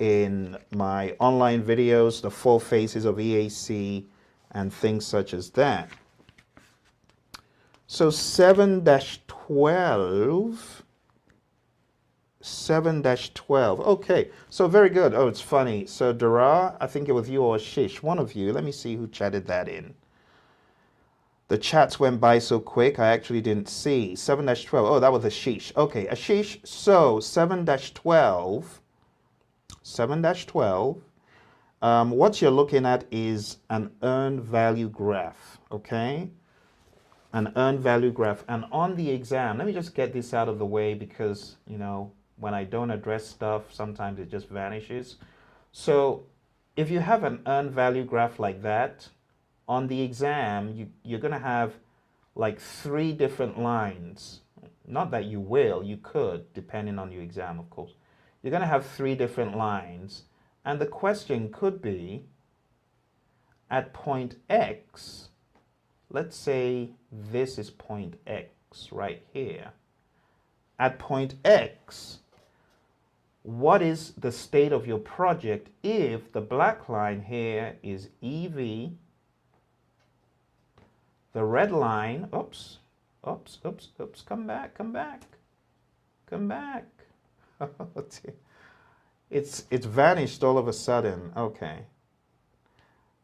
in my online videos, the 4 phases of EAC and things such as that. So 7-12. 7-12. Okay, so very good. Oh, it's funny. So Dara, I think it was you or Ashish, one of you. Let me see who chatted that in. The chats went by so quick, I actually didn't see. 7-12. Oh, that was Ashish. Okay, Ashish. So 7-12. 7-12. What you're looking at is an earned value graph. Okay, an earned value graph. And on the exam, let me just get this out of the way because, you know, when I don't address stuff, sometimes it just vanishes. So if you have an earned value graph like that, on the exam, you're going to have like 3 different lines. Not that you will, you could, depending on your exam, of course. You're going to have 3 different lines. And the question could be, at point X, let's say this is point X right here. At point X, what is the state of your project if the black line here is EV, the red line, come back. It's vanished all of a sudden. Okay.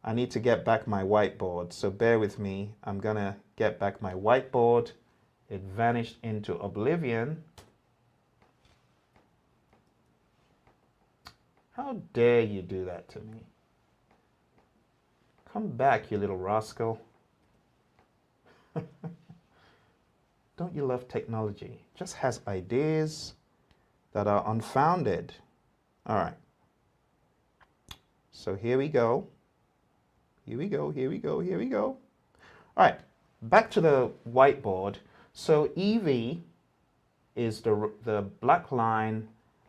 I need to get back my whiteboard, so bear with me. I'm gonna get back my whiteboard. It vanished into oblivion. How dare you do that to me? Come back, you little rascal. Don't you love technology? It just has ideas that are unfounded. All right. So here we go. Here we go, here we go, here we go. All right, back to the whiteboard. So EV is the black line.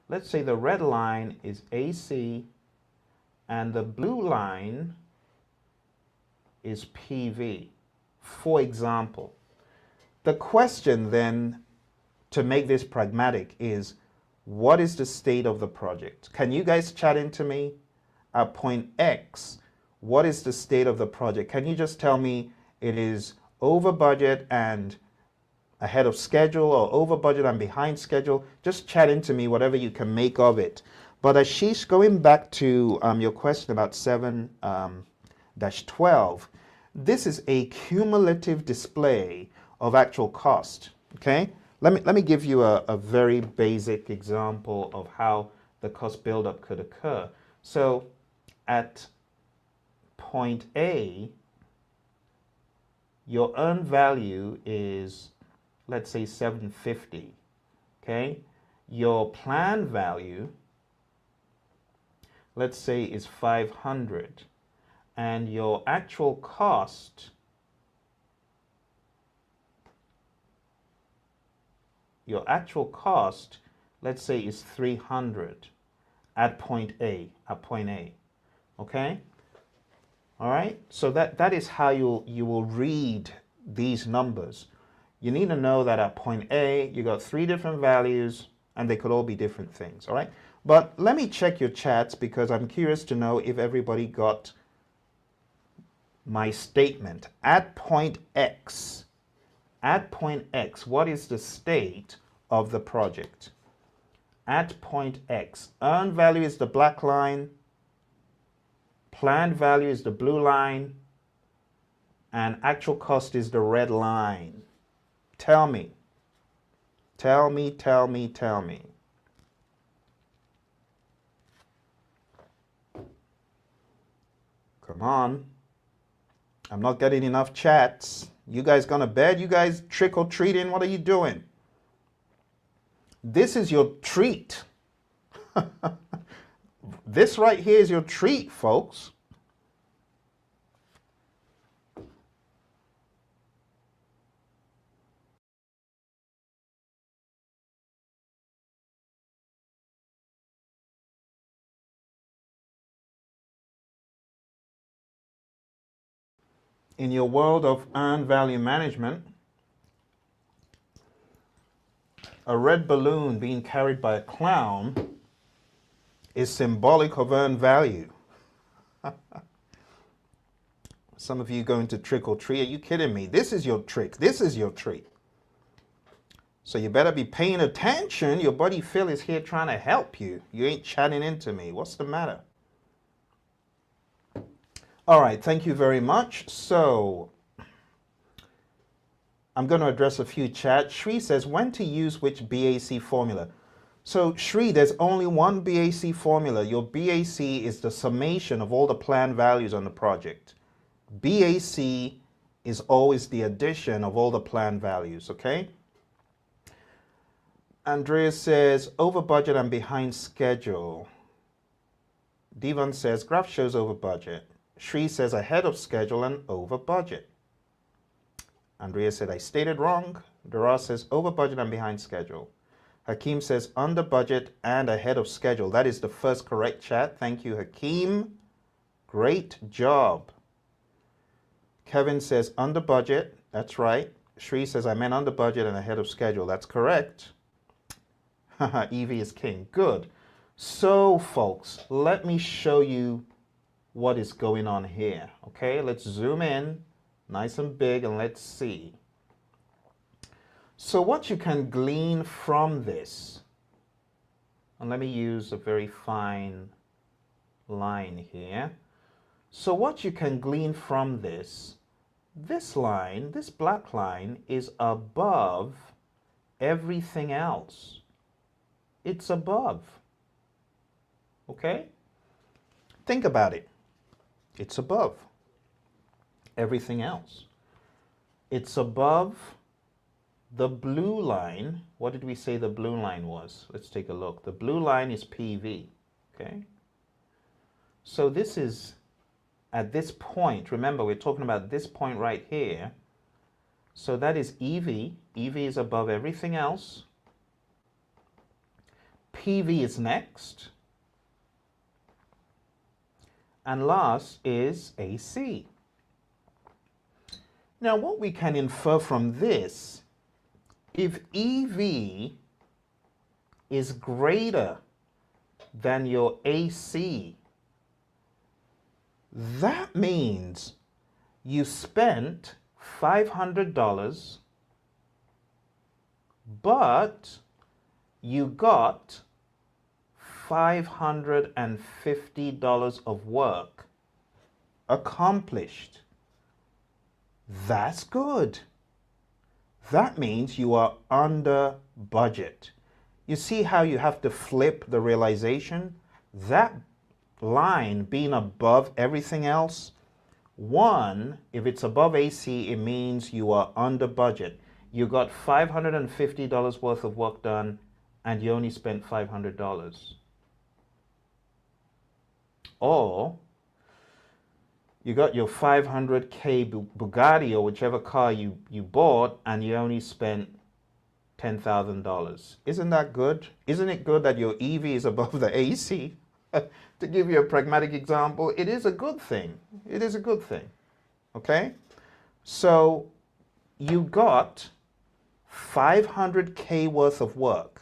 Let's say the red line is AC and the blue line is PV, for example. The question then, to make this pragmatic, is what is the state of the project? Can you guys chat into me? At point X, what is the state of the project? Can you just tell me it is over budget and ahead of schedule, or over budget and behind schedule? Just chat into me whatever you can make of it. But Ashish, going back to your question about 7-12, this is a cumulative display of actual cost. Okay, let me give you a very basic example of how the cost buildup could occur. So at point A, your earned value is, let's say, 750. Okay, your planned value, let's say, is 500, and your actual cost, let's say, is 300 at point A. Okay. All right. So that is how you will read these numbers. You need to know that at point A, you got 3 different values, and they could all be different things. All right. But let me check your chats, because I'm curious to know if everybody got my statement. At point X, what is the state of the project? At point X, earned value is the black line, planned value is the blue line, and actual cost is the red line. Tell me. Come on. I'm not getting enough chats. You guys gonna bed? You guys trick or treating? What are you doing? This is your treat. This right here is your treat, folks. In your world of earned value management, a red balloon being carried by a clown is symbolic of earned value. Some of you going to trick or treat. Are you kidding me? This is your trick. This is your treat. So you better be paying attention. Your buddy Phil is here trying to help you. You ain't chatting into me. What's the matter? All right, thank you very much. So I'm going to address a few chats. Shri says, when to use which BAC formula? So Shri, there's only one BAC formula. Your BAC is the summation of all the planned values on the project. BAC is always the addition of all the planned values, okay? Andreas says, over budget and behind schedule. Devon says, graph shows over budget. Shri says, ahead of schedule and over budget. Andrea said, I stated wrong. Dara says, over budget and behind schedule. Hakeem says, under budget and ahead of schedule. That is the first correct chat. Thank you, Hakeem. Great job. Kevin says, under budget. That's right. Shri says, I meant under budget and ahead of schedule. That's correct. Evie is king. Good. So, folks, let me show you what is going on here. Okay, let's zoom in nice and big and let's see. So what you can glean from this, and let me use a very fine line here. So what you can glean from this line, this black line, is above everything else. It's above. Okay? Think about it. It's above everything else. It's above The blue line, what did we say the blue line was? Let's take a look. The blue line is PV, okay? So this is at this point. Remember, we're talking about this point right here. So that is EV. EV is above everything else. PV is next. And last is AC. Now, what we can infer from this, if EV is greater than your AC, that means you spent $500, but you got $550 of work accomplished. That's good. That means you are under budget. You see how you have to flip the realization? That line being above everything else, one, if it's above AC, it means you are under budget. You got $550 worth of work done and you only spent $500. Or you got your 500K Bugatti or whichever car you bought and you only spent $10,000. Isn't that good? Isn't it good that your EV is above the AC? To give you a pragmatic example, it is a good thing. It is a good thing. Okay? So you got 500K worth of work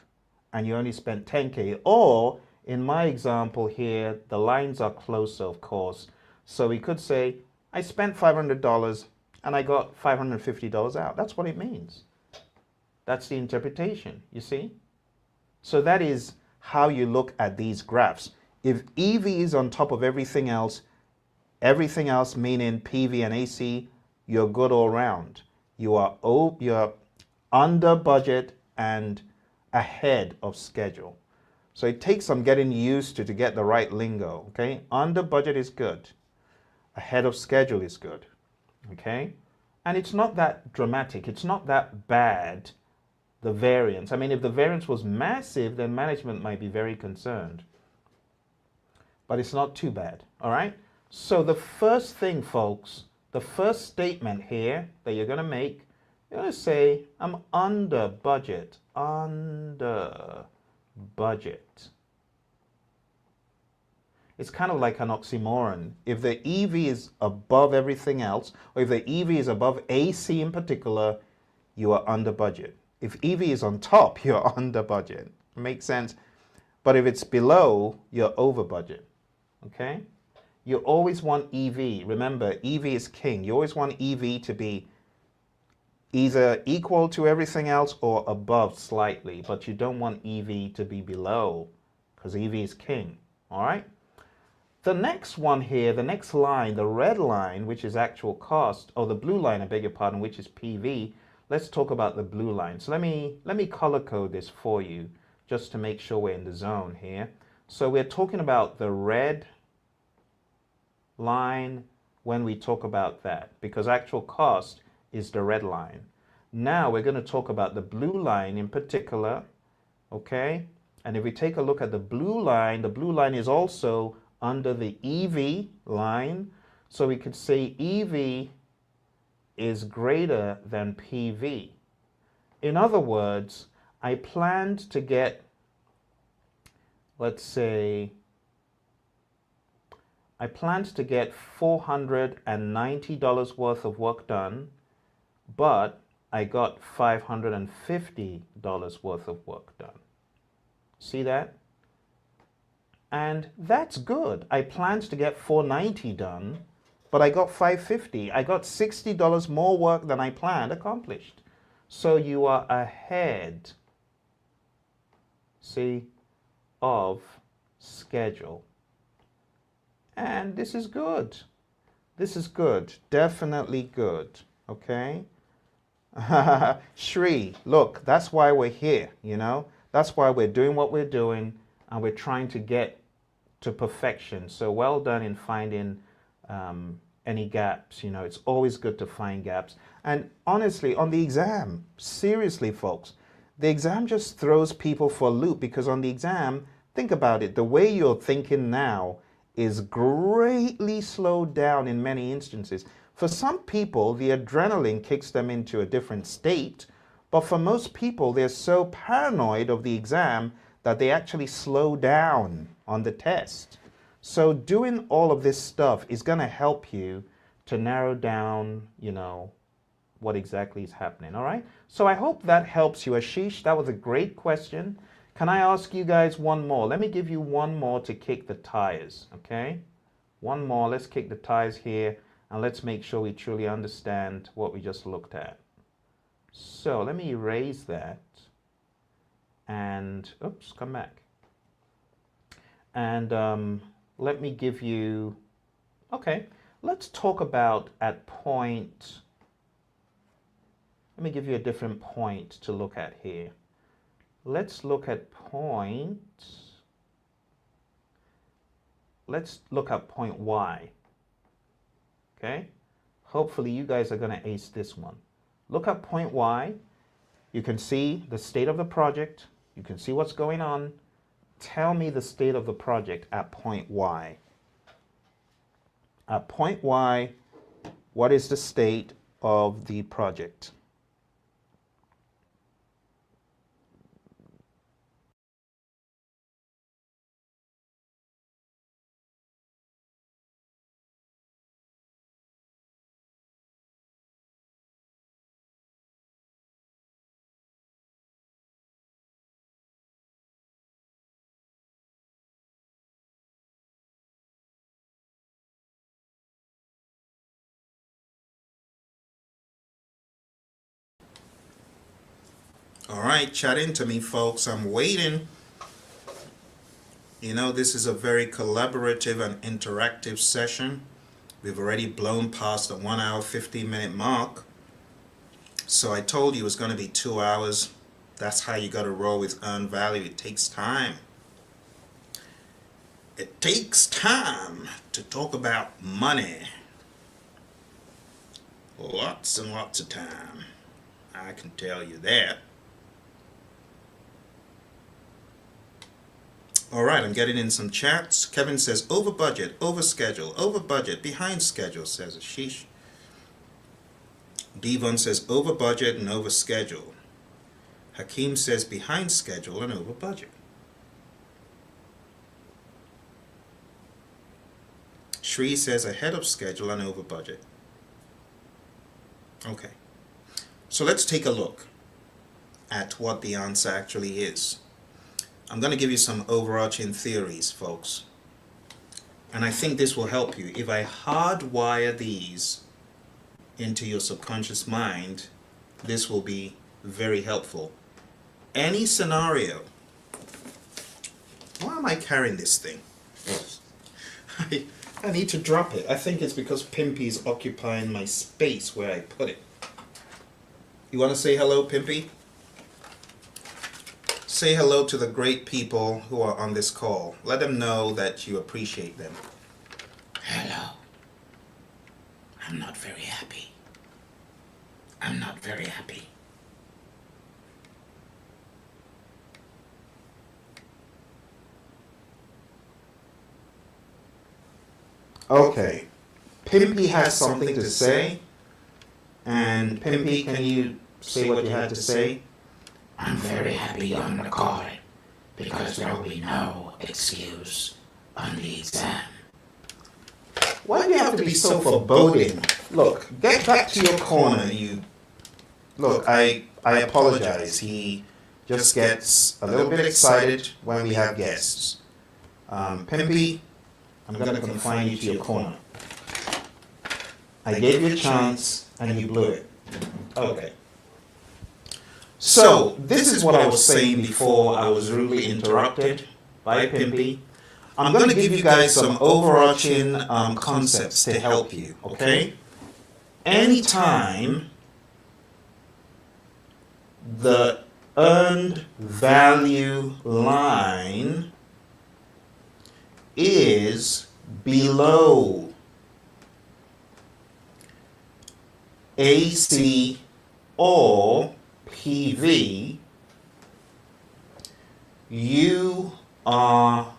and you only spent 10K. Or in my example here, the lines are closer, of course. So we could say, I spent $500 and I got $550 out. That's what it means. That's the interpretation, you see? So that is how you look at these graphs. If EV is on top of everything else meaning PV and AC, you're good all round. You're under budget and ahead of schedule. So it takes some getting used to get the right lingo, okay? Under budget is good. Ahead of schedule is good, okay? And it's not that dramatic. It's not that bad, the variance. I mean, if the variance was massive, then management might be very concerned. But it's not too bad, all right? So the first thing, folks, the first statement here that you're going to make, you're going to say, I'm under budget, under budget. It's kind of like an oxymoron. If the EV is above everything else, or if the EV is above AC in particular, you are under budget. If EV is on top, you're under budget. Makes sense? But if it's below, you're over budget. Okay? You always want EV. Remember, EV is king. You always want EV to be either equal to everything else or above slightly, but you don't want EV to be below because EV is king. All right? The next one here, the next line, the red line, which is actual cost, or the blue line, I beg your pardon, which is PV. Let's talk about the blue line. So let me color code this for you just to make sure we're in the zone here. So we're talking about the red line when we talk about that, because actual cost is the red line. Now we're going to talk about the blue line in particular, okay? And if we take a look at the blue line is also under the EV line. So we could say EV is greater than PV. In other words, I planned to get, let's say, I planned to get $490 worth of work done, but I got $550 worth of work done. See that? And that's good. I planned to get $490 done, but I got $550. I got $60 more work than I planned accomplished. So you are ahead, see, of schedule. And this is good. This is good. Definitely good. Okay? Shri, look, that's why we're here, you know? That's why we're doing what we're doing, and we're trying to get to perfection. So well done in finding any gaps. You know, it's always good to find gaps. And honestly, on the exam, seriously, folks, the exam just throws people for a loop, because on the exam, think about it, the way you're thinking now is greatly slowed down in many instances. For some people, the adrenaline kicks them into a different state, but for most people, they're so paranoid of the exam that they actually slow down on the test. So doing all of this stuff is going to help you to narrow down, you know, what exactly is happening. All right. So I hope that helps you. Ashish, that was a great question. Can I ask you guys one more? Let me give you one more to kick the tires. Okay. One more. Let's kick the tires here, and let's make sure we truly understand what we just looked at. So let me erase that and, oops, come back. And let me give you, okay, let's talk about at point, let me give you a different point to look at here. Let's look at point, let's look at point Y, okay? Hopefully you guys are gonna ace this one. Look at point Y. You can see the state of the project. You can see what's going on. Tell me the state of the project at point Y. At point Y, what is the state of the project? All right, chat into me, folks. I'm waiting. You know, this is a very collaborative and interactive session. We've already blown past the 1 hour, 15-minute mark. So I told you it was going to be 2 hours. That's how you got to roll with earned value. It takes time. It takes time to talk about money. Lots and lots of time. I can tell you that. All right, I'm getting in some chats. Kevin says over budget, over schedule, over budget, behind schedule, says Ashish. Devon says over budget and over schedule. Hakeem says behind schedule and over budget. Shri says ahead of schedule and over budget. Okay, so let's take a look at what the answer actually is. I'm going to give you some overarching theories, folks. And I think this will help you. If I hardwire these into your subconscious mind, this will be very helpful. Any scenario. Why am I carrying this thing? I need to drop it. I think it's because Pimpy is occupying my space where I put it. You want to say hello, Pimpy? Say hello to the great people who are on this call. Let them know that you appreciate them. Hello. I'm not very happy. I'm not very happy. Okay. Pimpy has something to say. And Pimpy, can you say what you had to say? I'm very happy on the call because there will be no excuse on the exam. Why do you have to be so foreboding? Look, get back to your corner, you. Look, I apologize. He just gets a little bit excited when we have guests. Pimpy, I'm going to confine you to your corner. I gave you a chance and you blew it. Okay. So, this is what I was saying before I was rudely interrupted by Pimpy. I'm going to give you guys some overarching concepts to help you, okay? Anytime the earned value line is below AC or PV, you are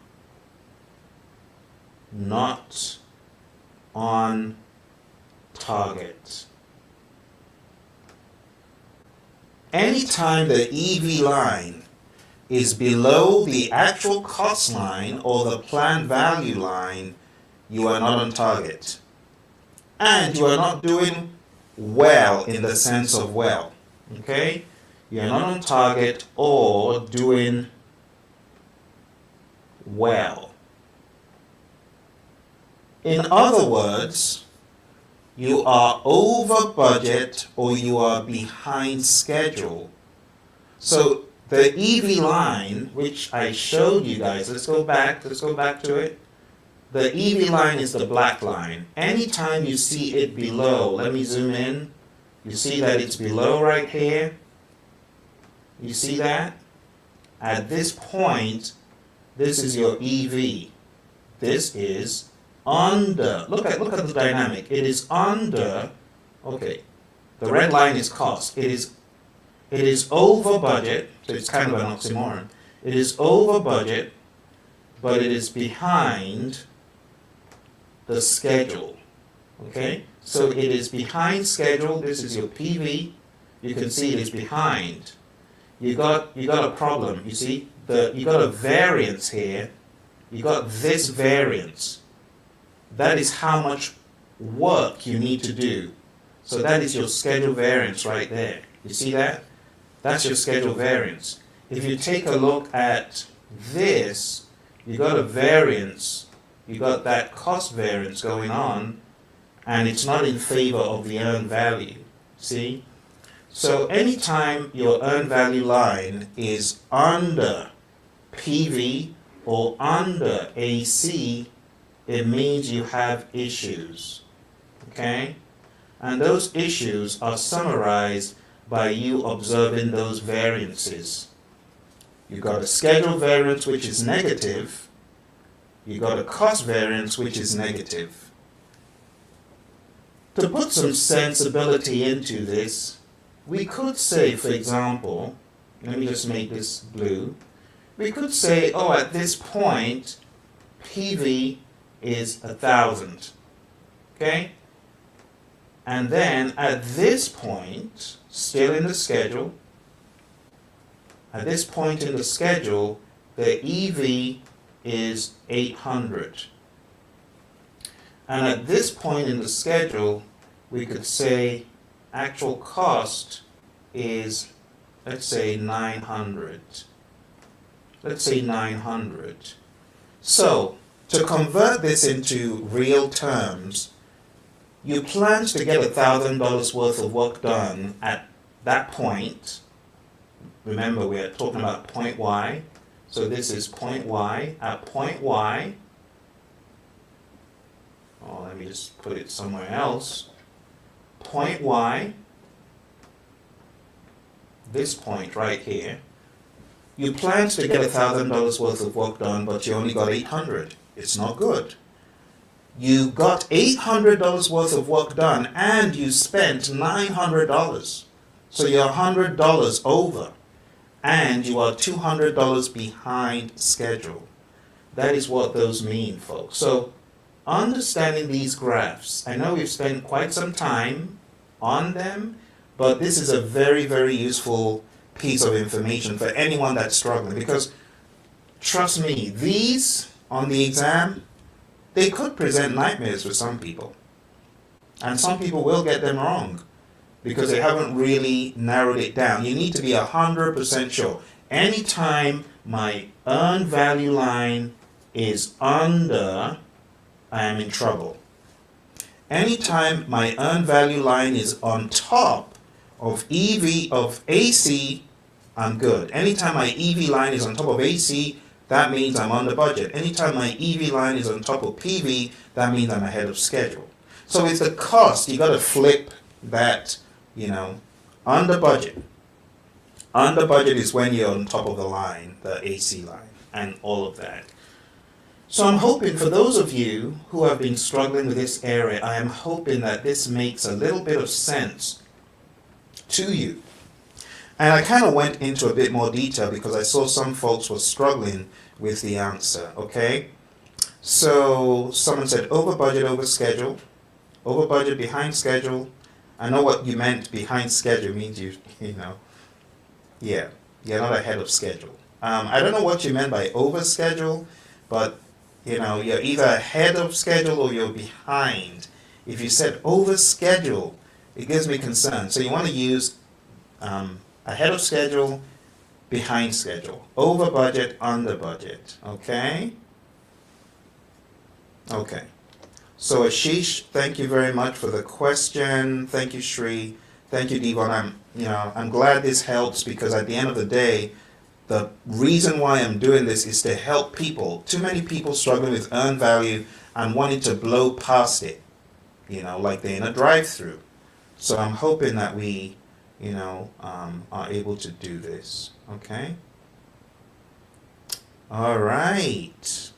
not on target. Anytime the EV line is below the actual cost line or the planned value line, you are not on target. And you are not doing well in the sense of well. Okay? You're not on target or doing well. In other words, you are over budget or you are behind schedule. So the EV line, which I showed you guys, let's go back to it. The EV line is the black line. Anytime you see it below, let me zoom in, you see that it's below right here. You see that? At this point, this is your EV. This is under. Look at the dynamic. It is under. Okay. The red line is cost. It is over budget. So it's kind of an oxymoron. It is over budget, but it is behind the schedule. Okay? So it is behind schedule. This is your PV. You can see it is behind. You got a problem. You see, you got a variance here. You got this variance. That is how much work you need to do. So that is your schedule variance right there. You see that? That's your schedule variance. If you take a look at this, you got a variance. You got that cost variance going on, and it's not in favor of the earned value. See? So anytime your earned value line is under PV or under AC, it means you have issues. Okay? And those issues are summarized by you observing those variances. You got a schedule variance which is negative. You got a cost variance which is negative. To put some sensibility into this, we could say, for example, let me just make this blue. We could say, oh, at this point, PV is 1,000. Okay? And then at this point, still in the schedule, at this point in the schedule, the EV is 800. And at this point in the schedule, we could say actual cost is, let's say, 900. Let's say 900. So, to convert this into real terms, you planned to get $1,000 worth of work done at that point. Remember, we're talking about point Y. So this is point Y. At point Y, oh, let me just put it somewhere else. Point Y, this point right here, you planned to get $1,000 worth of work done, but you only got 800. It's not good. You got $800 worth of work done and you spent $900. So you're $100 over and you are $200 behind schedule. That is what those mean, folks. So understanding these graphs, I know we've spent quite some time on them, but this is a very, very useful piece of information for anyone that's struggling, because trust me, these on the exam, they could present nightmares for some people. And some people will get them wrong because they haven't really narrowed it down. You need to be 100% sure. Anytime my earned value line is under, I am in trouble. Anytime my earned value line is on top of AC, I'm good. Anytime my EV line is on top of AC, that means I'm under budget. Anytime my EV line is on top of PV, that means I'm ahead of schedule. So it's the cost. You got to flip that, under budget. Under budget is when you're on top of the line, the AC line, and all of that. So I'm hoping for those of you who have been struggling with this area, I am hoping that this makes a little bit of sense to you. And I kind of went into a bit more detail because I saw some folks were struggling with the answer, okay? So someone said over budget, over schedule, over budget, behind schedule. I know what you meant behind schedule means you know, yeah, you're not ahead of schedule. I don't know what you meant by over schedule, but you know, you're either ahead of schedule or you're behind. If you said over schedule, it gives me concern. So you want to use ahead of schedule, behind schedule, over budget, under budget. Okay? Okay. So Ashish, thank you very much for the question. Thank you, Shri. Thank you, Devon. I'm glad this helps because at the end of the day, the reason why I'm doing this is to help people. Too many people struggling with earned value and wanting to blow past it, like they're in a drive-through. So I'm hoping that we, are able to do this. Okay? All right.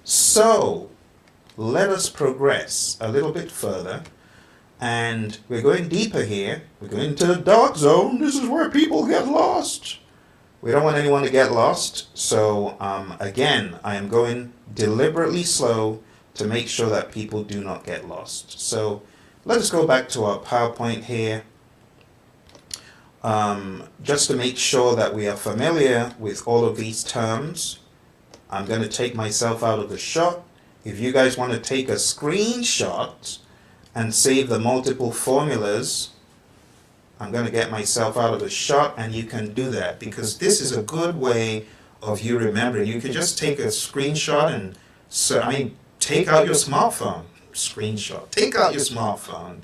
So let us progress a little bit further. And we're going deeper here. We're going into the dark zone. This is where people get lost. We don't want anyone to get lost. So again, I am going deliberately slow to make sure that people do not get lost. So let us go back to our PowerPoint here. Just to make sure that we are familiar with all of these terms. I'm going to take myself out of the shot. If you guys want to take a screenshot and save the multiple formulas, I'm going to get myself out of the shot, and you can do that because this is a good way of you remembering. You can just take a screenshot and, take out your smartphone, screenshot. Take out your smartphone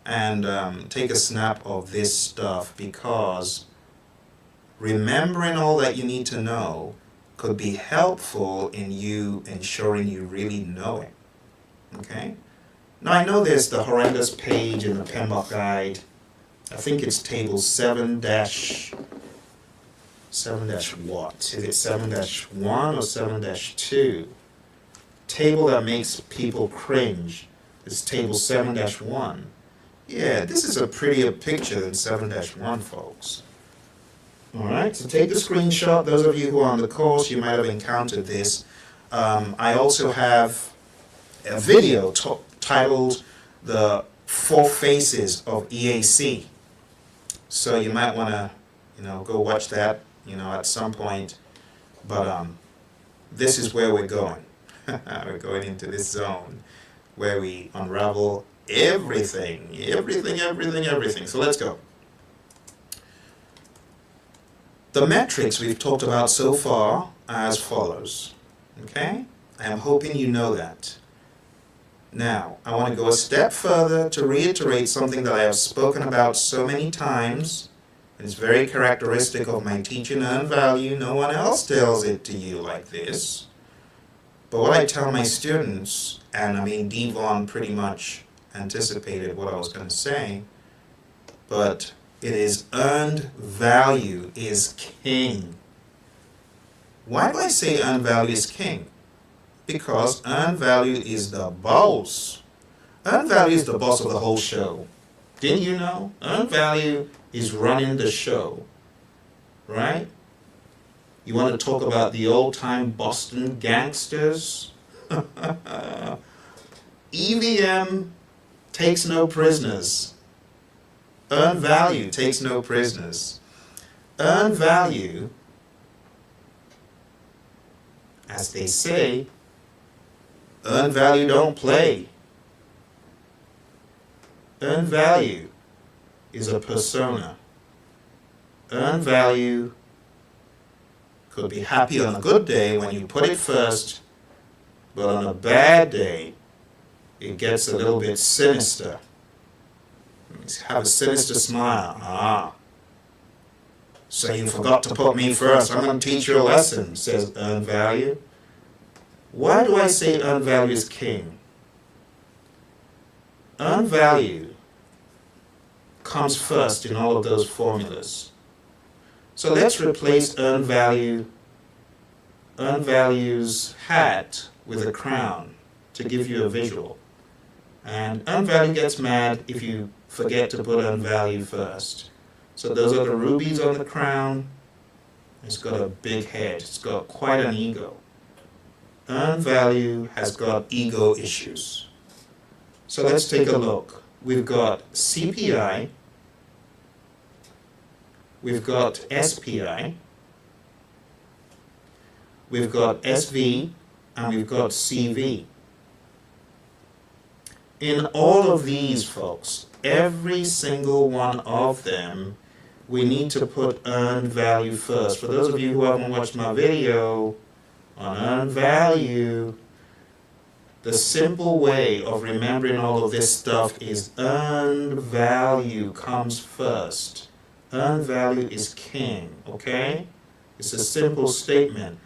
and take a snap of this stuff because remembering all that you need to know could be helpful in you ensuring you really know it. Okay? Now I know there's the horrendous page in the PMBOK guide. I think it's table 7 what? Is it 7-1 or 7-2? Table that makes people cringe is table 7-1. Yeah, this is a prettier picture than 7-1, folks. All right, so take the screenshot. Those of you who are on the course, you might have encountered this. I also have a video titled The 4 Faces of EAC. So you might want to, go watch that, at some point. But this is where we're going. We're going into this zone where we unravel everything. So let's go. The metrics we've talked about so far are as follows. Okay? I am hoping you know that. Now, I want to go a step further to reiterate something that I have spoken about so many times. It's very characteristic of my teaching earned value. No one else tells it to you like this. But what I tell my students, and Devon pretty much anticipated what I was going to say, but it is earned value is king. Why do I say earned value is king? Because earned value is the boss. Earned value is the boss of the whole show. Didn't you know? Earned value is running the show. Right? You want to talk about the old-time Boston gangsters? EVM takes no prisoners. Earned value takes no prisoners. Earned value, as they say, earned value don't play. Earned value is a persona. Earned value could be happy on a good day when you put it first, but on a bad day, it gets a little bit sinister. Have a sinister smile. So you forgot to put me first. I'm going to teach you a lesson, says earned value. Why do I say earned value is king? Earned value comes first in all of those formulas. So let's replace earned value earn value's hat with a crown to give you a visual. And earn value gets mad if you forget to put earn value first. So those are the rubies on the crown. It's got a big head. It's got quite an ego. Earn value has got ego issues. So let's take a look. We've got CPI, we've got SPI, we've got SV, and we've got CV. In all of these, folks, every single one of them, we need to put earned value first. For those of you who haven't watched my video on earned value, the simple way of remembering all of this stuff is earned value comes first. Earned value is king, okay? It's a simple statement.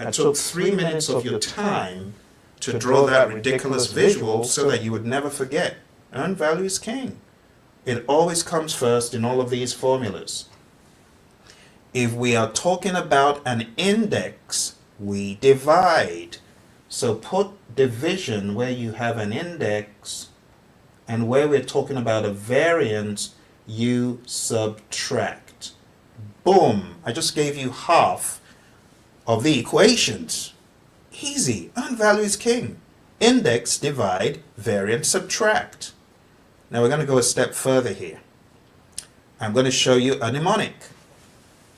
I took 3 minutes of your time to draw that ridiculous visual so that you would never forget. Earned value is king. It always comes first in all of these formulas. If we are talking about an index, we divide. So put division where you have an index, and where we're talking about a variance, you subtract. Boom! I just gave you half of the equations. Easy. Earned value is king. Index, divide, variance, subtract. Now we're going to go a step further here. I'm going to show you a mnemonic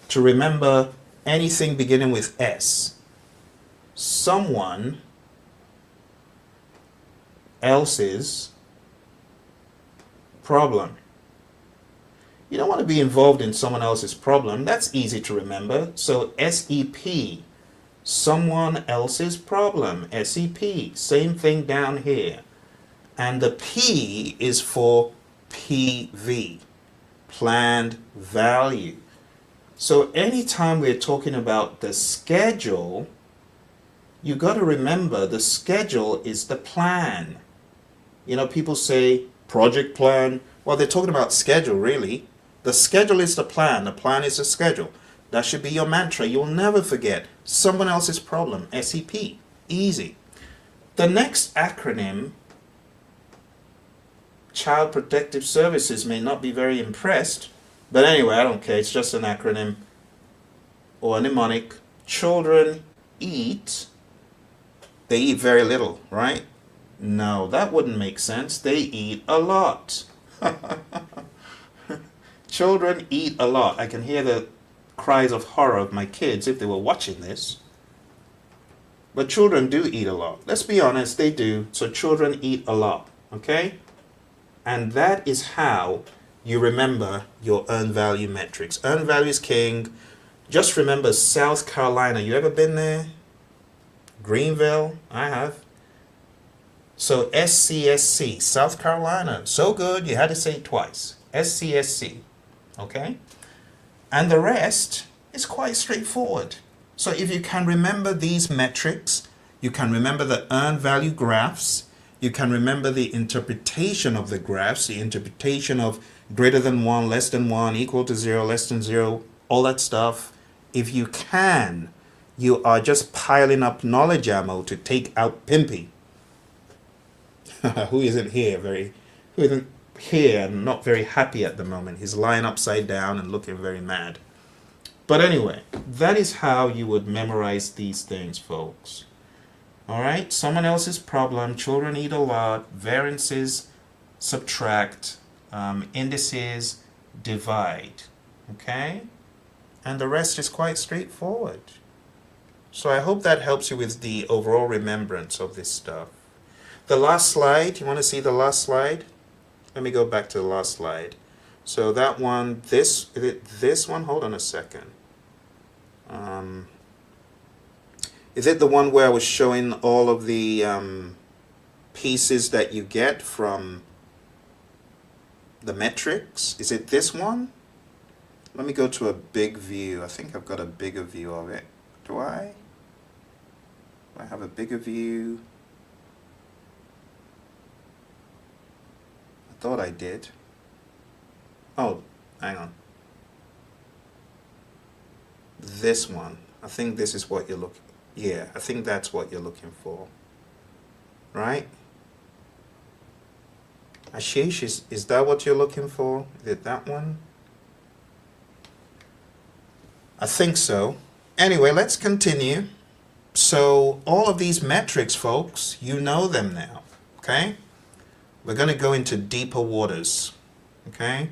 to remember anything beginning with S. Someone else's problem. You don't want to be involved in someone else's problem. That's easy to remember. So SEP, someone else's problem. SEP, same thing down here. And the P is for PV, planned value. So anytime we're talking about the schedule, you got to remember the schedule is the plan. You know, people say project plan. Well, they're talking about schedule, really. The schedule is the plan is the schedule. That should be your mantra. You'll never forget someone else's problem, SEP. Easy. The next acronym, Child Protective Services, may not be very impressed, but anyway, I don't care. It's just an acronym or a mnemonic. Children eat. They eat very little, right? No, that wouldn't make sense. They eat a lot. Children eat a lot. I can hear the cries of horror of my kids if they were watching this. But children do eat a lot. Let's be honest, they do. So children eat a lot, okay? And that is how you remember your earned value metrics. Earned value is king. Just remember South Carolina. You ever been there? Greenville? I have. So SCSC, South Carolina. So good, you had to say it twice. SCSC. Okay? And the rest is quite straightforward. So if you can remember these metrics, you can remember the earned value graphs, you can remember the interpretation of the graphs, the interpretation of greater than 1, less than 1, equal to 0, less than 0, all that stuff. If you can, you are just piling up knowledge ammo to take out Pimpy. Who isn't here and not very happy at the moment. He's lying upside down and looking very mad. But anyway, that is how you would memorize these things, folks. All right, someone else's problem, children eat a lot, variances, subtract, indices, divide, okay? And the rest is quite straightforward. So I hope that helps you with the overall remembrance of this stuff. The last slide, you want to see the last slide? Let me go back to the last slide. So that one, this one? Hold on a second. Is it the one where I was showing all of the pieces that you get from the metrics? Is it this one? Let me go to a big view. I think I've got a bigger view of it. Do I? Do I have a bigger view? I thought I did. Oh, hang on. This one. I think this is what you're looking. Yeah, I think that's what you're looking for, right? Ashish, is that what you're looking for? Is it that one? I think so. Anyway, let's continue. So all of these metrics, folks, you know them now, okay? We're going to go into deeper waters, okay?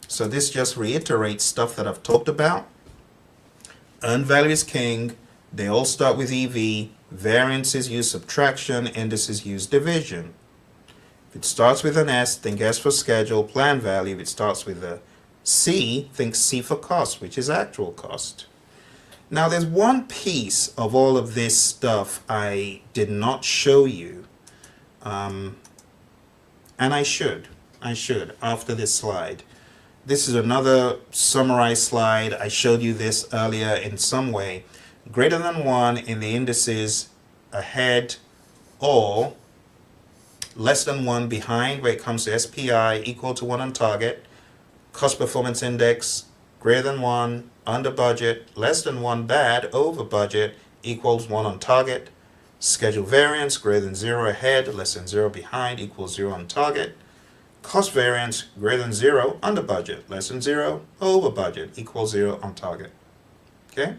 So this just reiterates stuff that I've talked about. Earned value is king. They all start with EV. Variances use subtraction. Indices use division. If it starts with an S, think S for schedule, plan value. If it starts with a C, think C for cost, which is actual cost. Now there's one piece of all of this stuff I did not show you, and I should after this slide. This is another summarized slide. I showed you this earlier in some way. Greater than 1 in the indices ahead, or less than 1 behind where it comes to SPI, equal to 1 on target. Cost performance index, greater than 1, under budget, less than 1 bad, over budget, equals 1 on target. Schedule variance, greater than 0 ahead, less than 0 behind, equals 0 on target. Cost variance, greater than 0, under budget, less than 0, over budget, equals 0 on target. Okay?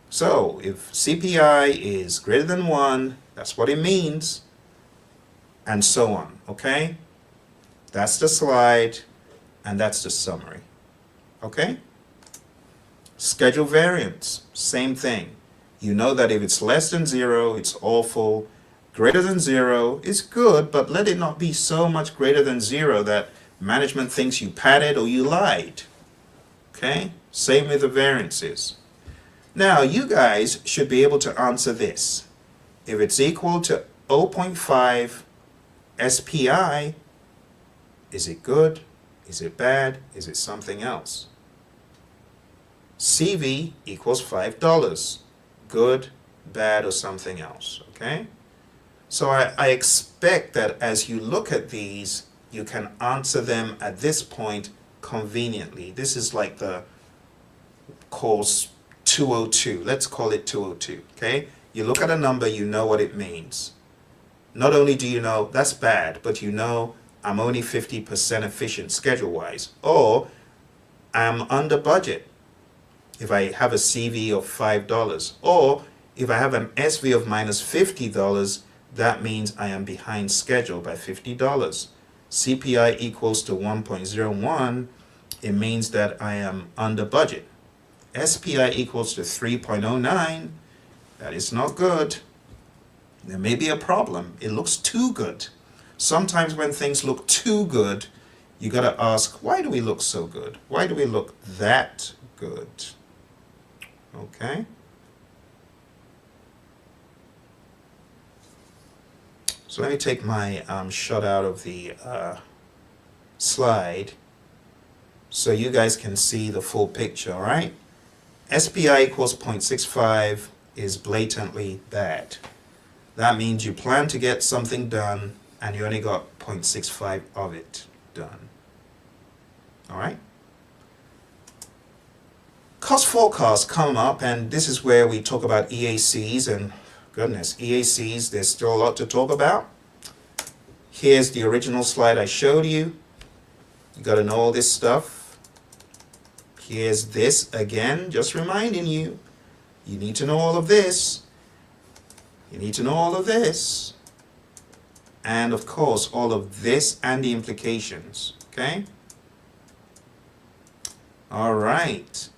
So, if CPI is greater than 1, that's what it means, and so on, okay? That's the slide, and that's the summary, okay? Schedule variance, same thing. You know that if it's less than 0, it's awful. Greater than 0 is good, but let it not be so much greater than 0 that management thinks you padded or you lied. Okay? Same with the variances. Now, you guys should be able to answer this. If it's equal to 0.5 SPI, is it good? Is it bad? Is it something else? CV equals $5. Good, bad, or something else. Okay? So I expect that as you look at these, you can answer them at this point conveniently. This is like the course 202. Let's call it 202, okay? You look at a number, you know what it means. Not only do you know that's bad, but you know I'm only 50% efficient schedule-wise, or I'm under budget if I have a CV of $5, or if I have an SV of minus $50, that means I am behind schedule by $50. CPI equals to 1.01, it means that I am under budget. SPI equals to 3.09, that is not good. There may be a problem. It looks too good. Sometimes when things look too good, you got to ask, why do we look so good? Why do we look that good? Okay? So let me take my shot out of the slide so you guys can see the full picture, all right? SPI equals 0.65 is blatantly bad. That means you plan to get something done and you only got 0.65 of it done. All right? Cost forecasts come up, and this is where we talk about EACs, and goodness, EACs, there's still a lot to talk about. Here's the original slide I showed you. You got to know all this stuff. Here's this again, just reminding you, you need to know all of this. You need to know all of this. And of course, all of this and the implications, okay? All right.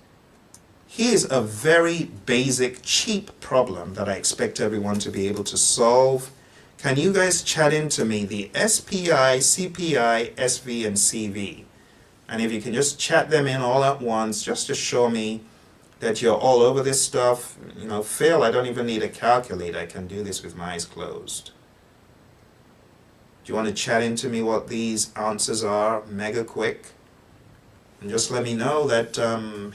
Here's a very basic, cheap problem that I expect everyone to be able to solve. Can you guys chat into me the SPI, CPI, SV, and CV? And if you can just chat them in all at once, just to show me that you're all over this stuff. You know, Phil, I don't even need a calculator. I can do this with my eyes closed. Do you want to chat into me what these answers are mega quick? And just let me know that,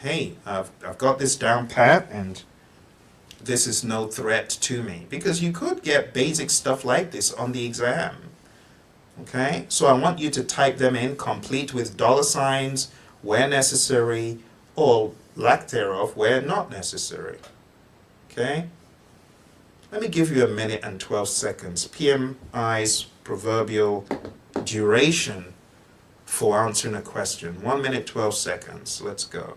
hey, I've got this down pat and this is no threat to me. Because you could get basic stuff like this on the exam. Okay? So I want you to type them in complete with dollar signs where necessary, or lack thereof where not necessary. Okay? Let me give you a minute and 12 seconds. PMI's proverbial duration for answering a question. 1 minute, 12 seconds. Let's go.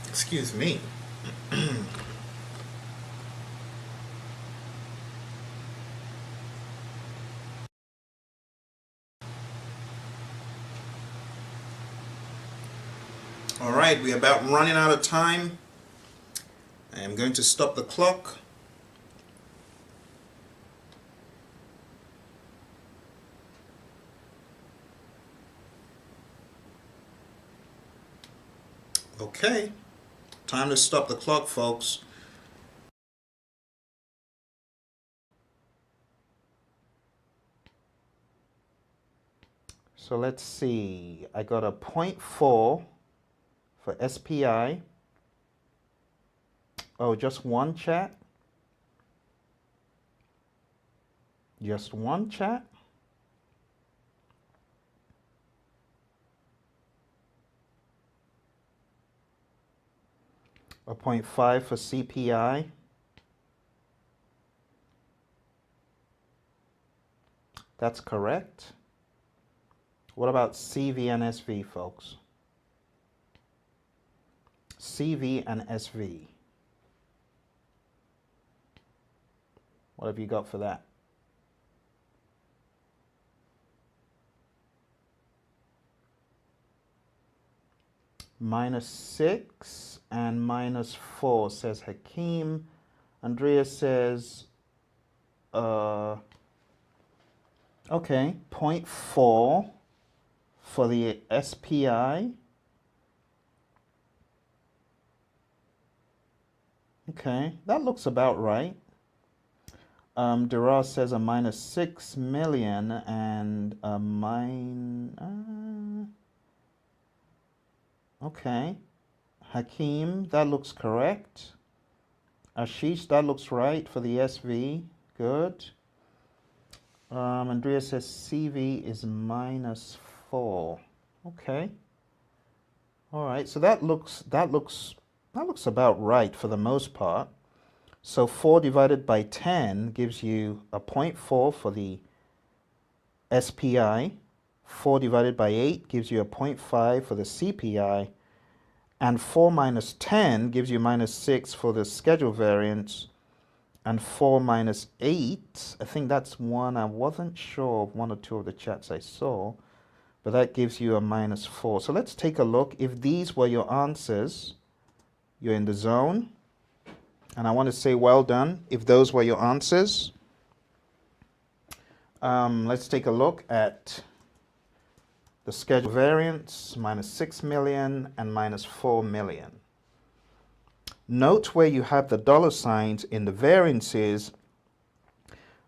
Excuse me. All right, we're about running out of time. I am going to stop the clock. Okay, time to stop the clock, folks. So let's see, I got a 0.4 for SPI. Oh, just one chat? Just one chat? A 0.5 for CPI. That's correct. What about CV and SV, folks? CV and SV. What have you got for that? -6 and -4, says Hakeem. Andrea says, okay, 0.4 for the SPI. Okay, that looks about right. Dara says a -6 million and a okay. Hakeem, that looks correct. Ashish, that looks right for the SV. Good. Andrea says CV is -4. Okay. All right. So that looks about right for the most part. So 4 divided by 10 gives you a 0.4 for the SPI. 4 divided by 8 gives you a 0.5 for the CPI. And 4 minus 10 gives you -6 for the schedule variance. And 4 minus 8, I think that's one, I wasn't sure of 1 or 2 of the chats I saw, but that gives you a -4. So let's take a look. If these were your answers, you're in the zone. And I want to say well done if those were your answers. Let's take a look at the schedule variance, -6 million and -4 million. Note where you have the dollar signs in the variances,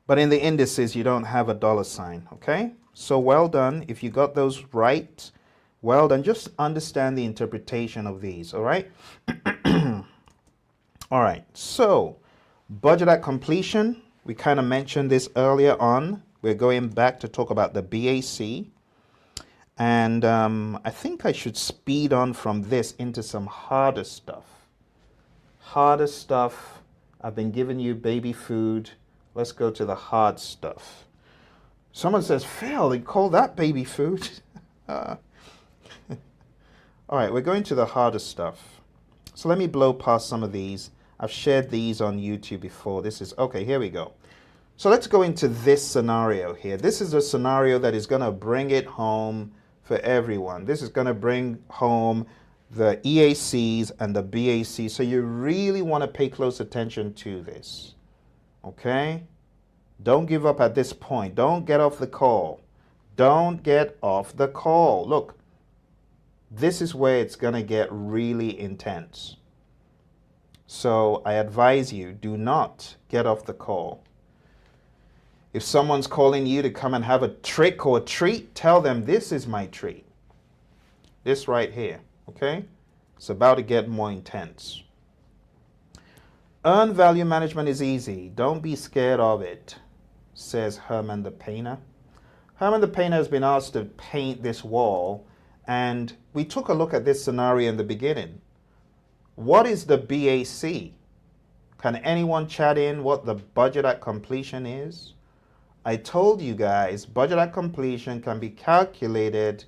but in the indices you don't have a dollar sign, okay? So well done. If you got those right, well done. Just understand the interpretation of these, all right? All right, so budget at completion. We kind of mentioned this earlier on. We're going back to talk about the BAC. And I think I should speed on from this into some harder stuff. Harder stuff. I've been giving you baby food. Let's go to the hard stuff. Someone says, Phil, you call that baby food? All right, we're going to the harder stuff. So let me blow past some of these. I've shared these on YouTube before. This is, okay, here we go. So let's go into this scenario here. This is a scenario that is going to bring it home for everyone. This is going to bring home the EACs and the BACs. So you really want to pay close attention to this. Okay? Don't give up at this point. Don't get off the call. Don't get off the call. Look, this is where it's going to get really intense. So I advise you, do not get off the call. If someone's calling you to come and have a trick or a treat, tell them this is my treat. This right here, okay? It's about to get more intense. Earned value management is easy. Don't be scared of it, says Herman the painter. Herman the painter has been asked to paint this wall, and we took a look at this scenario in the beginning. What is the BAC? Can anyone chat in what the budget at completion is? I told you guys, budget at completion can be calculated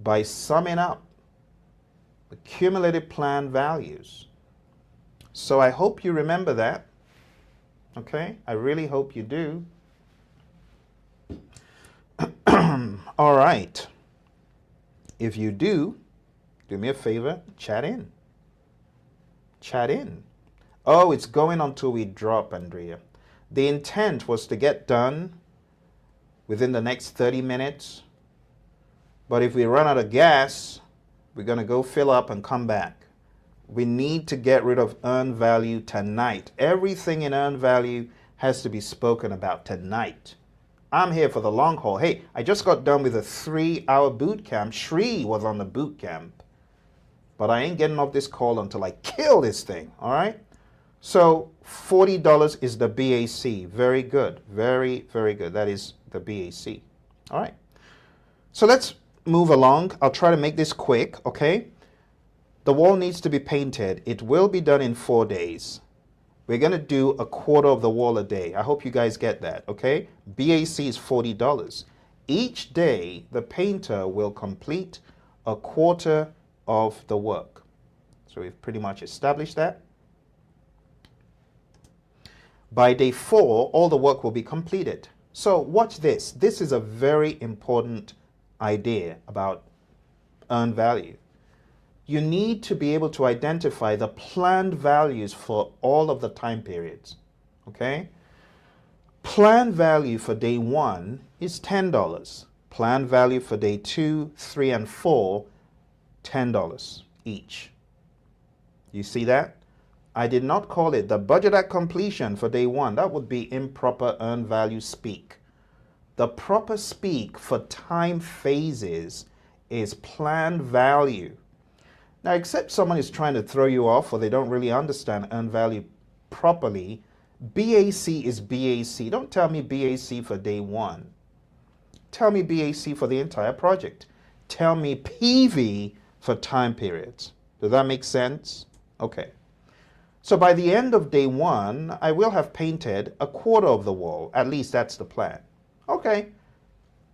by summing up the cumulative plan values. So I hope you remember that. Okay? I really hope you do. All right. If you do me a favor, chat in. Chat in. Oh, it's going until we drop, Andrea. The intent was to get done within the next 30 minutes. But if we run out of gas, we're going to go fill up and come back. We need to get rid of earned value tonight. Everything in earned value has to be spoken about tonight. I'm here for the long haul. Hey, I just got done with a 3-hour boot camp. Shri was on the boot camp. But I ain't getting off this call until I kill this thing, all right? So $40 is the BAC. Very good. Very, very good. That is the BAC. All right. So let's move along. I'll try to make this quick, okay? The wall needs to be painted. It will be done in 4 days. We're going to do a quarter of the wall a day. I hope you guys get that, okay? BAC is $40. Each day, the painter will complete a quarter of the work. So we've pretty much established that. By day 4, all the work will be completed. So watch this. This is a very important idea about earned value. You need to be able to identify the planned values for all of the time periods, okay? Planned value for day 1 is $10. Planned value for day 2, 3, and 4, $10 each. You see that? I did not call it the budget at completion for day 1. That would be improper earned value speak. The proper speak for time phases is planned value. Now, except someone is trying to throw you off or they don't really understand earned value properly, BAC is BAC. Don't tell me BAC for day 1. Tell me BAC for the entire project. Tell me PV for time periods. Does that make sense? Okay. So by the end of day 1, I will have painted a quarter of the wall. At least that's the plan. Okay.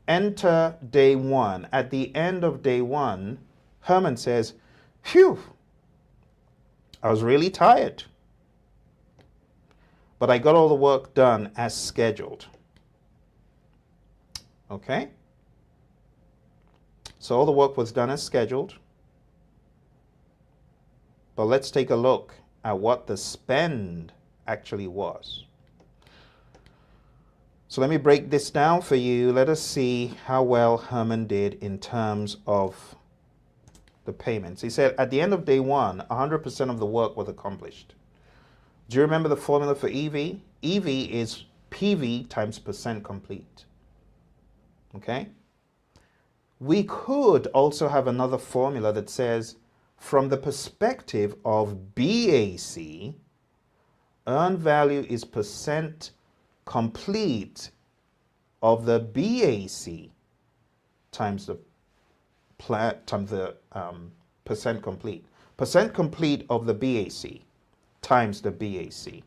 Enter day 1. At the end of day 1, Herman says, phew, I was really tired. But I got all the work done as scheduled. Okay? So all the work was done as scheduled. But let's take a look at what the spend actually was. So let me break this down for you. Let us see how well Herman did in terms of the payments. He said at the end of day 1, 100% of the work was accomplished. Do you remember the formula for EV? EV is PV times percent complete. Okay? We could also have another formula that says from the perspective of BAC, earned value is percent complete of the BAC times the percent complete. Percent complete of the BAC times the BAC.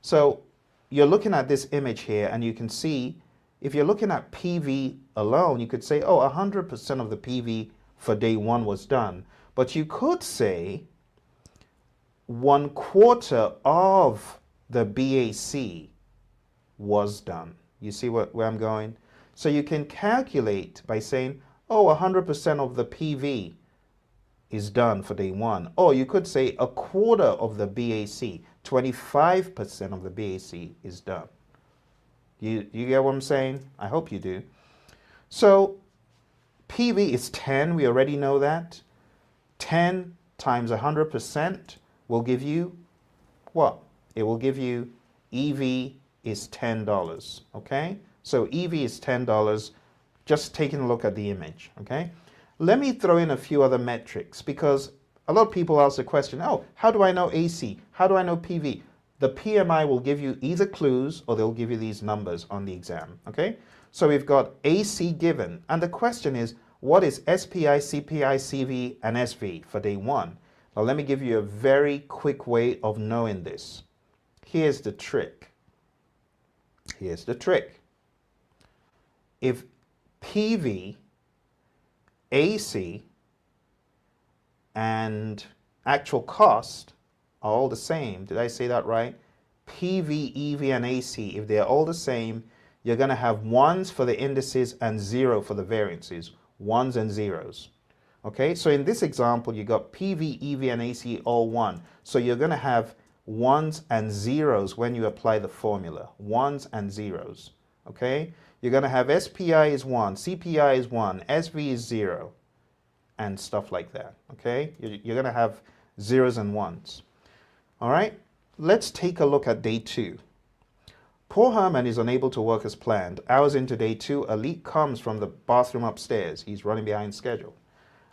So you're looking at this image here and you can see if you're looking at PV alone, you could say, oh, 100% of the PV for day 1 was done. But you could say 1/4 of the BAC was done. You see where I'm going? So you can calculate by saying, oh, 100% of the PV is done for day 1. Or you could say a quarter of the BAC, 25% of the BAC is done. You get what I'm saying? I hope you do. So PV is 10, we already know that. 10 times 100% will give you what? It will give you EV is $10, okay? So EV is $10, just taking a look at the image, okay? Let me throw in a few other metrics because a lot of people ask the question, oh, how do I know AC? How do I know PV? The PMI will give you either clues or they'll give you these numbers on the exam, okay? So we've got AC given, and the question is, what is SPI, CPI, CV, and SV for day 1? Now let me give you a very quick way of knowing this. Here's the trick. Here's the trick. If PV, AC, and actual cost are all the same, did I say that right? PV, EV, and AC, if they're all the same, you're going to have ones for the indices and 0 for the variances. Ones and zeros. Okay, so in this example, you got PV, EV, and AC all 1. So you're going to have ones and zeros when you apply the formula. Ones and zeros. Okay, you're going to have SPI is 1, CPI is 1, SV is 0, and stuff like that. Okay, you're going to have zeros and ones. All right, let's take a look at day 2. Poor Herman is unable to work as planned. Hours into day 2, a leak comes from the bathroom upstairs. He's running behind schedule.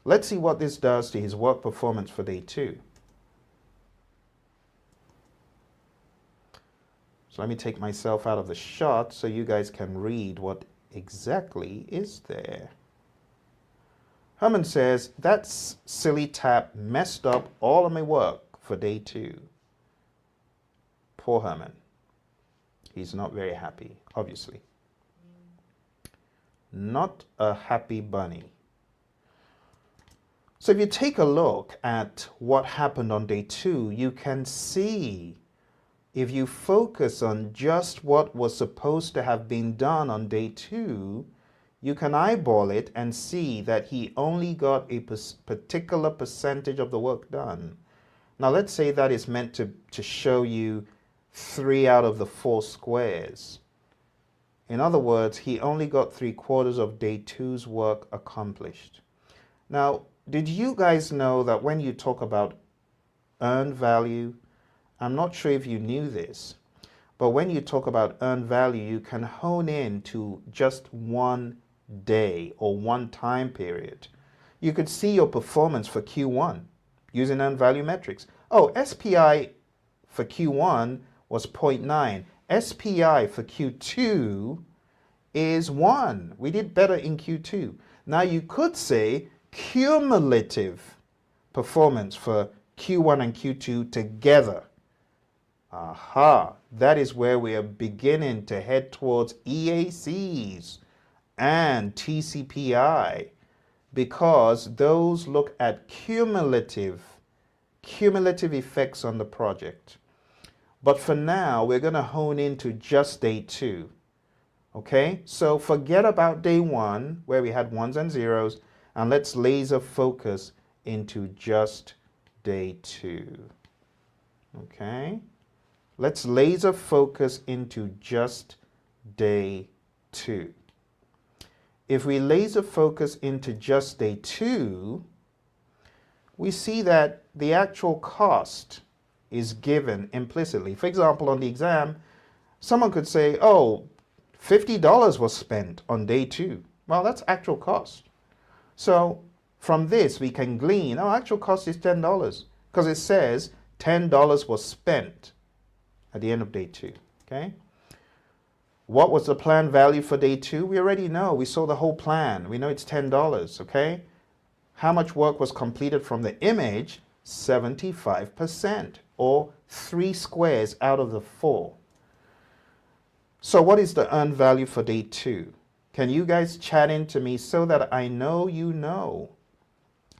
Let's see what this does to his work performance for day 2. So let me take myself out of the shot so you guys can read what exactly is there. Herman says, that silly tap messed up all of my work for day 2. Poor Herman. He's not very happy, obviously. Not a happy bunny. So if you take a look at what happened on day 2, you can see if you focus on just what was supposed to have been done on day 2, you can eyeball it and see that he only got a particular percentage of the work done. Now let's say that is meant to show you 3 out of the 4 squares. In other words, he only got 3/4 of day 2's work accomplished. Now, did you guys know that when you talk about earned value, I'm not sure if you knew this, but when you talk about earned value, you can hone in to just one day or one time period. You could see your performance for Q1 using earned value metrics. Oh, SPI for Q1 was 0.9. SPI for Q2 is 1. We did better in Q2. Now you could say cumulative performance for Q1 and Q2 together. Aha, that is where we are beginning to head towards EACs and TCPI, because those look at cumulative effects on the project. But for now, we're going to hone into just day 2. Okay, so forget about day 1 where we had ones and zeros, and let's laser focus into just day 2. Okay, let's laser focus into just day 2. If we laser focus into just day 2, we see that the actual cost is given implicitly. For example, on the exam, someone could say, oh, $50 was spent on day 2. Well, that's actual cost. So from this, we can glean, oh, actual cost is $10 because it says $10 was spent at the end of day 2. Okay. What was the plan value for day 2? We already know. We saw the whole plan. We know it's $10. Okay. How much work was completed from the image? 75%, or 3 squares out of the 4. So what is the earned value for day 2? Can you guys chat into me so that I know you know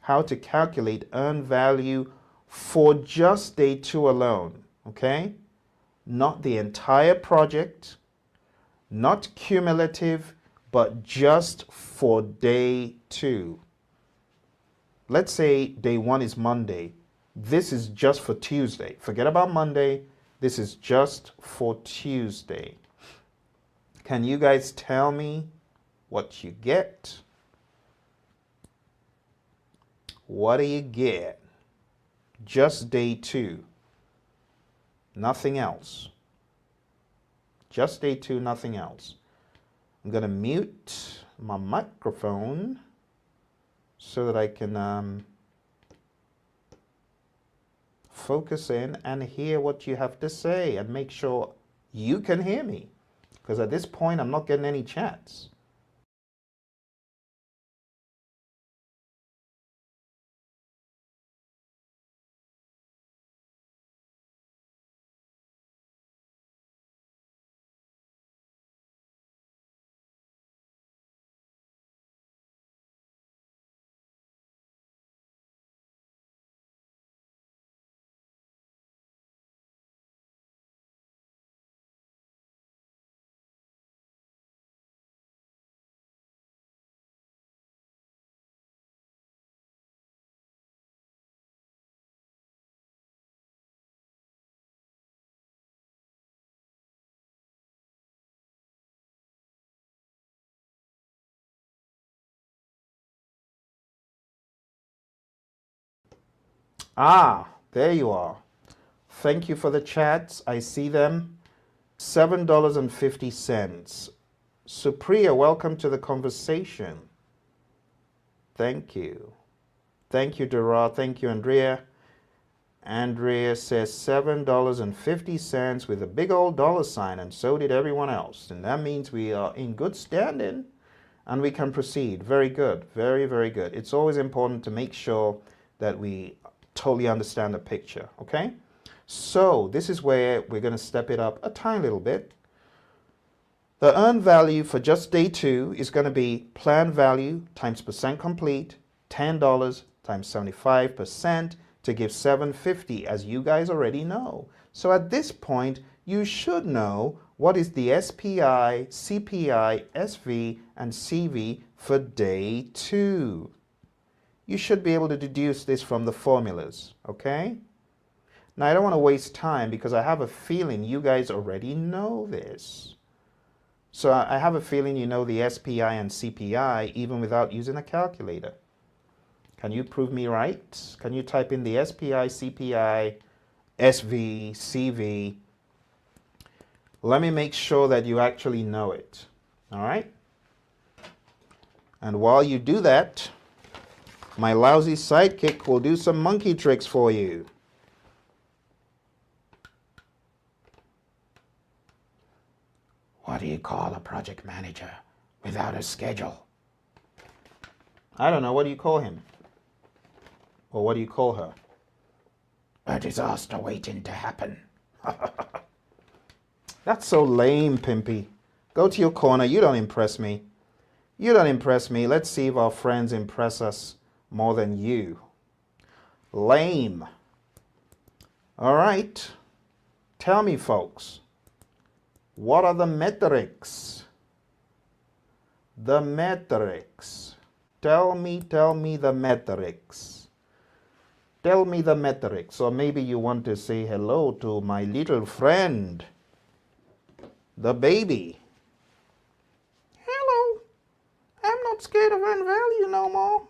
how to calculate earned value for just day 2 alone, okay? Not the entire project, not cumulative, but just for day 2. let's say day 1 is Monday. This is just for Tuesday. Forget about Monday. This is just for Tuesday. Can you guys tell me what you get? What do you get? Just day 2. Nothing else. Just day 2, nothing else. I'm going to mute my microphone so that I can focus in and hear what you have to say and make sure you can hear me. Because at this point, I'm not getting any chats. Ah, there you are. Thank you for the chats. I see them. $7.50. Supriya, welcome to the conversation. Thank you. Thank you, Dara. Thank you, Andrea. Andrea says $7.50 with a big old dollar sign, and so did everyone else. And that means we are in good standing and we can proceed. Very good. Very, very good. It's always important to make sure that we totally understand the picture, okay? So this is where we're going to step it up a tiny little bit. The earned value for just day 2 is going to be planned value times percent complete, $10 times 75% to give $7.50, as you guys already know. So at this point, you should know what is the SPI, CPI, SV, and CV for day 2. You should be able to deduce this from the formulas, okay? Now, I don't want to waste time because I have a feeling you guys already know this. So I have a feeling you know the SPI and CPI even without using a calculator. Can you prove me right? Can you type in the SPI, CPI, SV, CV? Let me make sure that you actually know it. All right? And while you do that, my lousy sidekick will do some monkey tricks for you. What do you call a project manager without a schedule? I don't know. What do you call him? Or what do you call her? A disaster waiting to happen. That's so lame, Pimpy. Go to your corner. You don't impress me. You don't impress me. Let's see if our friends impress us more than you. Lame. All right. Tell me, folks. What are the metrics? The metrics. Tell me the metrics. Tell me the metrics. Or maybe you want to say hello to my little friend, the baby. Hello. I'm not scared of earned value no more.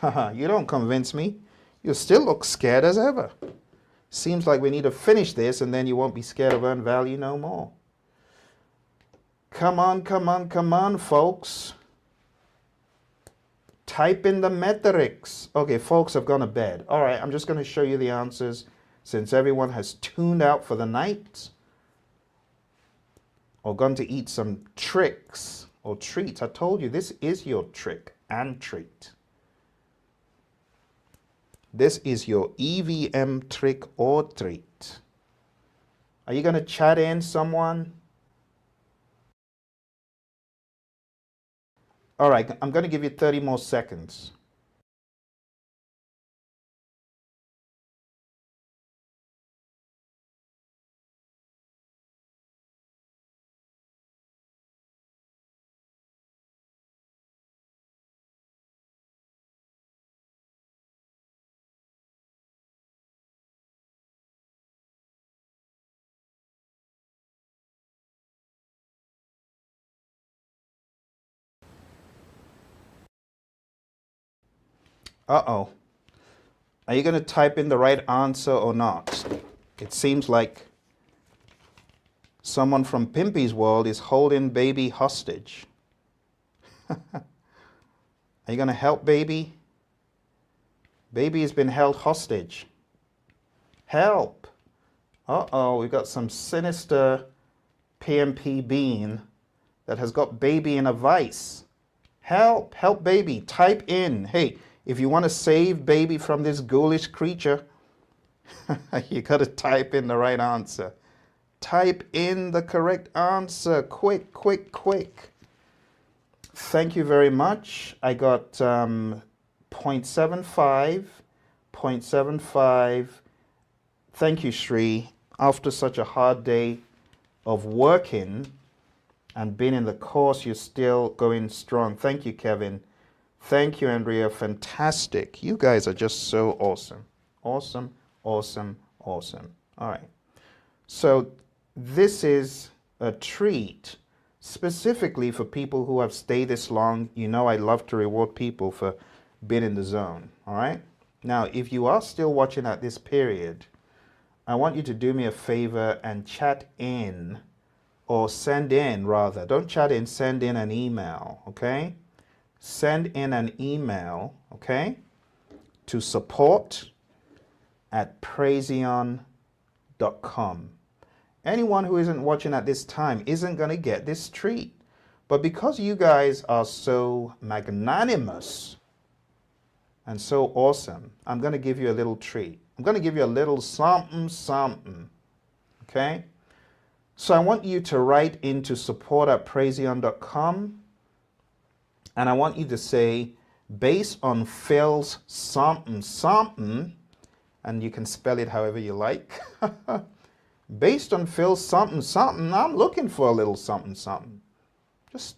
Haha, you don't convince me. You still look scared as ever. Seems like we need to finish this and then you won't be scared of earned value no more. Come on, come on, come on, folks. Type in the metrics. Okay, folks have gone to bed. All right, I'm just going to show you the answers since everyone has tuned out for the night or gone to eat some tricks or treats. I told you this is your trick and treat. This is your EVM trick or treat. Are you going to chat in someone? All right, I'm going to give you 30 more seconds. Uh-oh. Are you going to type in the right answer or not? It seems like someone from Pimpy's world is holding baby hostage. Are you going to help baby? Baby has been held hostage. Help. Uh-oh, we got some sinister PMP bean that has got baby in a vice. Help, help baby. Type in. Hey, if you want to save baby from this ghoulish creature, you got to type in the right answer. Type in the correct answer. Quick, quick, quick. Thank you very much. I got 0.75, 0.75. Thank you, Sri. After such a hard day of working and being in the course, you're still going strong. Thank you, Kevin. Thank you, Andrea. Fantastic. You guys are just so awesome. Awesome, awesome, awesome. All right. So this is a treat specifically for people who have stayed this long. You know I love to reward people for being in the zone. All right. Now, if you are still watching at this period, I want you to do me a favor and chat in, or send in rather. Don't chat in, send in an email, okay? Send in an email, okay, to support@praizion.com. Anyone who isn't watching at this time isn't going to get this treat. But because you guys are so magnanimous and so awesome, I'm going to give you a little treat. I'm going to give you a little something, something, okay? So I want you to write into support@praizion.com, and I want you to say, based on Phil's something, something, and you can spell it however you like. Based on Phil's something, something, I'm looking for a little something, something.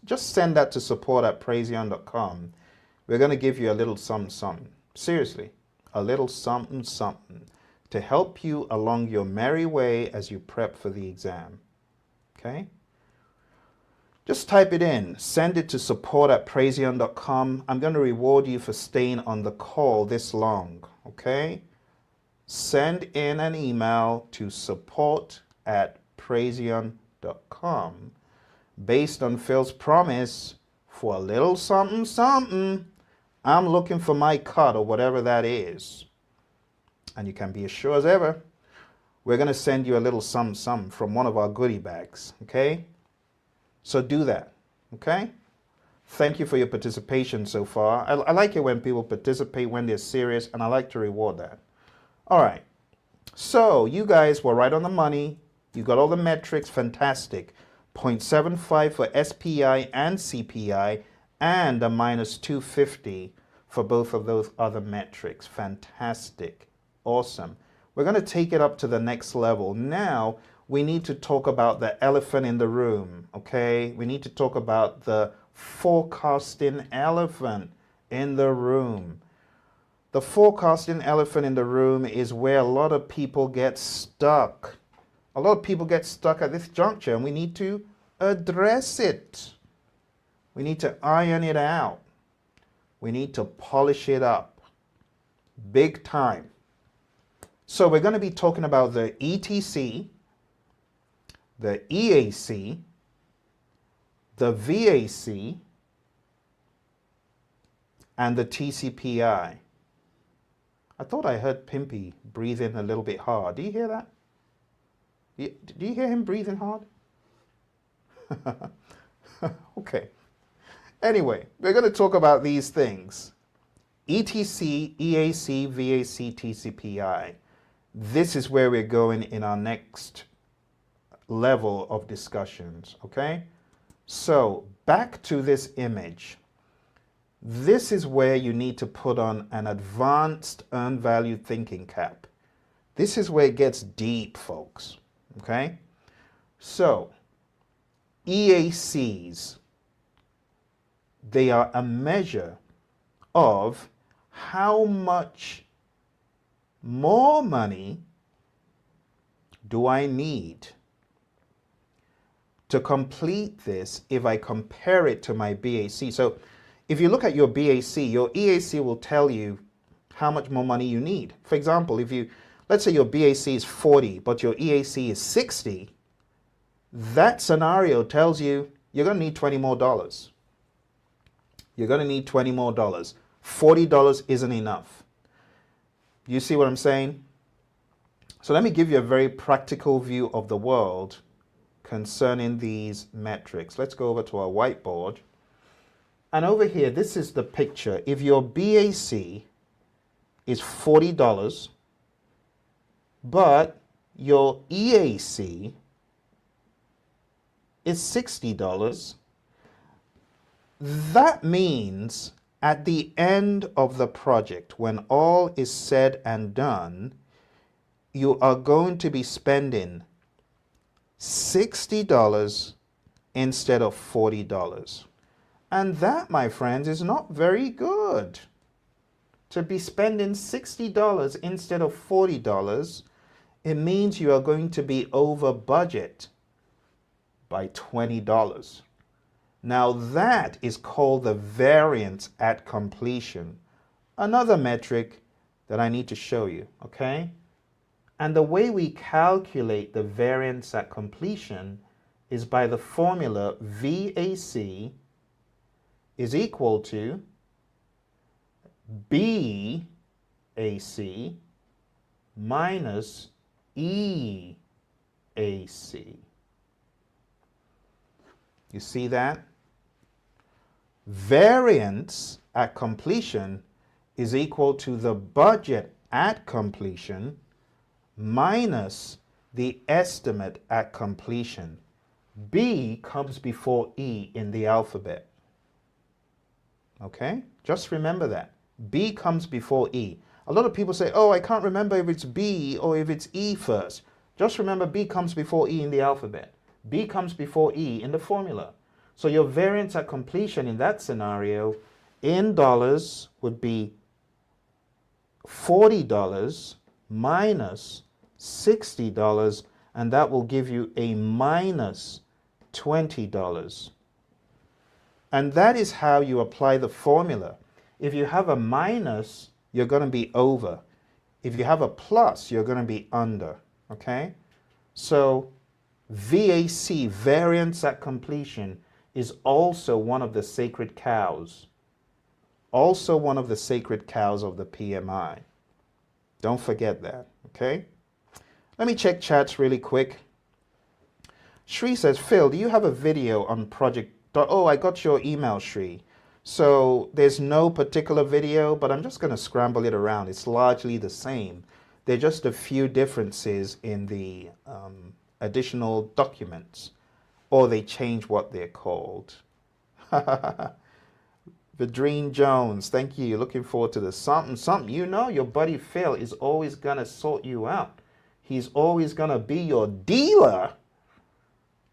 Just send that to support@praizion.com. We're going to give you a little something, something. Seriously, a little something, something to help you along your merry way as you prep for the exam. Okay? Just type it in. Send it to support@praizion.com. I'm going to reward you for staying on the call this long. Okay? Send in an email to support@praizion.com based on Phil's promise for a little something, something. I'm looking for my cut, or whatever that is. And you can be as sure as ever, we're going to send you a little something from one of our goodie bags, okay? So do that, okay? Thank you for your participation so far. I like it when people participate, when they're serious, and I like to reward that. All right, so you guys were right on the money. You got all the metrics, fantastic. 0.75 for SPI and CPI, and a -250 for both of those other metrics. Fantastic. Awesome. We're going to take it up to the next level. Now, we need to talk about the elephant in the room, okay? We need to talk about the forecasting elephant in the room. The forecasting elephant in the room is where a lot of people get stuck. A lot of people get stuck at this juncture, and we need to address it. We need to iron it out. We need to polish it up. Big time. So we're going to be talking about the ETC, the EAC, the VAC, and the TCPI. I thought I heard Pimpy breathing a little bit hard. Do you hear that? Do you hear him breathing hard? Okay. Anyway, we're going to talk about these things. ETC, EAC, VAC, TCPI. This is where we're going in our next level of discussions, okay? So back to this image. This is where you need to put on an advanced earned value thinking cap. This is where it gets deep, folks, okay? So EACs, they are a measure of how much more money do I need to complete this if I compare it to my BAC. So if you look at your BAC, your EAC will tell you how much more money you need. For example, let's say your BAC is 40, but your EAC is 60, that scenario tells you you're going to need $20 more. You're going to need $20 more. $40 isn't enough. You see what I'm saying? So let me give you a very practical view of the world concerning these metrics. Let's go over to our whiteboard. And over here, this is the picture. If your BAC is $40, but your EAC is $60, that means at the end of the project, when all is said and done, you are going to be spending $60 instead of $40. And that, my friends, is not very good. To be spending $60 instead of $40, it means you are going to be over budget by $20. Now that is called the variance at completion. Another metric that I need to show you, okay? And the way we calculate the variance at completion is by the formula VAC is equal to BAC minus EAC. You see that? Variance at completion is equal to the budget at completion minus the estimate at completion. B comes before E in the alphabet. Okay? Just remember that. B comes before E. A lot of people say, oh, I can't remember if it's B or if it's E first. Just remember B comes before E in the alphabet. B comes before E in the formula. So your variance at completion in that scenario in dollars would be $40 minus $60, and that will give you a minus $20. And that is how you apply the formula. If you have a minus, you're going to be over. If you have a plus, you're going to be under. Okay? So VAC, variance at completion, is also one of the sacred cows. Also one of the sacred cows of the PMI. Don't forget that. Okay? Let me check chats really quick. Shri says, Phil, do you have a video on project? Oh, I got your email, Shri. So there's no particular video, but I'm just going to scramble it around. It's largely the same. There are just a few differences in the additional documents, or they change what they're called. Vidreen Jones, thank you. Looking forward to the something. You know your buddy Phil is always going to sort you out. He's always going to be your dealer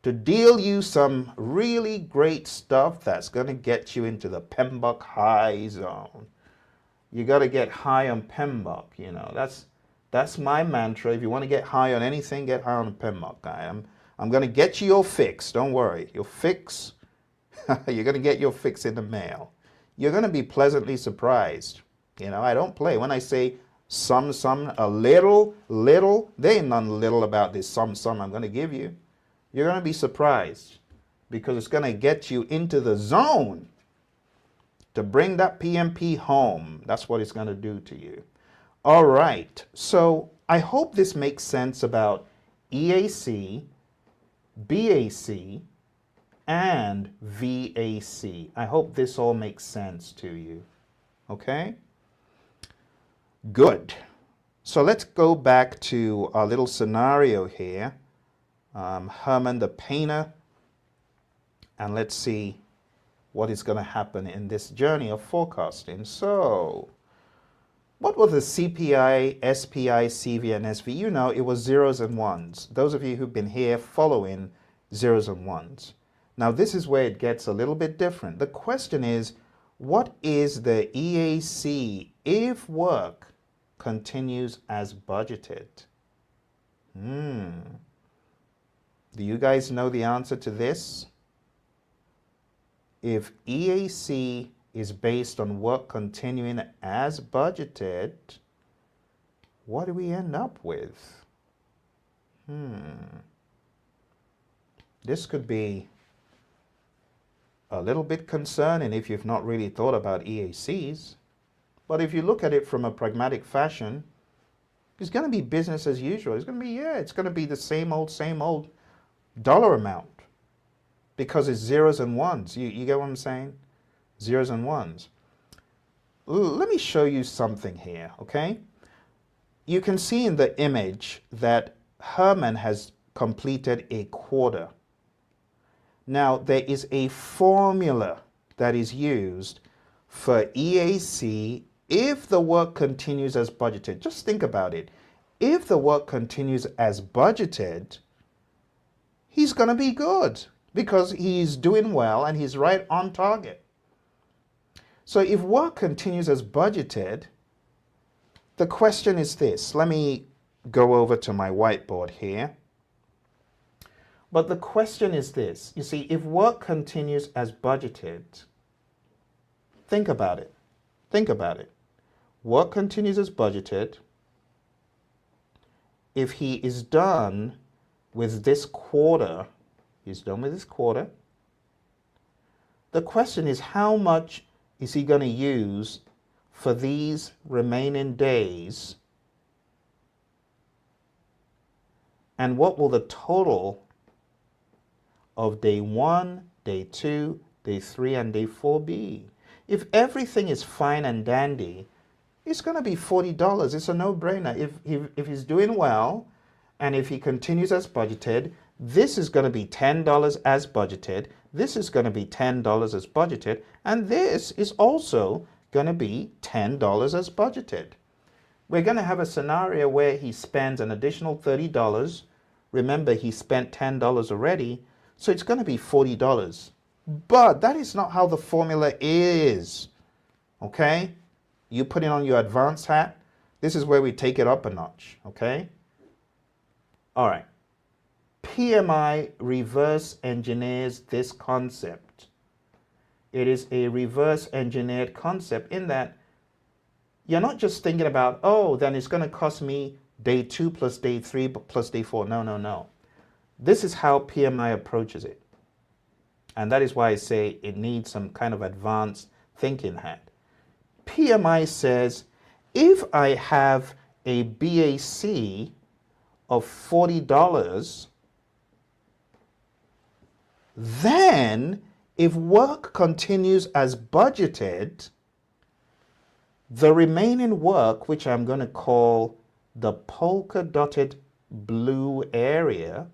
to deal you some really great stuff that's going to get you into the PMBOK high zone. You got to get high on PMBOK, you know. That's my mantra. If you want to get high on anything, get high on PMBOK. I'm going to get you your fix. Don't worry. Your fix, you're going to get your fix in the mail. You're going to be pleasantly surprised. You know, I don't play. When I say some, a little, there ain't nothing little about this some I'm going to give you. You're going to be surprised because it's going to get you into the zone to bring that PMP home. That's what it's going to do to you. All right. So I hope this makes sense about EAC, BAC, and VAC. I hope this all makes sense to you. Okay? Good. So let's go back to our little scenario here. Herman the painter, and let's see what is going to happen in this journey of forecasting. So what were the CPI, SPI, CV, and SV? You know, it was zeros and ones. Those of you who've been here following zeros and ones. Now this is where it gets a little bit different. The question is, what is the EAC if work continues as budgeted? Do you guys know the answer to this? If EAC is based on work continuing as budgeted, what do we end up with? This could be a little bit concerning if you've not really thought about EACs. But if you look at it from a pragmatic fashion, it's going to be business as usual. It's going to be, it's going to be the same old dollar amount because it's zeros and ones. You get what I'm saying? Zeros and ones. Let me show you something here, okay? You can see in the image that Herman has completed a quarter. Now, there is a formula that is used for EAC if the work continues as budgeted. Just think about it. If the work continues as budgeted, he's going to be good because he's doing well and he's right on target. So if work continues as budgeted, the question is this. Let me go over to my whiteboard here. But the question is this. You see, if work continues as budgeted, think about it. Think about it. Work continues as budgeted. If he is done with this quarter, the question is how much is he going to use for these remaining days? And what will the total of day 1, day 2, day 3, and day 4 be? If everything is fine and dandy, it's going to be $40. It's a no-brainer. If he's doing well, and if he continues as budgeted, this is going to be $10 as budgeted. This is going to be $10 as budgeted. And this is also going to be $10 as budgeted. We're going to have a scenario where he spends an additional $30. Remember, he spent $10 already, so it's going to be $40. But that is not how the formula is. Okay? You put it on your advanced hat. This is where we take it up a notch. Okay? All right. PMI reverse engineers this concept. It is a reverse engineered concept in that you're not just thinking about, oh, then it's going to cost me day 2 plus day 3 plus day 4. No, no, no. This is how PMI approaches it. And that is why I say it needs some kind of advanced thinking hat. PMI says, if I have a BAC of $40, then if work continues as budgeted, the remaining work, which I'm going to call the polka dotted blue area,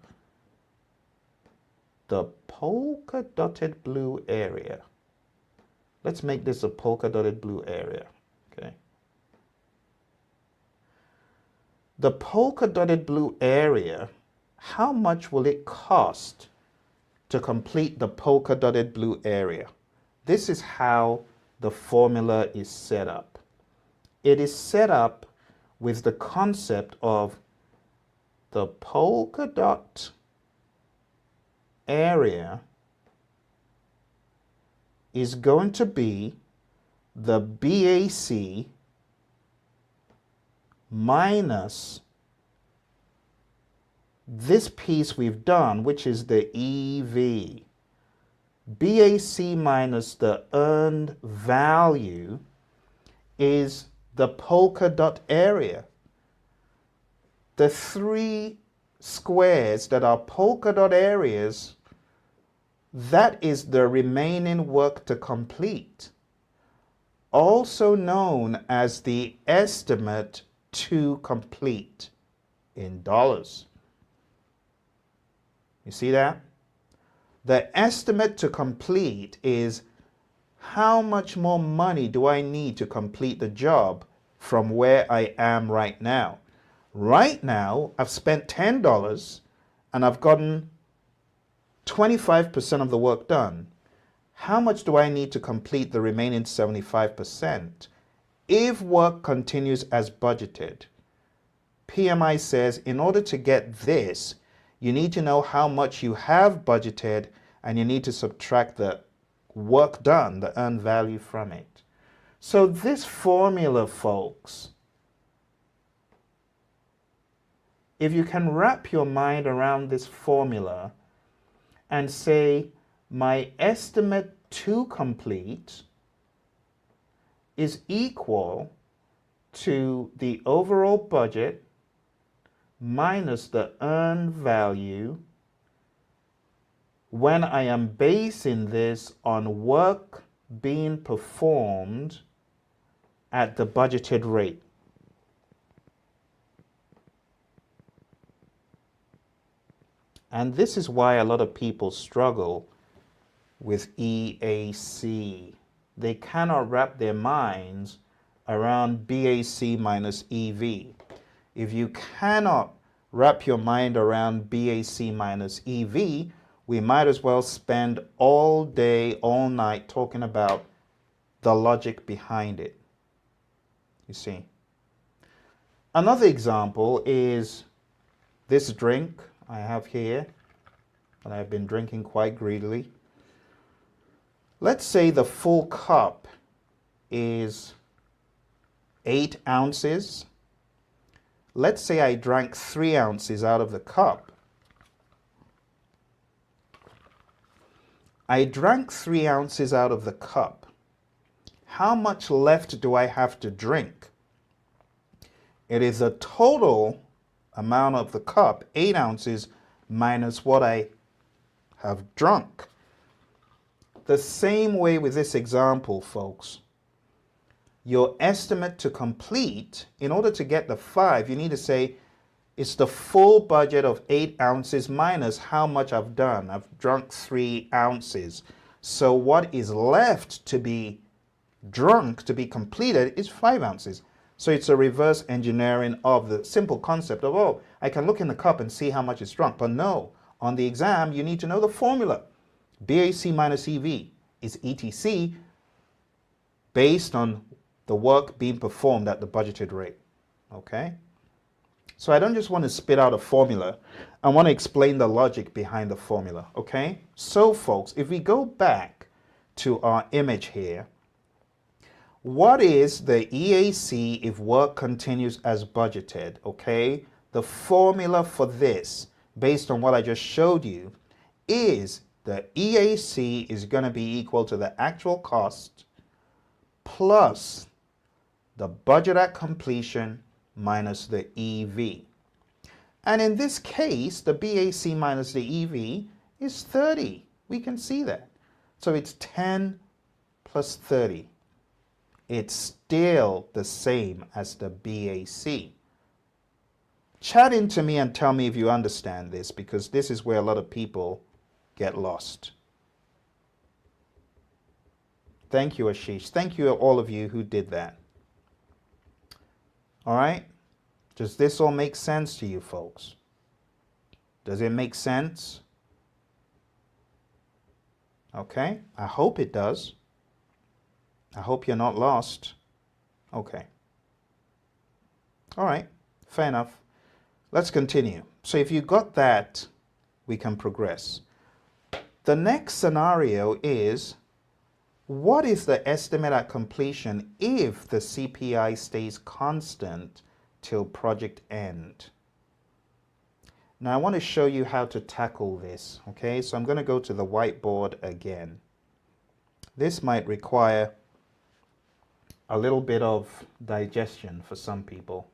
let's make this a polka dotted blue area. Okay. The polka dotted blue area, how much will it cost to complete the polka dotted blue area? This is how the formula is set up. It is set up with the concept of the polka dot area is going to be the BAC minus this piece we've done, which is the EV. BAC minus the earned value is the polka dot area. The 3 squares that are polka dot areas, that is the remaining work to complete, also known as the estimate to complete in dollars. You see that? The estimate to complete is how much more money do I need to complete the job from where I am right now. Right now, I've spent $10 and I've gotten 25% of the work done. How much do I need to complete the remaining 75%? If work continues as budgeted, PMI says in order to get this, you need to know how much you have budgeted and you need to subtract the work done, the earned value from it. So this formula, folks, if you can wrap your mind around this formula and say, my estimate to complete is equal to the overall budget minus the earned value when I am basing this on work being performed at the budgeted rate. And this is why a lot of people struggle with EAC. They cannot wrap their minds around BAC minus EV. If you cannot wrap your mind around BAC minus EV, we might as well spend all day, all night talking about the logic behind it. You see. Another example is this drink I have here, and I've been drinking quite greedily. Let's say the full cup is 8 ounces. Let's say I drank 3 ounces out of the cup. I drank 3 ounces out of the cup. How much left do I have to drink? It is the total amount of the cup, 8 ounces, minus what I have drunk. The same way with this example, folks. Your estimate to complete, in order to get the 5, you need to say it's the full budget of 8 ounces minus how much I've done. I've drunk 3 ounces. So what is left to be drunk, to be completed, is 5 ounces. So it's a reverse engineering of the simple concept of, oh, I can look in the cup and see how much is drunk. But no, on the exam, you need to know the formula. BAC minus EV is ETC based on the work being performed at the budgeted rate. Okay? So I don't just want to spit out a formula. I want to explain the logic behind the formula. Okay? So folks, if we go back to our image here, what is the EAC if work continues as budgeted? Okay? The formula for this, based on what I just showed you, is the EAC is going to be equal to the actual cost plus the budget at completion minus the EV. And in this case, the BAC minus the EV is 30. We can see that. So it's 10 plus 30. It's still the same as the BAC. Chat into me and tell me if you understand this, because this is where a lot of people get lost. Thank you, Ashish. Thank you, all of you who did that. All right? Does this all make sense to you, folks? Does it make sense? Okay, I hope it does. I hope you're not lost. Okay. All right, fair enough. Let's continue. So if you got that, we can progress. The next scenario is, what is the estimate at completion if the CPI stays constant till project end? Now I want to show you how to tackle this, okay? So I'm going to go to the whiteboard again. This might require a little bit of digestion for some people.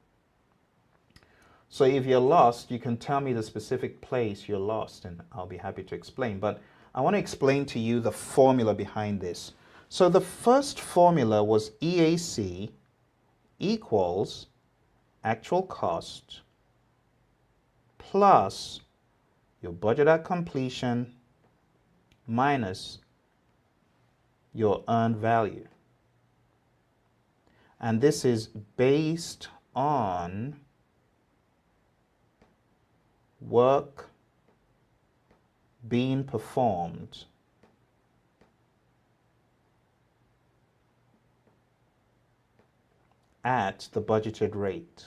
So if you're lost, you can tell me the specific place you're lost and I'll be happy to explain. But I want to explain to you the formula behind this. So the first formula was EAC equals actual cost plus your budget at completion minus your earned value. And this is based on work being performed at the budgeted rate.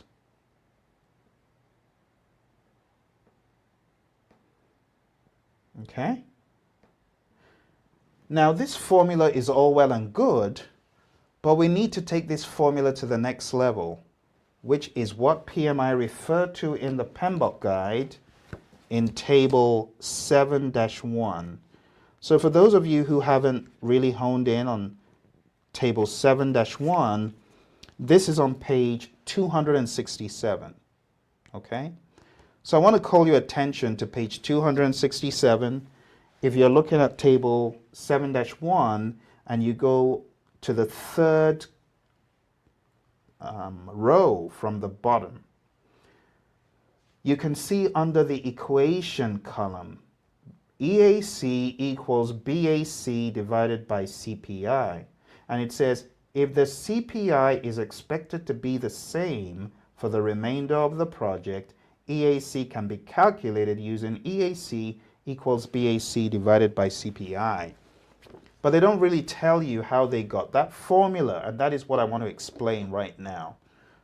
Okay? Now this formula is all well and good, but we need to take this formula to the next level, which is what PMI referred to in the PMBOK guide in table 7-1. So for those of you who haven't really honed in on table 7-1, this is on page 267, okay? So I want to call your attention to page 267. If you're looking at table 7-1 and you go to the third row from the bottom, you can see under the equation column, EAC equals BAC divided by CPI. And it says, if the CPI is expected to be the same for the remainder of the project, EAC can be calculated using EAC equals BAC divided by CPI. But they don't really tell you how they got that formula, and that is what I want to explain right now.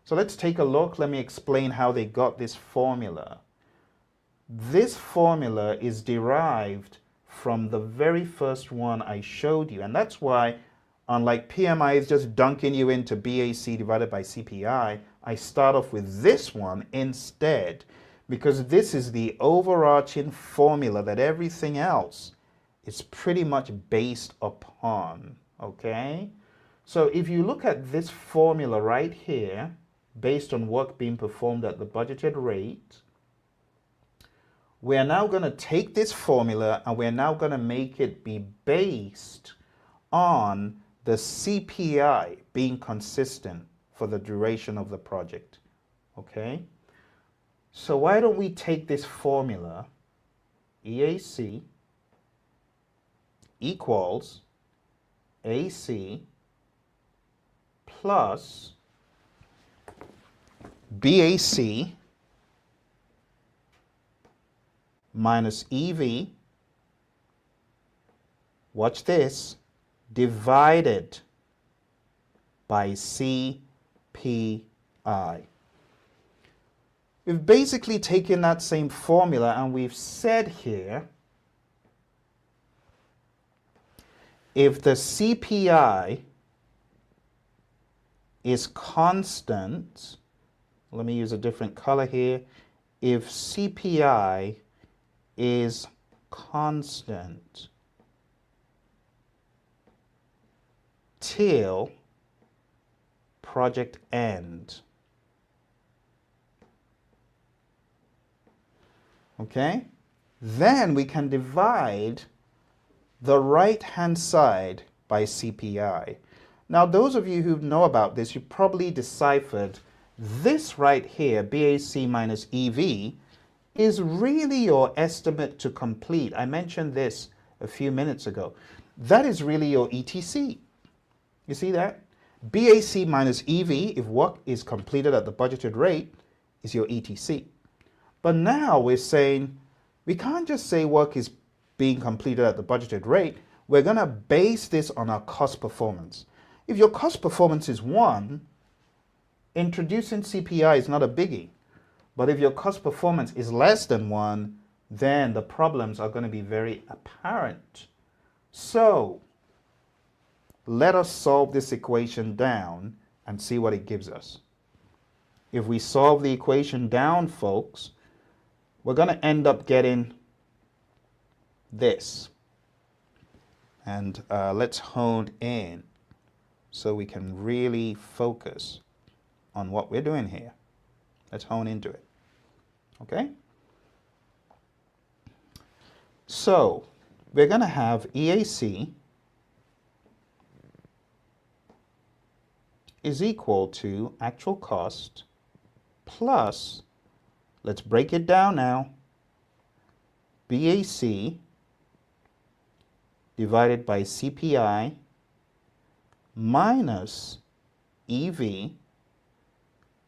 So let's take a look. Let me explain how they got this formula. This formula is derived from the very first one I showed you, and that's why, unlike PMI is just dunking you into BAC divided by CPI, I start off with this one instead, because this is the overarching formula that everything else is pretty much based upon, okay? So if you look at this formula right here, based on work being performed at the budgeted rate, we're now going to take this formula and we're now going to make it be based on the CPI being consistent for the duration of the project, okay? So why don't we take this formula, EAC equals AC plus BAC minus EV, watch this, divided by CPI. We've basically taken that same formula and we've said here, if the CPI is constant, let me use a different color here, if CPI is constant till project end, okay, then we can divide the right-hand side by CPI. Now, those of you who know about this, you probably deciphered this right here, BAC minus EV, is really your estimate to complete. I mentioned this a few minutes ago. That is really your ETC. You see that? BAC minus EV, if work is completed at the budgeted rate, is your ETC. But now we're saying, we can't just say work is being completed at the budgeted rate. We're going to base this on our cost performance. If your cost performance is 1, introducing CPI is not a biggie. But if your cost performance is less than 1, then the problems are going to be very apparent. So let us solve this equation down and see what it gives us. If we solve the equation down, folks, we're going to end up getting this. And let's hone in so we can really focus on what we're doing here. Let's hone into it, okay? So we're going to have EAC is equal to actual cost plus, let's break it down now, BAC divided by CPI minus EV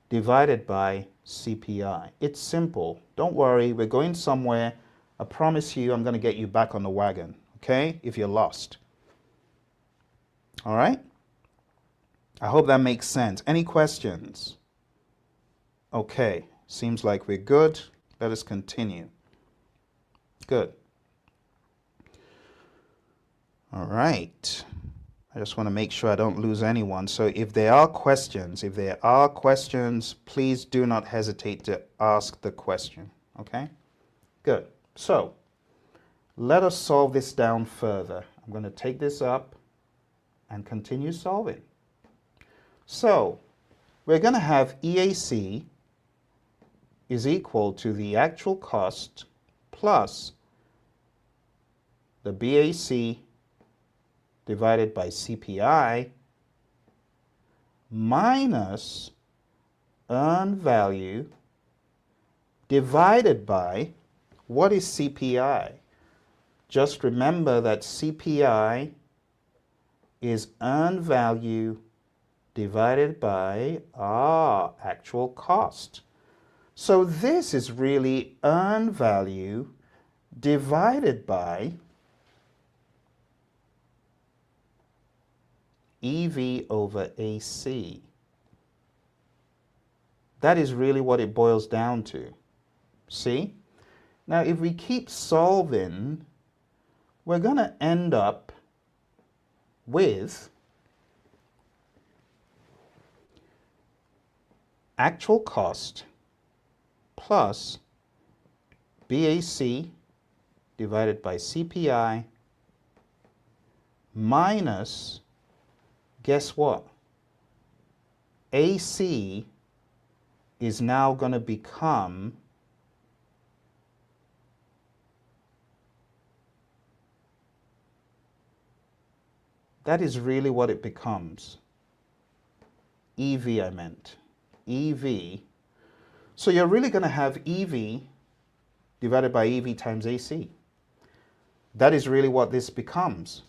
divided by CPI. It's simple. Don't worry, we're going somewhere. I promise you I'm going to get you back on the wagon, okay, if you're lost. All right? I hope that makes sense. Any questions? Okay, seems like we're good. Let us continue. Good. All right. I just want to make sure I don't lose anyone. So if there are questions, please do not hesitate to ask the question. Okay? Good. So let us solve this down further. I'm going to take this up and continue solving. So we're going to have EAC is equal to the actual cost plus the BAC divided by CPI minus earned value divided by, what is CPI? Just remember that CPI is earned value divided by our actual cost. So this is really earned value divided by EV over AC. That is really what it boils down to. See? Now, if we keep solving, we're going to end up with actual cost plus BAC divided by CPI minus, guess what? AC is now going to become that is really what it becomes. EV, I meant. EV. So you're really going to have EV divided by EV times AC. That is really what this becomes.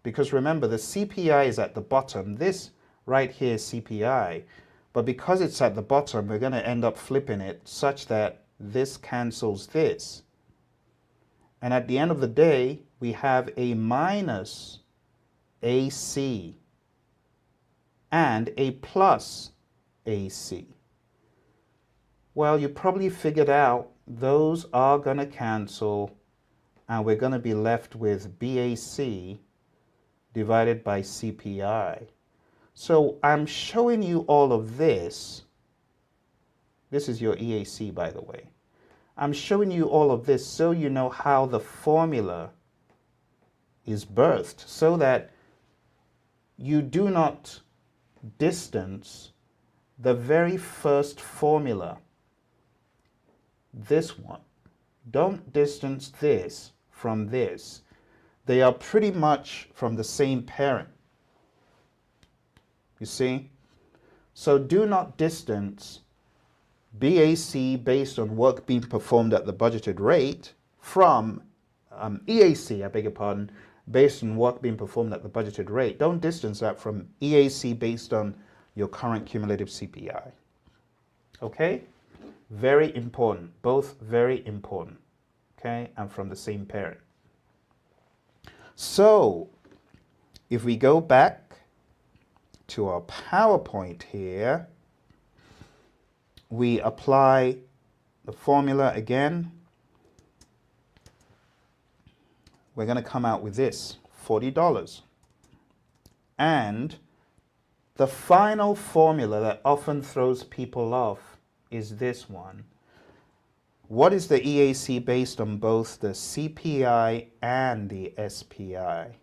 Because remember, the CPI is at the bottom. This right here is CPI. But because it's at the bottom, we're going to end up flipping it such that this cancels this. And at the end of the day, we have a minus AC and a plus AC. Well, you probably figured out those are going to cancel, and we're going to be left with BAC divided by CPI. So I'm showing you all of this. This is your EAC, by the way. I'm showing you all of this so you know how the formula is birthed, so that you do not distance the very first formula, this one. Don't distance this from this. They are pretty much from the same parent. You see? So do not distance BAC based on work being performed at the budgeted rate from EAC, I beg your pardon, based on work being performed at the budgeted rate. Don't distance that from EAC based on your current cumulative CPI. Okay? Very important. Both very important. Okay? And from the same parent. So, if we go back to our PowerPoint here, we apply the formula again. We're going to come out with this, $40. And the final formula that often throws people off is this one. What is the EAC based on both the CPI and the SPI?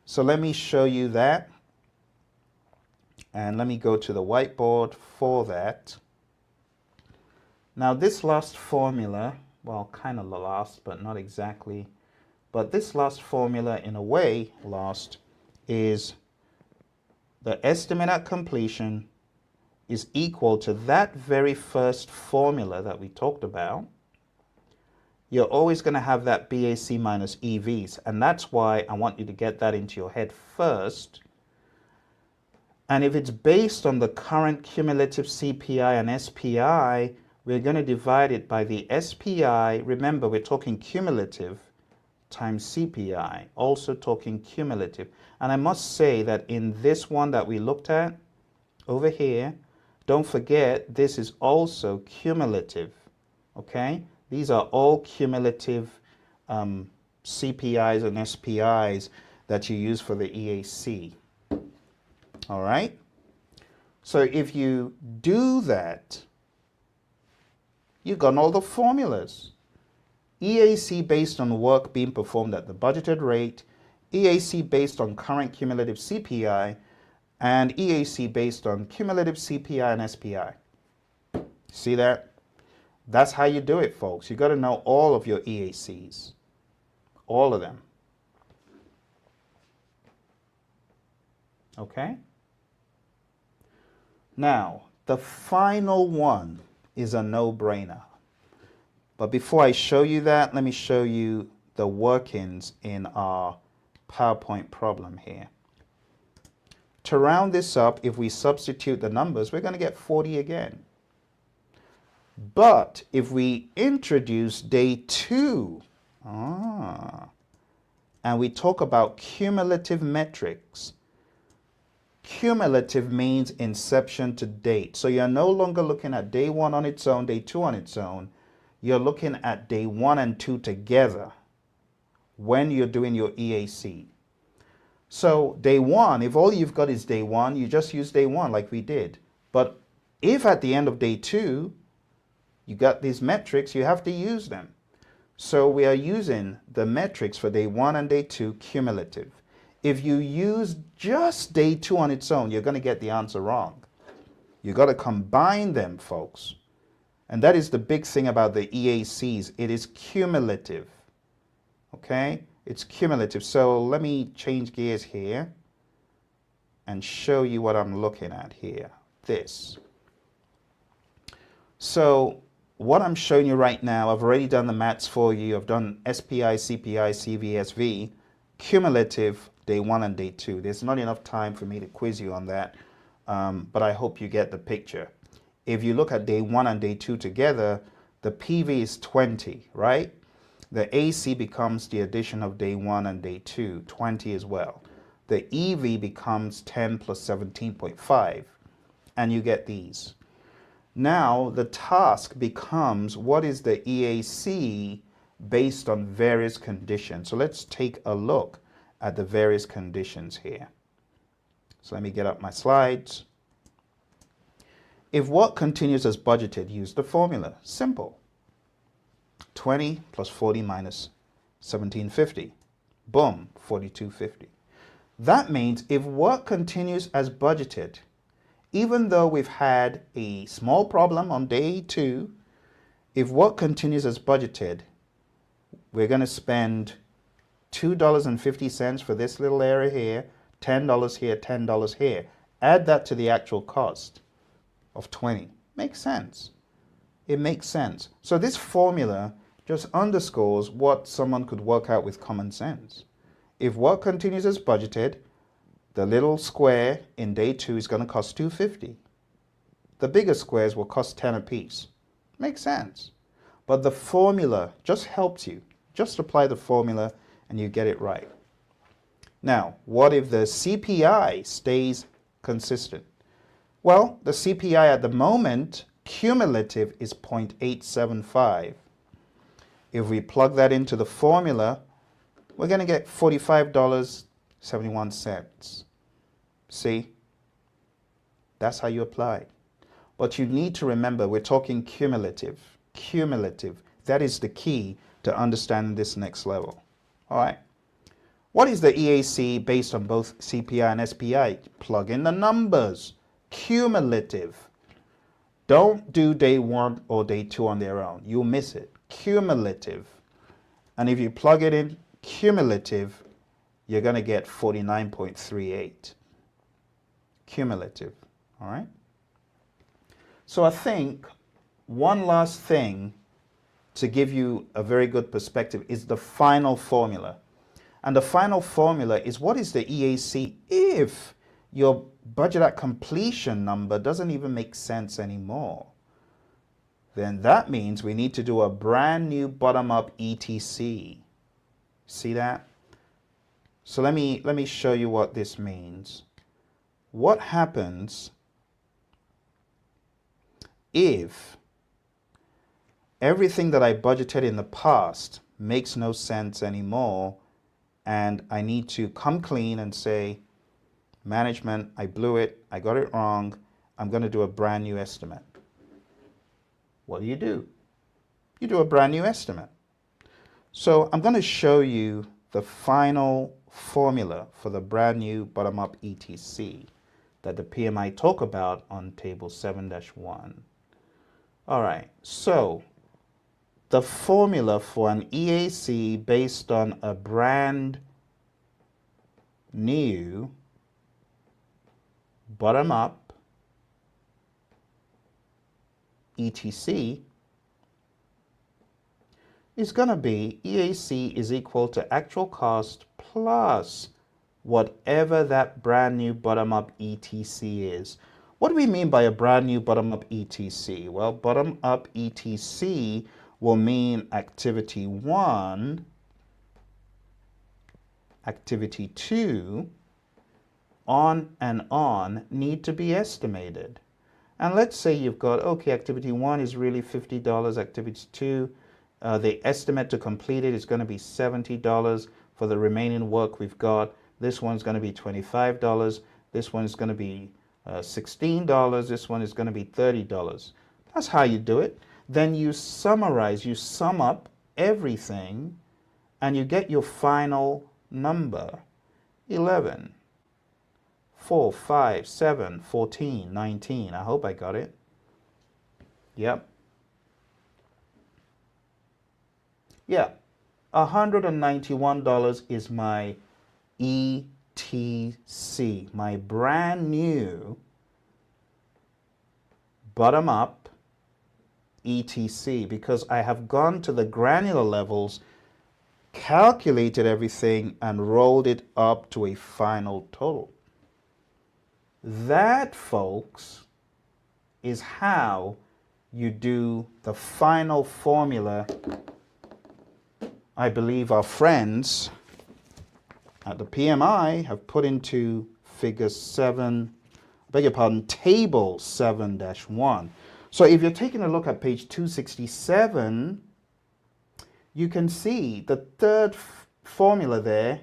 So let me show you that. And let me go to the whiteboard for that. Now this last formula, well, kind of the last, but not exactly. But this last formula, in a way, last, is the estimate at completion is equal to that very first formula that we talked about. You're always going to have that BAC minus EVs, and that's why I want you to get that into your head first. And if it's based on the current cumulative CPI and SPI, we're going to divide it by the SPI. Remember, we're talking cumulative times CPI, also talking cumulative. And I must say that in this one that we looked at over here, don't forget this is also cumulative, okay? These are all cumulative CPIs and SPIs. that you use for the EAC. All right? So if you do that, you've got all the formulas. EAC based on work being performed at the budgeted rate, EAC based on current cumulative CPI, and EAC based on cumulative CPI and SPI. See that? That's how you do it, folks. You got to know all of your EACs. All of them. Okay? Now, the final one is a no-brainer. But before I show you that, let me show you the workings in our PowerPoint problem here. To round this up, if we substitute the numbers, we're going to get 40 again. But if we introduce day 2, and we talk about cumulative metrics, cumulative means inception to date. So you're no longer looking at day 1 on its own, day 2 on its own. You're looking at day 1 and 2 together when you're doing your EAC. So day 1, if all you've got is day 1, you just use day 1 like we did. But if at the end of day 2, you got these metrics, you have to use them. So we are using the metrics for day 1 and day 2 cumulative. If you use just day 2 on its own, you're going to get the answer wrong. You got to combine them, folks. And that is the big thing about the EACs. It is cumulative. Okay? It's cumulative. So let me change gears here and show you what I'm looking at here. This. So what I'm showing you right now, I've already done the maths for you. I've done SPI, CPI, CVSV, cumulative, day 1 and day 2. There's not enough time for me to quiz you on that, but I hope you get the picture. If you look at day 1 and day 2 together, the PV is 20, right? The AC becomes the addition of day 1 and day 2, 20 as well. The EV becomes 10 plus 17.5, and you get these. Now the task becomes, what is the EAC based on various conditions? So let's take a look at the various conditions here. So let me get up my slides. If work continues as budgeted, use the formula. Simple. 20 plus 40 minus 1750. Boom, 4250. That means if work continues as budgeted, even though we've had a small problem on day 2, if work continues as budgeted, we're going to spend $2.50 for this little area here, $10 here, $10 here. Add that to the actual cost of 20. Makes sense. It makes sense. So this formula just underscores what someone could work out with common sense. If work continues as budgeted, the little square in day 2 is going to cost $2.50. The bigger squares will cost 10 apiece. Makes sense. But the formula just helps you. Just apply the formula and you get it right. Now, what if the CPI stays consistent? Well, the CPI at the moment, cumulative, is 0.875. If we plug that into the formula, we're going to get $45.71. See? That's how you apply. But you need to remember, we're talking cumulative. Cumulative. That is the key to understanding this next level. All right. What is the EAC based on both CPI and SPI? Plug in the numbers. Cumulative. Don't do day 1 or day 2 on their own. You'll miss it. Cumulative. And if you plug it in cumulative, you're going to get 49.38. Cumulative. All right. So I think one last thing to give you a very good perspective is the final formula. And the final formula is, what is the EAC if your budget at completion number doesn't even make sense anymore? Then that means we need to do a brand new bottom-up ETC. See that? So let me show you what this means. What happens if everything that I budgeted in the past makes no sense anymore and I need to come clean and say, management, I blew it, I got it wrong, I'm going to do a brand new estimate. What do? You do a brand new estimate. So I'm going to show you the final formula for the brand new bottom-up ETC that the PMI talk about on table 7-1. All right, so the formula for an EAC based on a brand new bottom-up ETC is going to be EAC is equal to actual cost plus whatever that brand new bottom-up ETC is. What do we mean by a brand new bottom-up ETC? Well, bottom-up ETC will mean activity 1, activity 2, on and on need to be estimated. And let's say you've got, okay, activity 1 is really $50, activity 2, the estimate to complete it is going to be $70 for the remaining work we've got. This one's going to be $25. This one's going to be $16. This one is going to be $30. That's how you do it. Then you summarize, you sum up everything, and you get your final number. 11, 4, 5, 7, 14, 19. I hope I got it. Yep. Yeah, $191 is my ETC, my brand new bottom-up ETC, because I have gone to the granular levels, calculated everything, and rolled it up to a final total. That, folks, is how you do the final formula I believe our friends at the PMI have put into figure 7, table 7-1. So if you're taking a look at page 267, you can see the third formula there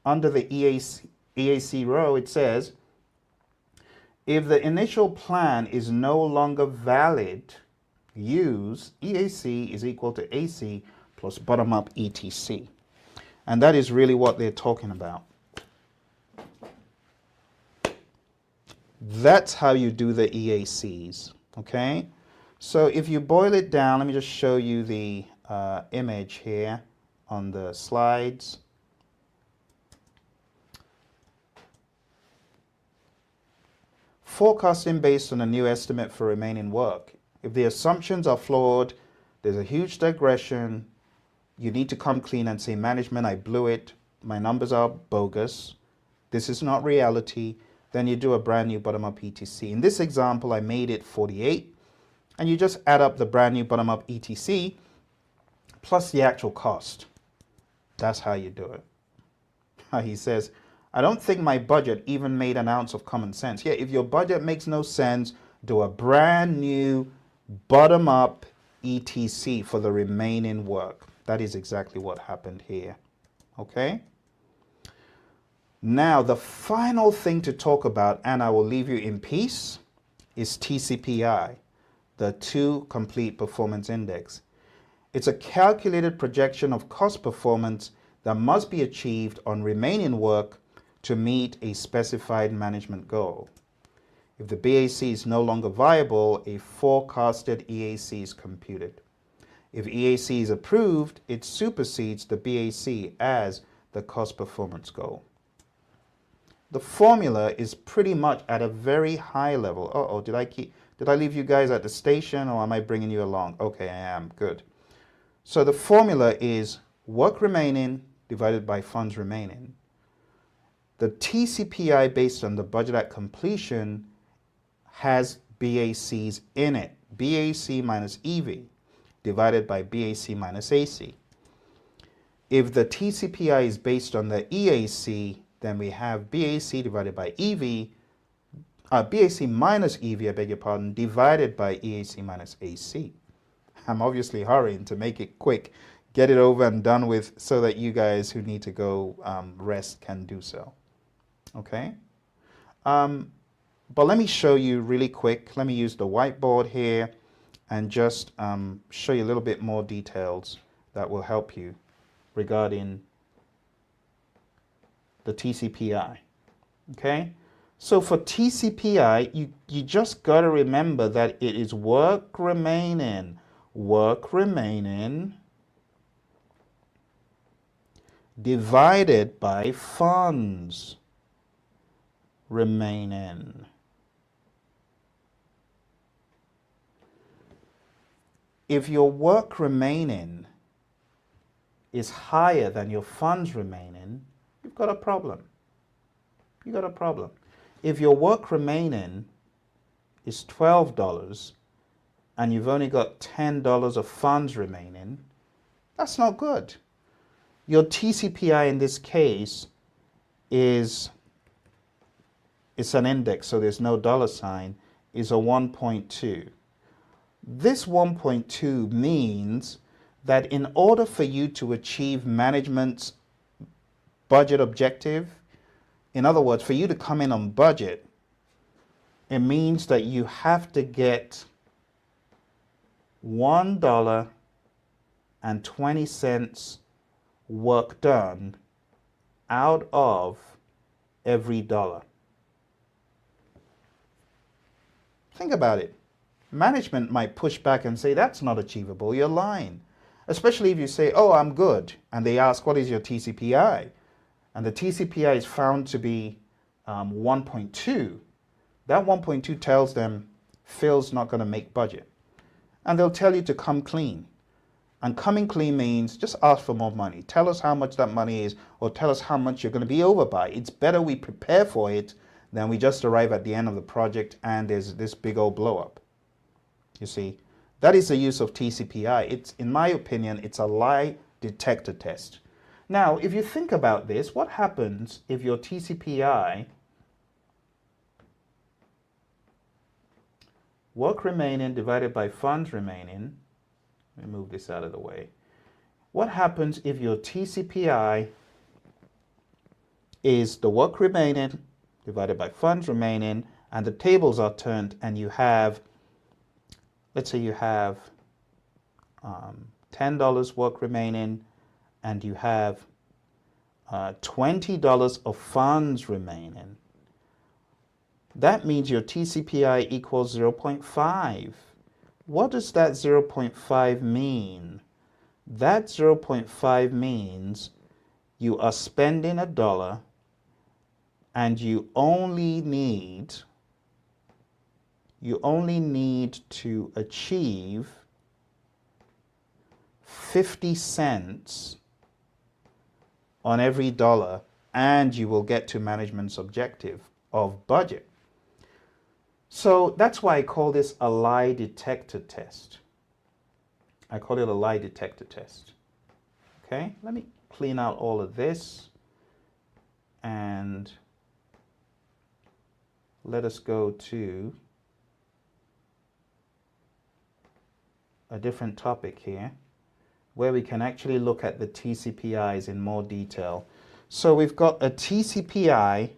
under the EAC row. It says, if the initial plan is no longer valid, use EAC is equal to AC plus bottom-up ETC. And that is really what they're talking about. That's how you do the EACs, okay? So if you boil it down, let me just show you the image here on the slides. Forecasting based on a new estimate for remaining work. If the assumptions are flawed, there's a huge digression, you need to come clean and say, management, I blew it. My numbers are bogus. This is not reality. Then you do a brand new bottom-up ETC. In this example, I made it 48. And you just add up the brand new bottom-up ETC plus the actual cost. That's how you do it. He says, I don't think my budget even made an ounce of common sense. Yeah, if your budget makes no sense, do a brand new bottom-up ETC for the remaining work. That is exactly what happened here. Okay? Now, the final thing to talk about, and I will leave you in peace, is TCPI, the 2 Complete Performance Index. It's a calculated projection of cost performance that must be achieved on remaining work to meet a specified management goal. If the BAC is no longer viable, a forecasted EAC is computed. If EAC is approved, it supersedes the BAC as the cost performance goal. The formula is pretty much at a very high level. Uh-oh, did I leave you guys at the station, or am I bringing you along? Okay, I am. Good. So the formula is work remaining divided by funds remaining. The TCPI based on the budget at completion has BACs in it. BAC minus EV divided by BAC minus AC. If the TCPI is based on the EAC, then we have BAC divided by EV, BAC minus EV, I beg your pardon, divided by EAC minus AC. I'm obviously hurrying to make it quick. get it over and done with so that you guys who need to go rest can do so. Okay? But let me show you really quick. Let me use the whiteboard here and just show you a little bit more details that will help you regarding the TCPI. Okay? So for TCPI, you just got to remember that it is work remaining divided by funds remaining. If your work remaining is higher than your funds remaining, you've got a problem. You've got a problem. If your work remaining is $12 and you've only got $10 of funds remaining, that's not good. Your TCPI in this case is, it's an index, so there's no dollar sign, is a 1.2. This 1.2 means that in order for you to achieve management's budget objective, in other words, for you to come in on budget, it means that you have to get $1.20 work done out of every dollar. Think about it. Management might push back and say, that's not achievable, you're lying. Especially if you say, oh, I'm good. And they ask, what is your TCPI? And the TCPI is found to be 1.2. That 1.2 tells them Phil's not going to make budget. And they'll tell you to come clean. And coming clean means just ask for more money. Tell us how much that money is, or tell us how much you're going to be over by. It's better we prepare for it than we just arrive at the end of the project and there's this big old blow up. You see, that is the use of TCPI. It's, in my opinion, it's a lie detector test. Now, if you think about this, what happens if your TCPI, work remaining divided by funds remaining, let me move this out of the way. What happens if your TCPI is the work remaining divided by funds remaining, and the tables are turned, and you have, let's say you have $10 work remaining, and you have $20 of funds remaining. That means your TCPI equals 0.5. What does that 0.5 mean? That 0.5 means you are spending $1 and you only need to achieve 50 cents on every dollar, and you will get to management's objective of budget. So that's why I call this a lie detector test. I call it a lie detector test. Okay, let me clean out all of this and let us go to a different topic here where we can actually look at the TCPIs in more detail. So we've got a TCPI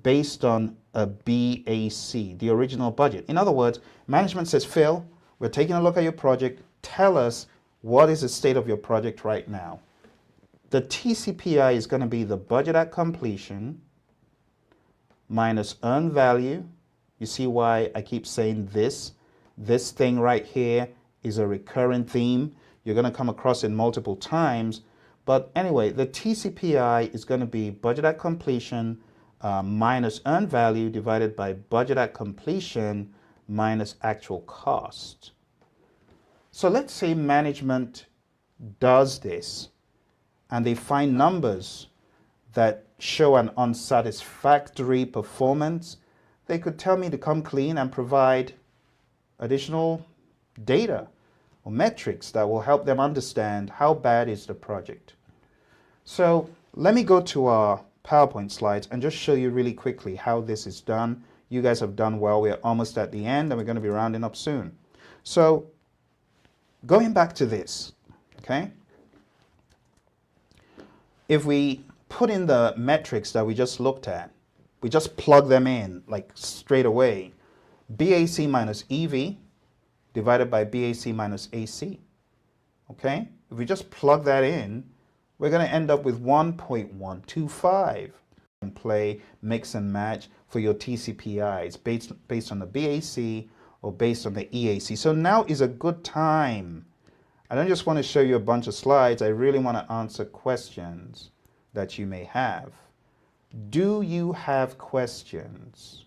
based on a BAC, the original budget. In other words, management says, Phil, we're taking a look at your project. Tell us what is the state of your project right now. The TCPI is going to be the budget at completion minus earned value. You see why I keep saying this? This thing right here is a recurring theme. You're going to come across it multiple times. But anyway, the TCPI is going to be budget at completion minus earned value divided by budget at completion minus actual cost. So let's say management does this and they find numbers that show an unsatisfactory performance. They could tell me to come clean and provide additional data or metrics that will help them understand how bad is the project. So let me go to our PowerPoint slides and just show you really quickly how this is done. You guys have done well. We're almost at the end and we're going to be rounding up soon. So going back to this, okay? if we put in the metrics that we just looked at, we just plug them in like straight away. BAC minus EV divided by BAC minus AC. Okay? If we just plug that in, we're going to end up with 1.125. And play, mix and match for your TCPIs based on the BAC or based on the EAC. So now is a good time. I don't just want to show you a bunch of slides. I really want to answer questions that you may have. Do you have questions?